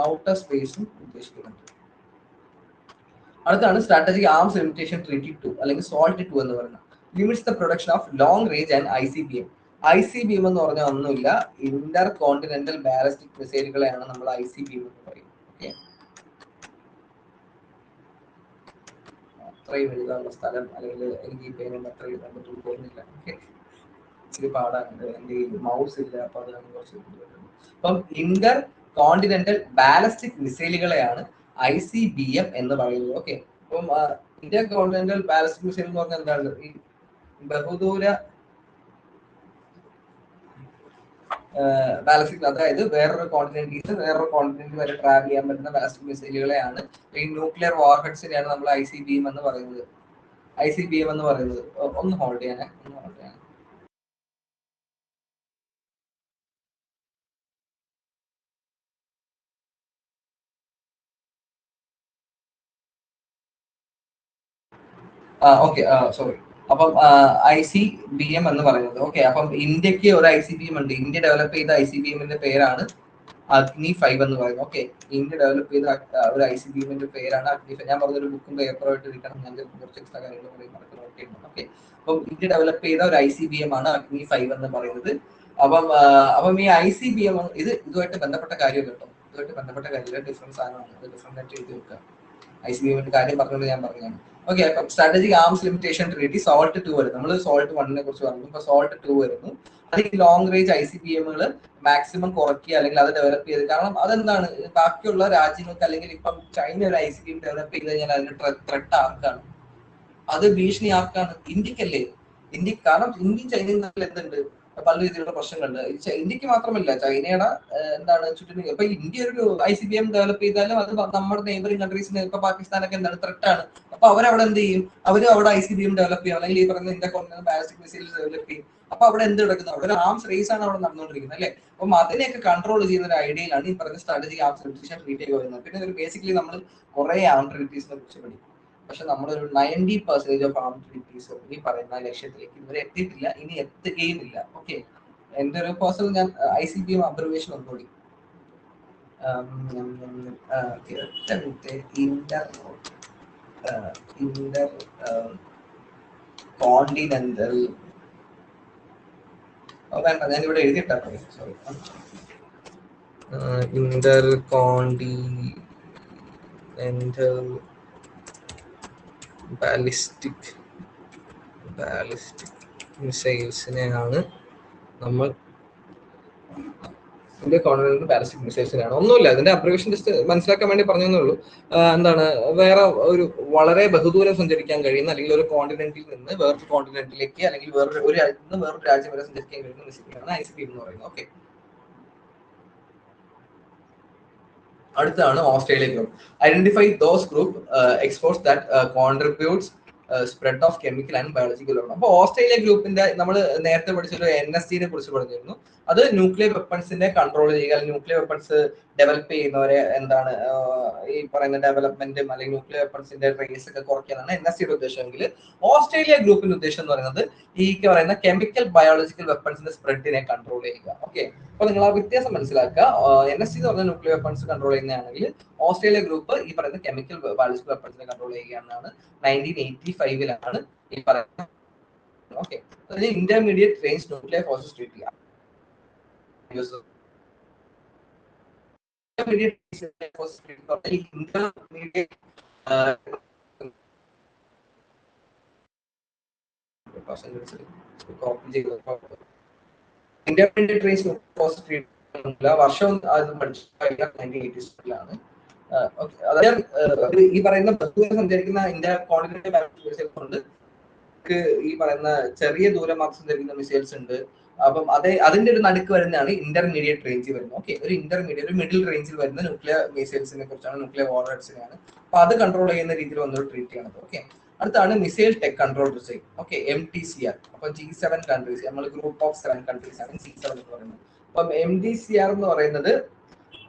ഔട്ടർ സ്പേസും ഉദ്ദേശിക്കുന്നുണ്ട്. അടുത്താണ് സ്ട്രാറ്റജിക് ആംസ് ലിമിറ്റേഷൻ ട്രീറ്റി 2 അല്ലെങ്കിൽ SALT 2 എന്ന് പറയുന്നത്. Limits the production of long range and ICBM. ICBM എന്ന് പറഞ്ഞാൽ ഒന്നുമില്ല, ഇന്റർ കോണ്ടിനെന്റൽ ബാലിസ്റ്റിക് മിസൈലുകളെയാണ് നമ്മൾ ICBM എന്ന് പറയുന്നത്. ഓക്കെ, അത്രയും എഴുതാനുള്ള സ്ഥലം അല്ലെങ്കിൽ എനിക്ക് ഈ പേര് അത്ര എഴുതാൻ പറ്റും തോന്നുന്നില്ല. ഓക്കെ, ഇച്ചിരി പാടാനുണ്ട്, എൻ്റെ മൗസ് ഇല്ല, അപ്പൊ അതാണ് കുറച്ച്. അപ്പം ഇന്റർ കോണ്ടിനെന്റൽ ബാലിസ്റ്റിക് മിസൈലുകളെയാണ് ICBM എന്ന് പറയുന്നത്. ഓക്കെ, അപ്പം ഇന്റർ കോണ്ടിനെന്റൽ ബാലിസ്റ്റിക് മിസൈൽ എന്ന് പറഞ്ഞാൽ എന്താണ്? ഈ ബഹുദൂര ബാലിസ്റ്റിക്, അതായത് വേറൊരു കോണ്ടിനെന്റ് വരെ ട്രാവൽ ചെയ്യാൻ പറ്റുന്ന ബാലിസ്റ്റിക് മിസൈലുകളെയാണ്, ഈ ന്യൂക്ലിയർ വാർഹെഡ്സിനെയാണ് നമ്മൾ ICBM എന്ന് പറയുന്നത്. ഒന്ന് ഹോൾഡ് ചെയ്യാനേ. Okay, sorry. അപ്പം ICBM എന്ന് പറയുന്നത്. ഓക്കെ, അപ്പം ഇന്ത്യക്ക് ഒരു ICBM ഉണ്ട്. ഇന്ത്യ ഡെവലപ്പ് ചെയ്ത ICBM പേരാണ് അഗ്നി 5 എന്ന് പറയുന്നത്. ഓക്കെ, ഇന്ത്യ ഡെവലപ്പ് ചെയ്ത ഒരു ICBMന്റെ പേരാണ് അഗ്നി 5. ഞാൻ പറഞ്ഞൊരു ബുക്കും പേപ്പറുമായിട്ട് ഇരിക്കണം, ഞാൻ കുറച്ച് എക്സ്ട്രാ കാര്യങ്ങൾ പറയുന്നത്. ഓക്കെ, അപ്പം ഇന്ത്യ ഡെവലപ്പ് ചെയ്ത ഒരു ICBM ആണ് അഗ്നി 5 എന്ന് പറയുന്നത്. അപ്പം ഈ ICBM ഇതുമായിട്ട് ബന്ധപ്പെട്ട കാര്യം കേട്ടോ, ഇതുമായിട്ട് ബന്ധപ്പെട്ട കാര്യം ഡിഫറൻസ് സാധനമാണ്, ഡിഫറൻറ്റ് ആയിട്ട് എഴുതി വെക്കുക. ICBMന്റെ കാര്യം പറഞ്ഞുകൊണ്ട് ഞാൻ പറഞ്ഞതാണ്. ഓക്കെ, അപ്പം strategic arms limitation treaty SALT 2 വരുന്നു. നമ്മൾ SALT 1 കുറിച്ച് പറഞ്ഞു, ഇപ്പൊ SALT 2 വരുന്നു. അത് ഈ ലോങ് റേഞ്ച് ICBMകൾ മാക്സിമം കുറയ്ക്കുക അല്ലെങ്കിൽ അത് ഡെവലപ്പ് ചെയ്ത്, കാരണം അതെന്താണ് ബാക്കിയുള്ള രാജ്യങ്ങൾക്ക്, അല്ലെങ്കിൽ ഇപ്പം ചൈന ഒരു ICBM ഡെവലപ്പ് ചെയ്ത് കഴിഞ്ഞാൽ അതിന്റെ ത്രെട്ട് ആർക്കാണ്? അത് ഭീഷണി ആർക്കാണ്? ഇന്ത്യക്കല്ലേ. കാരണം ഇന്ത്യയും ചൈനയും തമ്മിൽ എന്തുണ്ട്, പല രീതിയിലുള്ള പ്രശ്നങ്ങളുണ്ട്. ഇന്ത്യക്ക് മാത്രമല്ല, ചൈനയുടെ എന്താണ് ചുറ്റും. ഇപ്പൊ ഇന്ത്യ ഒരു ICBM ഡെവലപ്പ് ചെയ്താലും അത് നമ്മുടെ നെയ്ബറിംഗ് കൺട്രീസിന്, ഇപ്പൊ പാകിസ്ഥാനൊക്കെ എന്താണ് ത്രെട്ടാണ്. അപ്പൊ അവരവിടെ എന്ത് ചെയ്യും? അവർ അവിടെ ICBM ഡെവലപ്പ് ചെയ്യും, അല്ലെങ്കിൽ ഈ പറയുന്ന ഇന്ത്യ കൊണ്ടുവന്ന ബാലിസ്റ്റിക് മിസൈൽസ് ഡെവലപ്പ് ചെയ്യും. അപ്പൊ അവിടെ എന്ത് നടക്കുന്നത്? അവിടെ ഒരു ആംസ് റേസ് ആണ് അവിടെ നടന്നുകൊണ്ടിരിക്കുന്നത്, അല്ലെ? അപ്പം അതിനെയൊക്കെ കൺട്രോൾ ചെയ്യുന്ന ഒരു ഐഡിയയിലാണ് ഈ പറയുന്ന സ്ട്രാറ്റജിക് ആംസ് ലിമിറ്റേഷൻ ട്രീറ്റി ഒക്കെ വരുന്നത്. പിന്നെ ഒരു ബേസിക്കലി നമ്മൾ കുറെ ആം ട്രീറ്റീസിനെ കുറിച്ച് പഠിക്കും. പക്ഷെ നമ്മളൊരു 90% ഓഫ് ആം ട്രീറ്റീസ് ഈ പറയുന്ന ലക്ഷ്യത്തിലേക്ക് ഇതുവരെ എത്തിയിട്ടില്ല, ഇനി എത്തുകയുമില്ല. ഓക്കെ, എന്റെ ഒരു പേഴ്സണൽ ഞാൻ ICBM ഒബ്സർവേഷൻ ഒന്നുകൂടി ഇന്റർ കോണ്ടിനെന്റൽ വേണ്ട, ഞാനിവിടെ എഴുതിയിട്ടാണ്, സോറി. ഇന്റർ കോണ്ടിനെന്റൽ ബാലിസ്റ്റിക് മിസൈൽസിനെയാണ് നമ്മൾ ഇന്ത്യ കോണ്ടിനെന്റൽ ബാലിസ്റ്റിക് മിസൈൽസിനെയാണ്. ഒന്നുമില്ല, അതിന്റെ അബ്രിവേഷൻ ജസ്റ്റ് മനസ്സിലാക്കാൻ വേണ്ടി പറഞ്ഞേ ഉള്ളൂ. എന്താണ്, വേറെ ഒരു വളരെ ബഹുദൂരം സഞ്ചരിക്കാൻ കഴിയുന്ന, അല്ലെങ്കിൽ ഒരു കോണ്ടിനെന്റിൽ നിന്ന് വേറൊരു കോണ്ടിനെന്റിലേക്ക്, അല്ലെങ്കിൽ വേറൊരു രാജ്യത്ത് നിന്ന് വേറൊരു രാജ്യം വരെ സഞ്ചരിക്കാൻ കഴിയുന്ന മിസൈലാണ് ICBM എന്ന് പറയുന്നത്. ഓക്കെ, അടുത്താണ് Australia group. Identify those group exports that contributes spread of chemical and biological weapon. അപ്പോൾ ഓസ്ട്രേലിയ ഗ്രൂപ്പിന്റെ നമ്മൾ നേരത്തെ പഠിച്ചൊരു NSCനെ കുറിച്ച് പറഞ്ഞിരുന്നു. അത് ന്യൂക്ലിയർ വെപ്പൺസിന്റെ കൺട്രോൾ ചെയ്യുക, ന്യൂക്ലിയർ വെപ്പൺസ് ഡെവലപ്പ് ചെയ്യുന്നവരെ എന്താണ് ഈ പറയുന്ന ഡെവലപ്മെന്റും അല്ലെങ്കിൽ ന്യൂക്ലിയർ വെപ്പൺസിന്റെ റേസ് ഒക്കെ കുറയ്ക്കാനാണ് NSCയുടെ ഉദ്ദേശമെങ്കിൽ, ഓസ്ട്രേലിയ ഗ്രൂപ്പിന്റെ ഉദ്ദേശം എന്ന് പറയുന്നത് ഈ പറയുന്ന കെമിക്കൽ ബയോളജിക്കൽ വെപ്പൺസിന്റെ സ്പ്രെഡിനെ കൺട്രോൾ ചെയ്യുക. ഓക്കെ, അപ്പൊ നിങ്ങൾ ആ വ്യത്യാസം മനസ്സിലാക്കുക. NSC എന്ന് പറഞ്ഞ ന്യൂക്ലിയർ വെപ്പൺസ് കൺട്രോൾ ചെയ്യുന്നതാണെങ്കിൽ, ഓസ്ട്രേലിയ ഗ്രൂപ്പ് ഈ പറയുന്ന കെമിക്കൽ ബയോളജിക്കൽ വെപ്പൺസിനെ കൺട്രോൾ ചെയ്യുകയാണ്. 1985 ഈ പറയുന്നത്. Okay, intermediate range nuclear forces treaty. Intermediate range forces treaty വർഷം അത് പഠിച്ചിട്ട് 1986 അതായത് ഈ പറയുന്ന ബഹുദൂരം സഞ്ചരിക്കുന്ന ഇന്ത്യ കോണ്ടിനെന്റൽ മിസൈൽസ് ഉണ്ട്, ഈ പറയുന്ന ചെറിയ ദൂരം മാത്രം സഞ്ചരിക്കുന്ന മിസൈൽസ് ഉണ്ട്. അപ്പം അതിന്റെ ഒരു നടുക്ക് വരുന്നതാണ് ഇന്റർമീഡിയറ്റ് റേഞ്ചിൽ വരുന്നത്. ഓക്കെ, ഒരു മിഡിൽ റേഞ്ചിൽ വരുന്ന ന്യൂക്ലിയർ മിസൈൽസിനെ കുറിച്ചാണ്, ന്യൂക്ലിയർ വാർഹെഡ്സിനെയാണ്. അപ്പൊ അത് കൺട്രോൾ ചെയ്യുന്ന രീതിയിൽ വന്നൊരു ട്രീറ്റിയാണ്. ഓക്കെ, അടുത്താണ് missile tech control regime. Okay, MTCR. അപ്പൊ G7 കൺട്രീസ്, നമ്മൾ ഗ്രൂപ്പ് ഓഫ് 7 കൺട്രീസ് ആണ് G7 എന്ന് പറയുന്നത്. അപ്പം MTCR എന്ന് പറയുന്നത്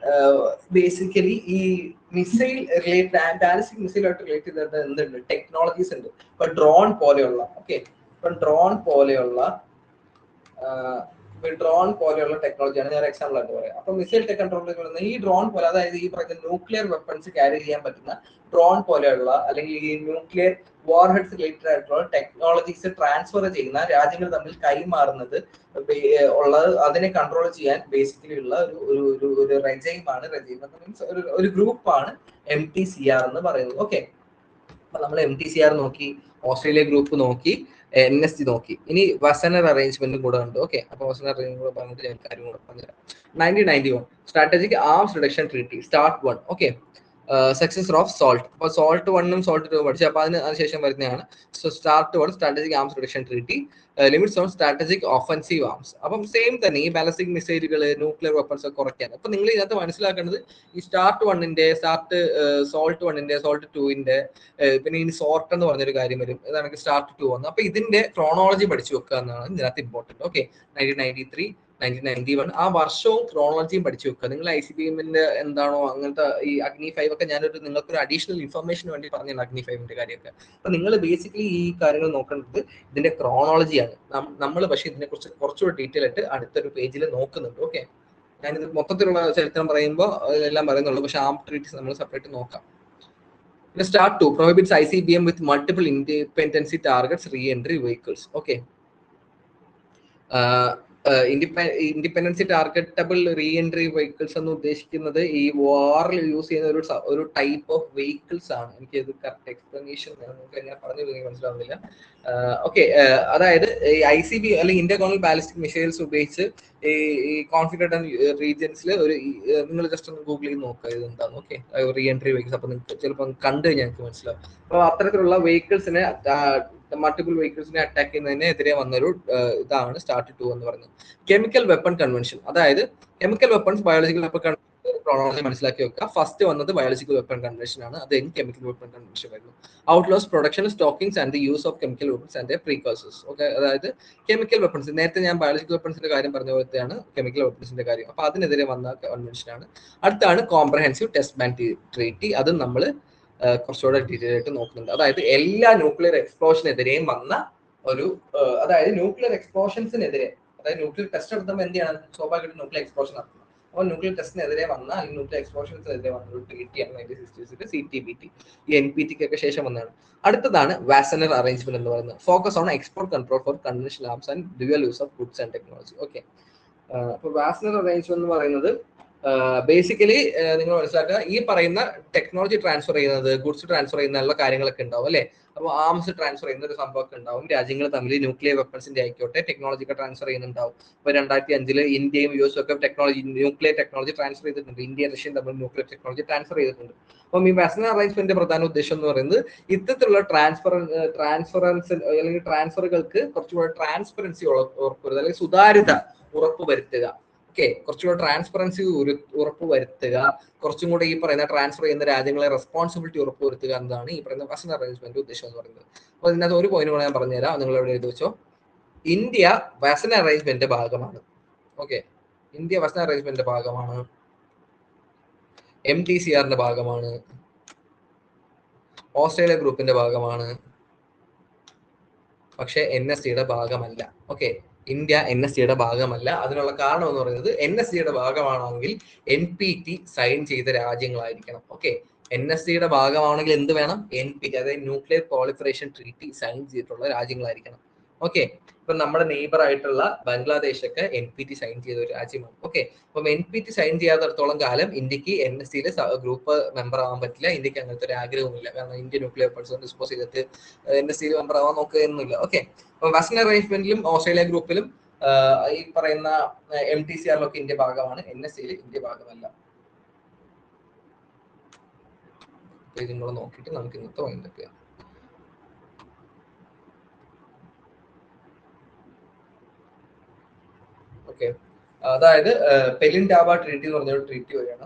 ബേസിക്കലി ഈ മിസൈൽ റിലേറ്റഡ്, ബാലിസ്റ്റിക് മിസൈലായിട്ട് റിലേറ്റ് ചെയ്തിട്ട് എന്തുണ്ട്, ടെക്നോളജീസ് ഉണ്ട്. ഇപ്പൊ ഡ്രോൺ പോലെയുള്ള, ഓക്കെ, ഇപ്പൊ ഡ്രോൺ പോലെയുള്ള ടെക്നോളജിയാണ് ഞാൻ എക്സാമ്പിൾ ആയിട്ട് പറയാം. അപ്പൊ മിസൈൽ ടെക് കൺട്രോൾ ഈ ഡ്രോൺ പോലെ, അതായത് ഈ പറയുന്ന ന്യൂക്ലിയർ വെപ്പൺസ് ക്യാരി ചെയ്യാൻ പറ്റുന്ന ഡ്രോൺ പോലെയുള്ള, അല്ലെങ്കിൽ ഈ ന്യൂക്ലിയർ വാർഹെഡ്സ് റിലേറ്റഡ് ആയിട്ടുള്ള ടെക്നോളജീസ് ട്രാൻസ്ഫർ ചെയ്യുന്ന, രാജ്യങ്ങൾ തമ്മിൽ കൈമാറുന്നത് ഉള്ളത്, അതിനെ കൺട്രോൾ ചെയ്യാൻ ബേസിക്കലി ഉള്ള ഒരു റെജൈമാണ്. മീൻസ് ഒരു ഗ്രൂപ്പാണ് MTCR എന്ന് പറയുന്നത്. ഓക്കെ, അപ്പൊ നമ്മൾ MTCR നോക്കി, ഓസ്ട്രേലിയ ഗ്രൂപ്പ് നോക്കി, NSC നോക്കി. ഇനി വസനർ അറേഞ്ച്മെന്റും കൂടെ ഉണ്ട്. ഓക്കെ, അപ്പൊ വസനർ അറേഞ്ച്മെന്റ് കൂടെ പറഞ്ഞിട്ട് ഞാൻ കാര്യം കൂടെ പറഞ്ഞുതരാം. 1991 strategic arms reduction treaty start 1. Okay, successor of SALT. അപ്പൊ SALT 1 SALT 2 പഠിച്ചു. അപ്പൊ അതിനുശേഷം വരുന്നതാണ് start 1 strategic arms reduction treaty, limits on strategic offensive arms. അപ്പം സെയിം തന്നെ ഈ ബാലിസ്റ്റിക് മിസൈലുകൾ, ന്യൂക്ലിയർ വെപ്പൺസ് ഒക്കെ കുറയ്ക്കാൻ. അപ്പൊ നിങ്ങൾ ഇതിനകത്ത് മനസ്സിലാക്കേണ്ടത് ഈ SALT 1ന്റെ, SALT 1ന്റെ, SALT 2ന്റെ, പിന്നെ ഇനി SORT എന്ന് പറഞ്ഞൊരു കാര്യം വരും, ഇതാണ് START 2 വന്നത്. അപ്പൊ ഇതിന്റെ ക്രോണോളജി പഠിച്ചു വെക്കുക എന്നാണ് ഇതിനകത്ത് ഇമ്പോർട്ടന്റ്. ഓക്കെ, 1993, 1991 ആ വർഷവും ക്രോണോളജിയും പഠിച്ചു വെക്കുക. നിങ്ങൾ ICBMന്റെ എന്താണോ അങ്ങനത്തെ ഈ അഗ്നി 5 ഒക്കെ നിങ്ങൾക്കൊരു അഡീഷണൽ ഇൻഫർമേഷന് വേണ്ടി പറഞ്ഞാണ് അഗ്നി 5ന്റെ കാര്യമൊക്കെ. അപ്പൊ നിങ്ങൾ ബേസിക്കലി ഈ കാര്യങ്ങൾ നോക്കേണ്ടത് ഇതിന്റെ ക്രോണോളജിയാണ്. നമ്മൾ പക്ഷേ ഇതിനെ കുറിച്ച് കുറച്ചുകൂടി ഡീറ്റെയിൽ ആയിട്ട് അടുത്തൊരു പേജിൽ നോക്കുന്നുണ്ട്. ഓക്കെ, ഞാനിത് മൊത്തത്തിലുള്ള ചരിത്രം പറയുമ്പോൾ എല്ലാം പറയുന്നുള്ളൂ, പക്ഷെ ആം ട്രീറ്റീസ് നമ്മൾ സെപ്പറേറ്റ് നോക്കാം. Start 2 prohibits ICBM with multiple independency targets re-entry vehicles. Okay. Independency targetable re entry vehicles എന്ന് ഉദ്ദേശിക്കുന്നത് ഈ വാറിൽ യൂസ് ചെയ്യുന്ന ഒരു ടൈപ്പ് ഓഫ് വെഹിക്കിൾസ് ആണ്. എനിക്ക് ഇത് കറക്റ്റ് എക്സ്പ്ലനേഷൻ ഞാൻ പറഞ്ഞു മനസ്സിലാവുന്നില്ല. ഓക്കെ, അതായത് ഈ ICB അല്ലെങ്കിൽ ഇന്റർകോണൽ ബാലിസ്റ്റിക് മിസൈൽസ് ഉപയോഗിച്ച് ഈ കോൺഫ്ലിക്റ്റഡ് റീജിയൻസിൽ ഒരു നിങ്ങൾ ജസ്റ്റ് ഒന്ന് ഗൂഗിൾ ചെയ്ത് നോക്കുക ഇത് എന്താണ്. Okay, re entry vehicles. അപ്പൊ നിങ്ങൾക്ക് ചിലപ്പോൾ കണ്ടു കഴിഞ്ഞാൽ നിങ്ങൾക്ക് മനസ്സിലാവും. അപ്പൊ അത്തരത്തിലുള്ള വെഹിക്കിൾസിനെ മൾട്ടിപ്പിൾ വെഹിക്കിൾസിനെ അറ്റാക്ക് ചെയ്യുന്നതിനെതിരെ വന്നൊരു ഇതാണ് സ്റ്റാർട്ട് 2 എന്ന് പറയുന്നത്. കെമിക്കൽ വെപ്പൺ കൺവെൻഷൻ, അതായത് chemical weapons biological weapon chronology മനസ്സിലാക്കി വെക്കുക. ഫസ്റ്റ് വന്നത് ബയോളജിക്കൽ വെപ്പൺ കൺവെൻഷൻ ആണ്, അത് കെമിക്കൽ വെപ്പൺ കൺവെൻഷൻ വരുന്നു. Outlaws production, stockings and the use of chemical weapons and precursors. Okay, അതായത് കെമിക്കൽ വെപ്പൺസ്, നേരത്തെ ഞാൻ ബയോളജിക്കൽ വെപ്പൺസിന്റെ കാര്യം പറഞ്ഞ പോലത്തെയാണ് കെമിക്കൽ വെപ്പൺസിന്റെ കാര്യം. അപ്പൊ അതിനെതിരെ വന്ന കൺവെൻഷൻ ആണ്. അടുത്താണ് കോംപ്രഹെൻസീവ് ടെസ്റ്റ് ബാൻ ട്രീറ്റി, അത് നമ്മൾ കുറച്ചുകൂടെ ഡീറ്റെയിൽ ആയിട്ട് നോക്കുന്നുണ്ട്. അതായത് എല്ലാ ന്യൂക്ലിയർ എക്സ്പ്ലോഷനെതിരെയും വന്ന ഒരു, അതായത് ന്യൂക്ലിയർ എക്സ്പ്ലോഷൻസിനെതിരെ, അതായത് ന്യൂക്ലിയർ ടെസ്റ്റ് നടത്തുമ്പോൾ എന്ത് ചെയ്യണം, സ്വാഭാവികമായിട്ടും ന്യൂക്ലിയർ എക്സ്പ്ലോഷൻ നടത്തണം. അപ്പോൾ ന്യൂക്ലിയർ ടെസ്റ്റിനെതിരെ വന്ന അല്ലെങ്കിൽ ന്യൂക്ലിയർ എക്സ്പ്ലോഷൻസിനെതിരെ വന്ന ഒരു ട്രീറ്റിയാണ് 1960 CTBT. ഈ NPT ഒക്കെ ശേഷം വന്നതാണ്. അടുത്തതാണ് വാസനർ അറേഞ്ച്മെന്റ് എന്ന് പറയുന്നത്. Focus on export control four conventional arms and dual use of goods and technology. Okay, അപ്പോൾ വാസനർ അറേഞ്ച്മെന്റ് എന്ന് പറയുന്നത് ബേസിക്കലി നിങ്ങൾ മനസ്സിലാക്കുക, ഈ പറയുന്ന ടെക്നോളജി ട്രാൻസ്ഫർ ചെയ്യുന്നത്, ഗുഡ്സ് ട്രാൻസ്ഫർ ചെയ്യുന്ന കാര്യങ്ങളൊക്കെ ഉണ്ടാവും അല്ലെ. അപ്പോൾ ആംസ് ട്രാൻസ്ഫർ ചെയ്യുന്ന ഒരു സംഭവമൊക്കെ ഉണ്ടാവും. രാജ്യങ്ങൾ തമ്മിൽ ന്യൂക്ലിയർ വെപ്പൺസിന്റെ ആയിക്കോട്ടെ ടെക്നോളജി ഒക്കെ ട്രാൻസ്ഫർ ചെയ്യുന്നുണ്ടാവും. ഇപ്പൊ 2005 ഇന്ത്യയും US ഒക്കെ ന്യൂക്ലിയർ ടെക്നോളജി ട്രാൻസ്ഫർ ചെയ്തിട്ടുണ്ട്. ഇന്ത്യ റഷ്യയും തമ്മിൽ ന്യൂക്ലിയർ ടെക്നോളജി ട്രാൻസ്ഫർ ചെയ്തിട്ടുണ്ട്. അപ്പം ഈ വാസനർ അറേഞ്ച്മെന്റിന്റെ പ്രധാന ഉദ്ദേശം എന്ന് പറയുന്നത് ഇത്തരത്തിലുള്ള ട്രാൻസ്ഫറൻസ് അല്ലെങ്കിൽ ട്രാൻസ്ഫറുകൾക്ക് കുറച്ചുകൂടെ ട്രാൻസ്പെറൻസി ഉറപ്പുവരുത്തുക, അല്ലെങ്കിൽ സുതാര്യത ഉറപ്പുവരുത്തുക. ഓക്കെ, കുറച്ചുകൂടെ ട്രാൻസ്പെറൻസി ഉറപ്പുവരുത്തുക, കുറച്ചും കൂടെ ഈ പറയുന്ന ട്രാൻസ്ഫർ ചെയ്യുന്ന രാജ്യങ്ങളെ റെസ്പോൺസിബിലിറ്റി ഉറപ്പുവരുത്തുക എന്നതാണ് ഈ പറയുന്ന വാസനർ അറേഞ്ച്മെന്റ് ഉദ്ദേശം എന്ന് പറയുന്നത്. അപ്പോൾ ഇതിനകത്ത് ഒരു പോയിന്റ് കൂടെ ഞാൻ പറഞ്ഞുതരാം, നിങ്ങൾ എവിടെ എഴുതി വെച്ചോ. ഇന്ത്യ വാസനർ അറേഞ്ച്മെന്റിന്റെ ഭാഗമാണ്. ഓക്കെ, ഇന്ത്യ വാസനർ അറേഞ്ച്മെന്റിന്റെ ഭാഗമാണ്, MTCRന്റെ ഭാഗമാണ്, ഓസ്ട്രേലിയ ഗ്രൂപ്പിന്റെ ഭാഗമാണ്, പക്ഷെ NSCയുടെ ഭാഗമല്ല. ഓക്കെ, ഇന്ത്യ NSCയുടെ ഭാഗമല്ല. അതിനുള്ള കാരണം എന്ന് പറയുന്നത് NSCയുടെ ഭാഗമാണെങ്കിൽ NPT സൈൻ ചെയ്ത രാജ്യങ്ങളായിരിക്കണം. ഓക്കെ, NSCയുടെ ഭാഗമാണെങ്കിൽ എന്ത് വേണം, NPT അതായത് ന്യൂക്ലിയർ പ്രോളിഫറേഷൻ ട്രീറ്റി സൈൻ ചെയ്തിട്ടുള്ള രാജ്യങ്ങളായിരിക്കണം. ഓക്കെ, ഇപ്പൊ നമ്മുടെ നെയ്ബർ ആയിട്ടുള്ള ബംഗ്ലാദേശ് ഒക്കെ NPT സൈൻ ചെയ്ത ഒരു രാജ്യമാണ്. ഓക്കെ, അപ്പം NPT സൈൻ ചെയ്യാത്തടത്തോളം കാലം ഇന്ത്യക്ക് NSCയിലെ ഗ്രൂപ്പ് മെമ്പർ ആവാൻ പറ്റില്ല. ഇന്ത്യക്ക് അങ്ങനത്തെ ഒരു ആഗ്രഹമില്ല. കാരണം ഇന്ത്യ ന്യൂക്ലിയർ വെപ്പൺസ് ഡിസ്പോസ് ചെയ്തിട്ട് NSCയിൽ മെമ്പർ ആവാൻ നോക്കുകയൊന്നുമില്ല. ഓക്കെ, അപ്പൊ വാസനർ അറേഞ്ച്മെന്റിലും ഓസ്ട്രേലിയ ഗ്രൂപ്പിലും ഈ പറയുന്ന MTCRലൊക്കെ ഇന്ത്യ ഭാഗമാണ്, NSCയിൽ ഇന്ത്യ ഭാഗമല്ല. ഇതും കൂടെ നോക്കിയിട്ട് നമുക്ക് ഇന്നത്തെ വൈൻഡപ്പ് ചെയ്യാം. ഓക്കെ, അതായത് പെലിൻഡാബ ട്രീറ്റി എന്ന് പറഞ്ഞൊരു ട്രീറ്റി വരെയാണ്.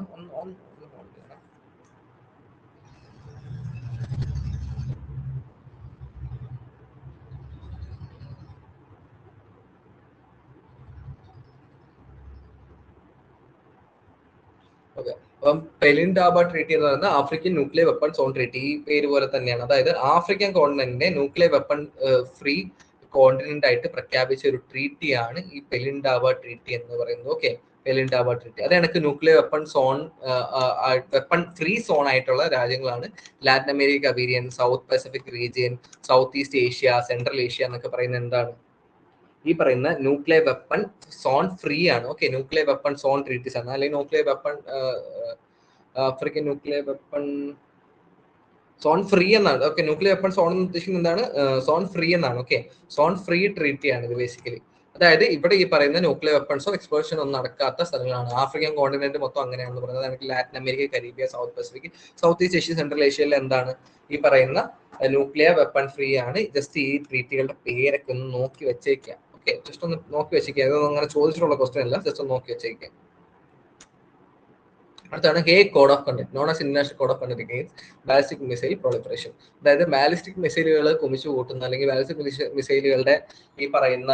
ഓക്കെ, അപ്പം പെലിൻഡാബ ട്രീറ്റി എന്ന് പറയുന്നത് African nuclear weapon zone treaty, ഈ പേര് പോലെ തന്നെയാണ്. അതായത് ആഫ്രിക്കൻ കോണ്ടിനെന്റിനെ ന്യൂക്ലിയർ വെപ്പൺ ഫ്രീ കോണ്ടിനെന്റ് ആയിട്ട് പ്രഖ്യാപിച്ച ഒരു ട്രീറ്റിയാണ് ഈ പെലിൻഡാബ ട്രീറ്റി എന്ന് പറയുന്നത്. ഓക്കെ, പെലിൻഡാബ ട്രീറ്റി അത് എനിക്ക് nuclear weapon zone weapon free zone ആയിട്ടുള്ള രാജ്യങ്ങളാണ് Latin America, Caribbean, south Pacific region, south East Asia, central Asia എന്നൊക്കെ പറയുന്നത് എന്താണ്, ഈ പറയുന്ന ന്യൂക്ലിയർ വെപ്പൺ സോൺ ഫ്രീ ആണ്. Okay, nuclear weapon zone treaties ആണ്, അല്ലെങ്കിൽ nuclear weapon African nuclear weapon zone free എന്നാണ്. ഓക്കെ, ന്യൂക്ലിയർ വെപ്പൺ സോൺ എന്ന് ഉദ്ദേശിക്കുന്നത് എന്താണ്, സോൺ ഫ്രീ എന്നാണ്. ഓക്കെ, സോൺ ഫ്രീ ട്രീറ്റി ആണ് ഇത് ബേസിക്കലി. അതായത് ഇവിടെ ഈ പറയുന്ന ന്യൂക്ലിയർ വെപ്പൺസോ എക്സ്പ്ലോഷൻ ഒന്നും നടക്കാത്ത സ്ഥലങ്ങളാണ്. ആഫ്രിക്കൻ കോണ്ടിനെന്റ് മൊത്തം അങ്ങനെയാണെന്ന് പറയുന്നത്. അല്ലെങ്കിൽ Latin America, Caribbean, South Pacific, South East Asia, central ഏഷ്യയിൽ എന്താണ് ഈ പറയുന്ന ന്യൂക്ലിയർ വെപ്പൺ ഫ്രീ ആണ്. ജസ്റ്റ് ഈ ട്രീറ്റികളുടെ പേരൊക്കെ ഒന്ന് നോക്കി വെച്ചേക്കാം. ഓക്കെ, ജസ്റ്റ് ഒന്ന് നോക്കി വെച്ചേക്കാം. അതൊന്നും അങ്ങനെ ചോദിച്ചിട്ടുള്ള ക്വസ്റ്റ്യൻ അല്ല, ജസ്റ്റ് ഒന്ന് നോക്കി വെച്ചേക്കാം. അടുത്താണ് Hague code of conduct, known as international code of conduct against ballistic missile പ്രൊളിഫറേഷൻ. അതായത് ബാലിസ്റ്റിക് മിസൈലുകൾ കുമിച്ചു കൂട്ടുന്ന അല്ലെങ്കിൽ ബാലിസ്റ്റിക് മിസൈലുകളുടെ ഈ പറയുന്ന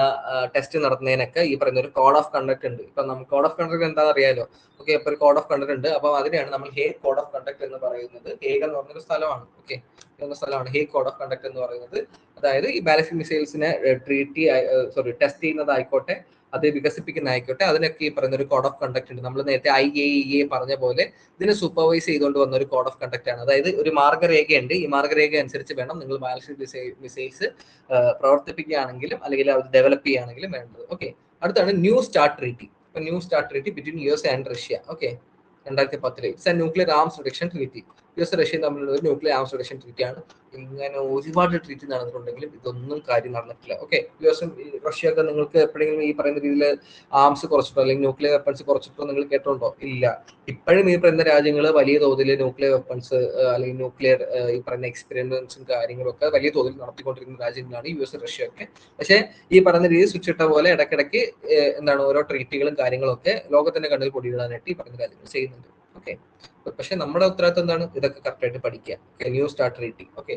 ടെസ്റ്റ് നടത്തുന്നതിനൊക്കെ ഈ പറയുന്ന ഒരു കോഡ് ഓഫ് കണ്ടക്ട് ഉണ്ട്. ഇപ്പൊ നമുക്ക് കോഡ് ഓഫ് കണ്ടക്ട് എന്താണെന്ന് അറിയാലോ. ഓക്കെ, ഇപ്പൊ ഒരു കോഡ് ഓഫ് കണ്ടക്ട് ഉണ്ട്. അപ്പൊ അതിനെയാണ് നമ്മൾ ഹേഗ് കോഡ് ഓഫ് കണ്ടക്ട് എന്ന് പറയുന്നത്. ഹേഗ് എന്ന് പറഞ്ഞൊരു സ്ഥലമാണ്. ഓക്കെ, എന്ന സ്ഥലമാണ് ഹേഗ് കോഡ് ഓഫ് കണ്ടക്ട് എന്ന് പറയുന്നത്. അതായത് ഈ ബാലിസ്റ്റിക് മിസൈൽസിനെ ടെസ്റ്റ് ചെയ്യുന്നതായിക്കോട്ടെ, അത് വികസിപ്പിക്കുന്ന ആയിക്കോട്ടെ, അതിനൊക്കെ ഈ പറയുന്ന ഒരു കോഡ് ഓഫ് കണ്ടക്ട് ഉണ്ട്. നമ്മൾ നേരത്തെ IAEA പറഞ്ഞ പോലെ ഇതിനെ സൂപ്പർവൈസ് ചെയ്തുകൊണ്ട് വന്ന ഒരു കോഡ് ഓഫ് കണ്ടക്ട് ആണ്. അതായത് ഒരു മാർഗരേഖയുണ്ട്. ഈ മാർഗരേഖ അനുസരിച്ച് വേണം നിങ്ങൾ ബാലിസ്റ്റിക് മിസൈൽസ് പ്രവർത്തിപ്പിക്കുകയാണെങ്കിലും അല്ലെങ്കിൽ അത് ഡെവലപ്പ് ചെയ്യുകയാണെങ്കിലും വേണ്ടത്. ഓക്കെ, അടുത്താണ് new start treaty. New start treaty between US and Russia. Okay, 2010 it's A nuclear arms reduction treaty. US റഷ്യയും തമ്മിലുള്ള ഒരു ന്യൂക്ലിയർ ആംസ് റിഡക്ഷൻ ട്രീറ്റി ആണ്. ഇങ്ങനെ ഒരുപാട് ട്രീറ്റി നടന്നിട്ടുണ്ടെങ്കിലും ഇതൊന്നും കാര്യം നടന്നിട്ടില്ല. ഓക്കെ, US റഷ്യ ഒക്കെ നിങ്ങൾക്ക് എപ്പോഴെങ്കിലും ഈ പറയുന്ന രീതിയിൽ ആംസ് കുറച്ചിട്ടോ അല്ലെങ്കിൽ ന്യൂക്ലിയർ വെപ്പൺസ് കുറച്ചിട്ടോ നിങ്ങൾ കേട്ടിട്ടുണ്ടോ? ഇല്ല. ഇപ്പോഴും ഈ പറയുന്ന രാജ്യങ്ങൾ വലിയ തോതിൽ ന്യൂക്ലിയർ വെപ്പൺസ് അല്ലെങ്കിൽ ന്യൂക്ലിയർ ഈ പറയുന്ന എക്സ്പെരിമെന്റ്സും കാര്യങ്ങളും ഒക്കെ വലിയ തോതിൽ നടത്തിക്കൊണ്ടിരിക്കുന്ന രാജ്യങ്ങളാണ് US റഷ്യ ഒക്കെ. പക്ഷേ ഈ പറയുന്ന രീതി സ്വിച്ച് ഇട്ട പോലെ ഇടയ്ക്കിടയ്ക്ക് എന്താണ് ഓരോ ട്രീറ്റികളും കാര്യങ്ങളും ഒക്കെ ലോകത്തിന്റെ കണ്ണിൽ പൊടിയിടാനായിട്ട് ഈ പറയുന്ന രാജ്യങ്ങൾ ചെയ്യുന്നുണ്ട്. ഓക്കെ, പക്ഷെ നമ്മുടെ ഉത്തരവാദിത്വം എന്താണ്? ഇതൊക്കെ കറക്റ്റ് ആയിട്ട് പഠിക്കുക. New start treaty. Okay,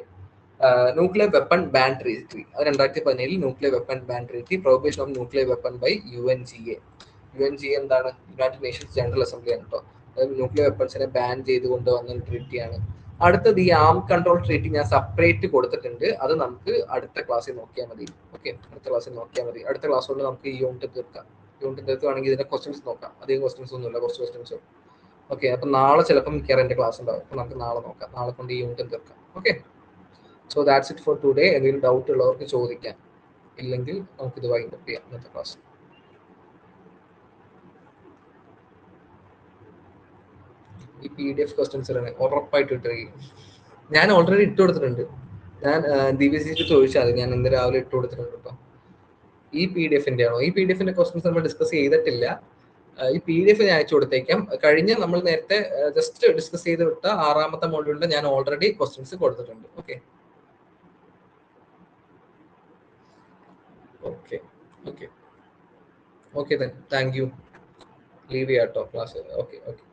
nuclear weapon ban treaty. അത് 2017 nuclear weapon ban treaty. Prohibition of nuclear weapon by UNGA. UNGA എന്താണ്? യുണൈറ്റഡ് നേഷൻസ് ജനറൽ അസംബ്ലി ആണ് കേട്ടോ. അതായത് ന്യൂക്ലിയർ വെപ്പൺസിനെ ബാൻ ചെയ്തുകൊണ്ട് വന്ന ട്രീറ്റിയാണ്. അടുത്തത് ഈ ആം കൺട്രോൾ ട്രീറ്റി ഞാൻ സെപ്പറേറ്റ് കൊടുത്തിട്ടുണ്ട്. അത് നമുക്ക് അടുത്ത ക്ലാസ്സിൽ നോക്കിയാൽ മതി. ഓക്കെ, അടുത്ത ക്ലാസ്സിൽ നോക്കിയാൽ മതി. അടുത്ത ക്ലാസ് കൊണ്ട് നമുക്ക് ഈ യൂണിറ്റ് തീർക്കാം. യൂണിറ്റ് തീർക്കുകയാണെങ്കിൽ ഇതിന്റെ ക്വസ്റ്റ്യൻസ് നോക്കാം. അധികം ക്വസ്റ്റ്യൻസ് ഒന്നുമില്ല, കുറച്ച് ക്വസ്റ്റ്യൻസ്. ഓക്കെ, അപ്പൊ നാളെ ചിലപ്പോൾ മിക്കവാറും എന്റെ ക്ലാസ് ഉണ്ടാവും. അപ്പൊ നമുക്ക് നാളെ നോക്കാം. നാളെ കൊണ്ട് ഈ യൂണിറ്റ് തീർക്കാം. Okay, so that's it for today. എന്തെങ്കിലും ഡൗട്ട് ഉള്ളവർക്ക് ചോദിക്കാം, ഇല്ലെങ്കിൽ നമുക്ക് ഇത് വൈൻഡ് അപ്പ് ചെയ്യാം ഇന്നത്തെ ക്ലാസ്. ഈ PDF ക്വസ്റ്റ്യൻസ് ഉറപ്പായിട്ട് ഇട്ടിരിക്കും. ഞാൻ ഓൾറെഡി ഇട്ട് കൊടുത്തിട്ടുണ്ട്. ഞാൻ ദിവ്യസിക്ക് ചോദിച്ചാൽ ഞാൻ ഇന്ന് രാവിലെ ഇട്ട് കൊടുത്തിട്ടുണ്ട് കേട്ടോ. ഈ PDF-ന്റെ ആണോ? ഈ PDF-ന്റെ ക്വസ്റ്റ്യൻസ് നമ്മൾ ഡിസ്കസ് ചെയ്തിട്ടില്ല. ഈ PDF ഞാൻ അയച്ചു കൊടുത്തേക്കാം. കഴിഞ്ഞ നമ്മൾ നേരത്തെ ജസ്റ്റ് ഡിസ്കസ് ചെയ്ത് വിട്ട 6ാമത്തെ മോഡ്യൂളിൽ ഞാൻ ഓൾറെഡി ക്വസ്റ്റ്യൻസ് കൊടുത്തിട്ടുണ്ട്. Okay okay okay okay, thank you. Leave ചെയ്യാം കേട്ടോ ക്ലാസ്. Okay okay.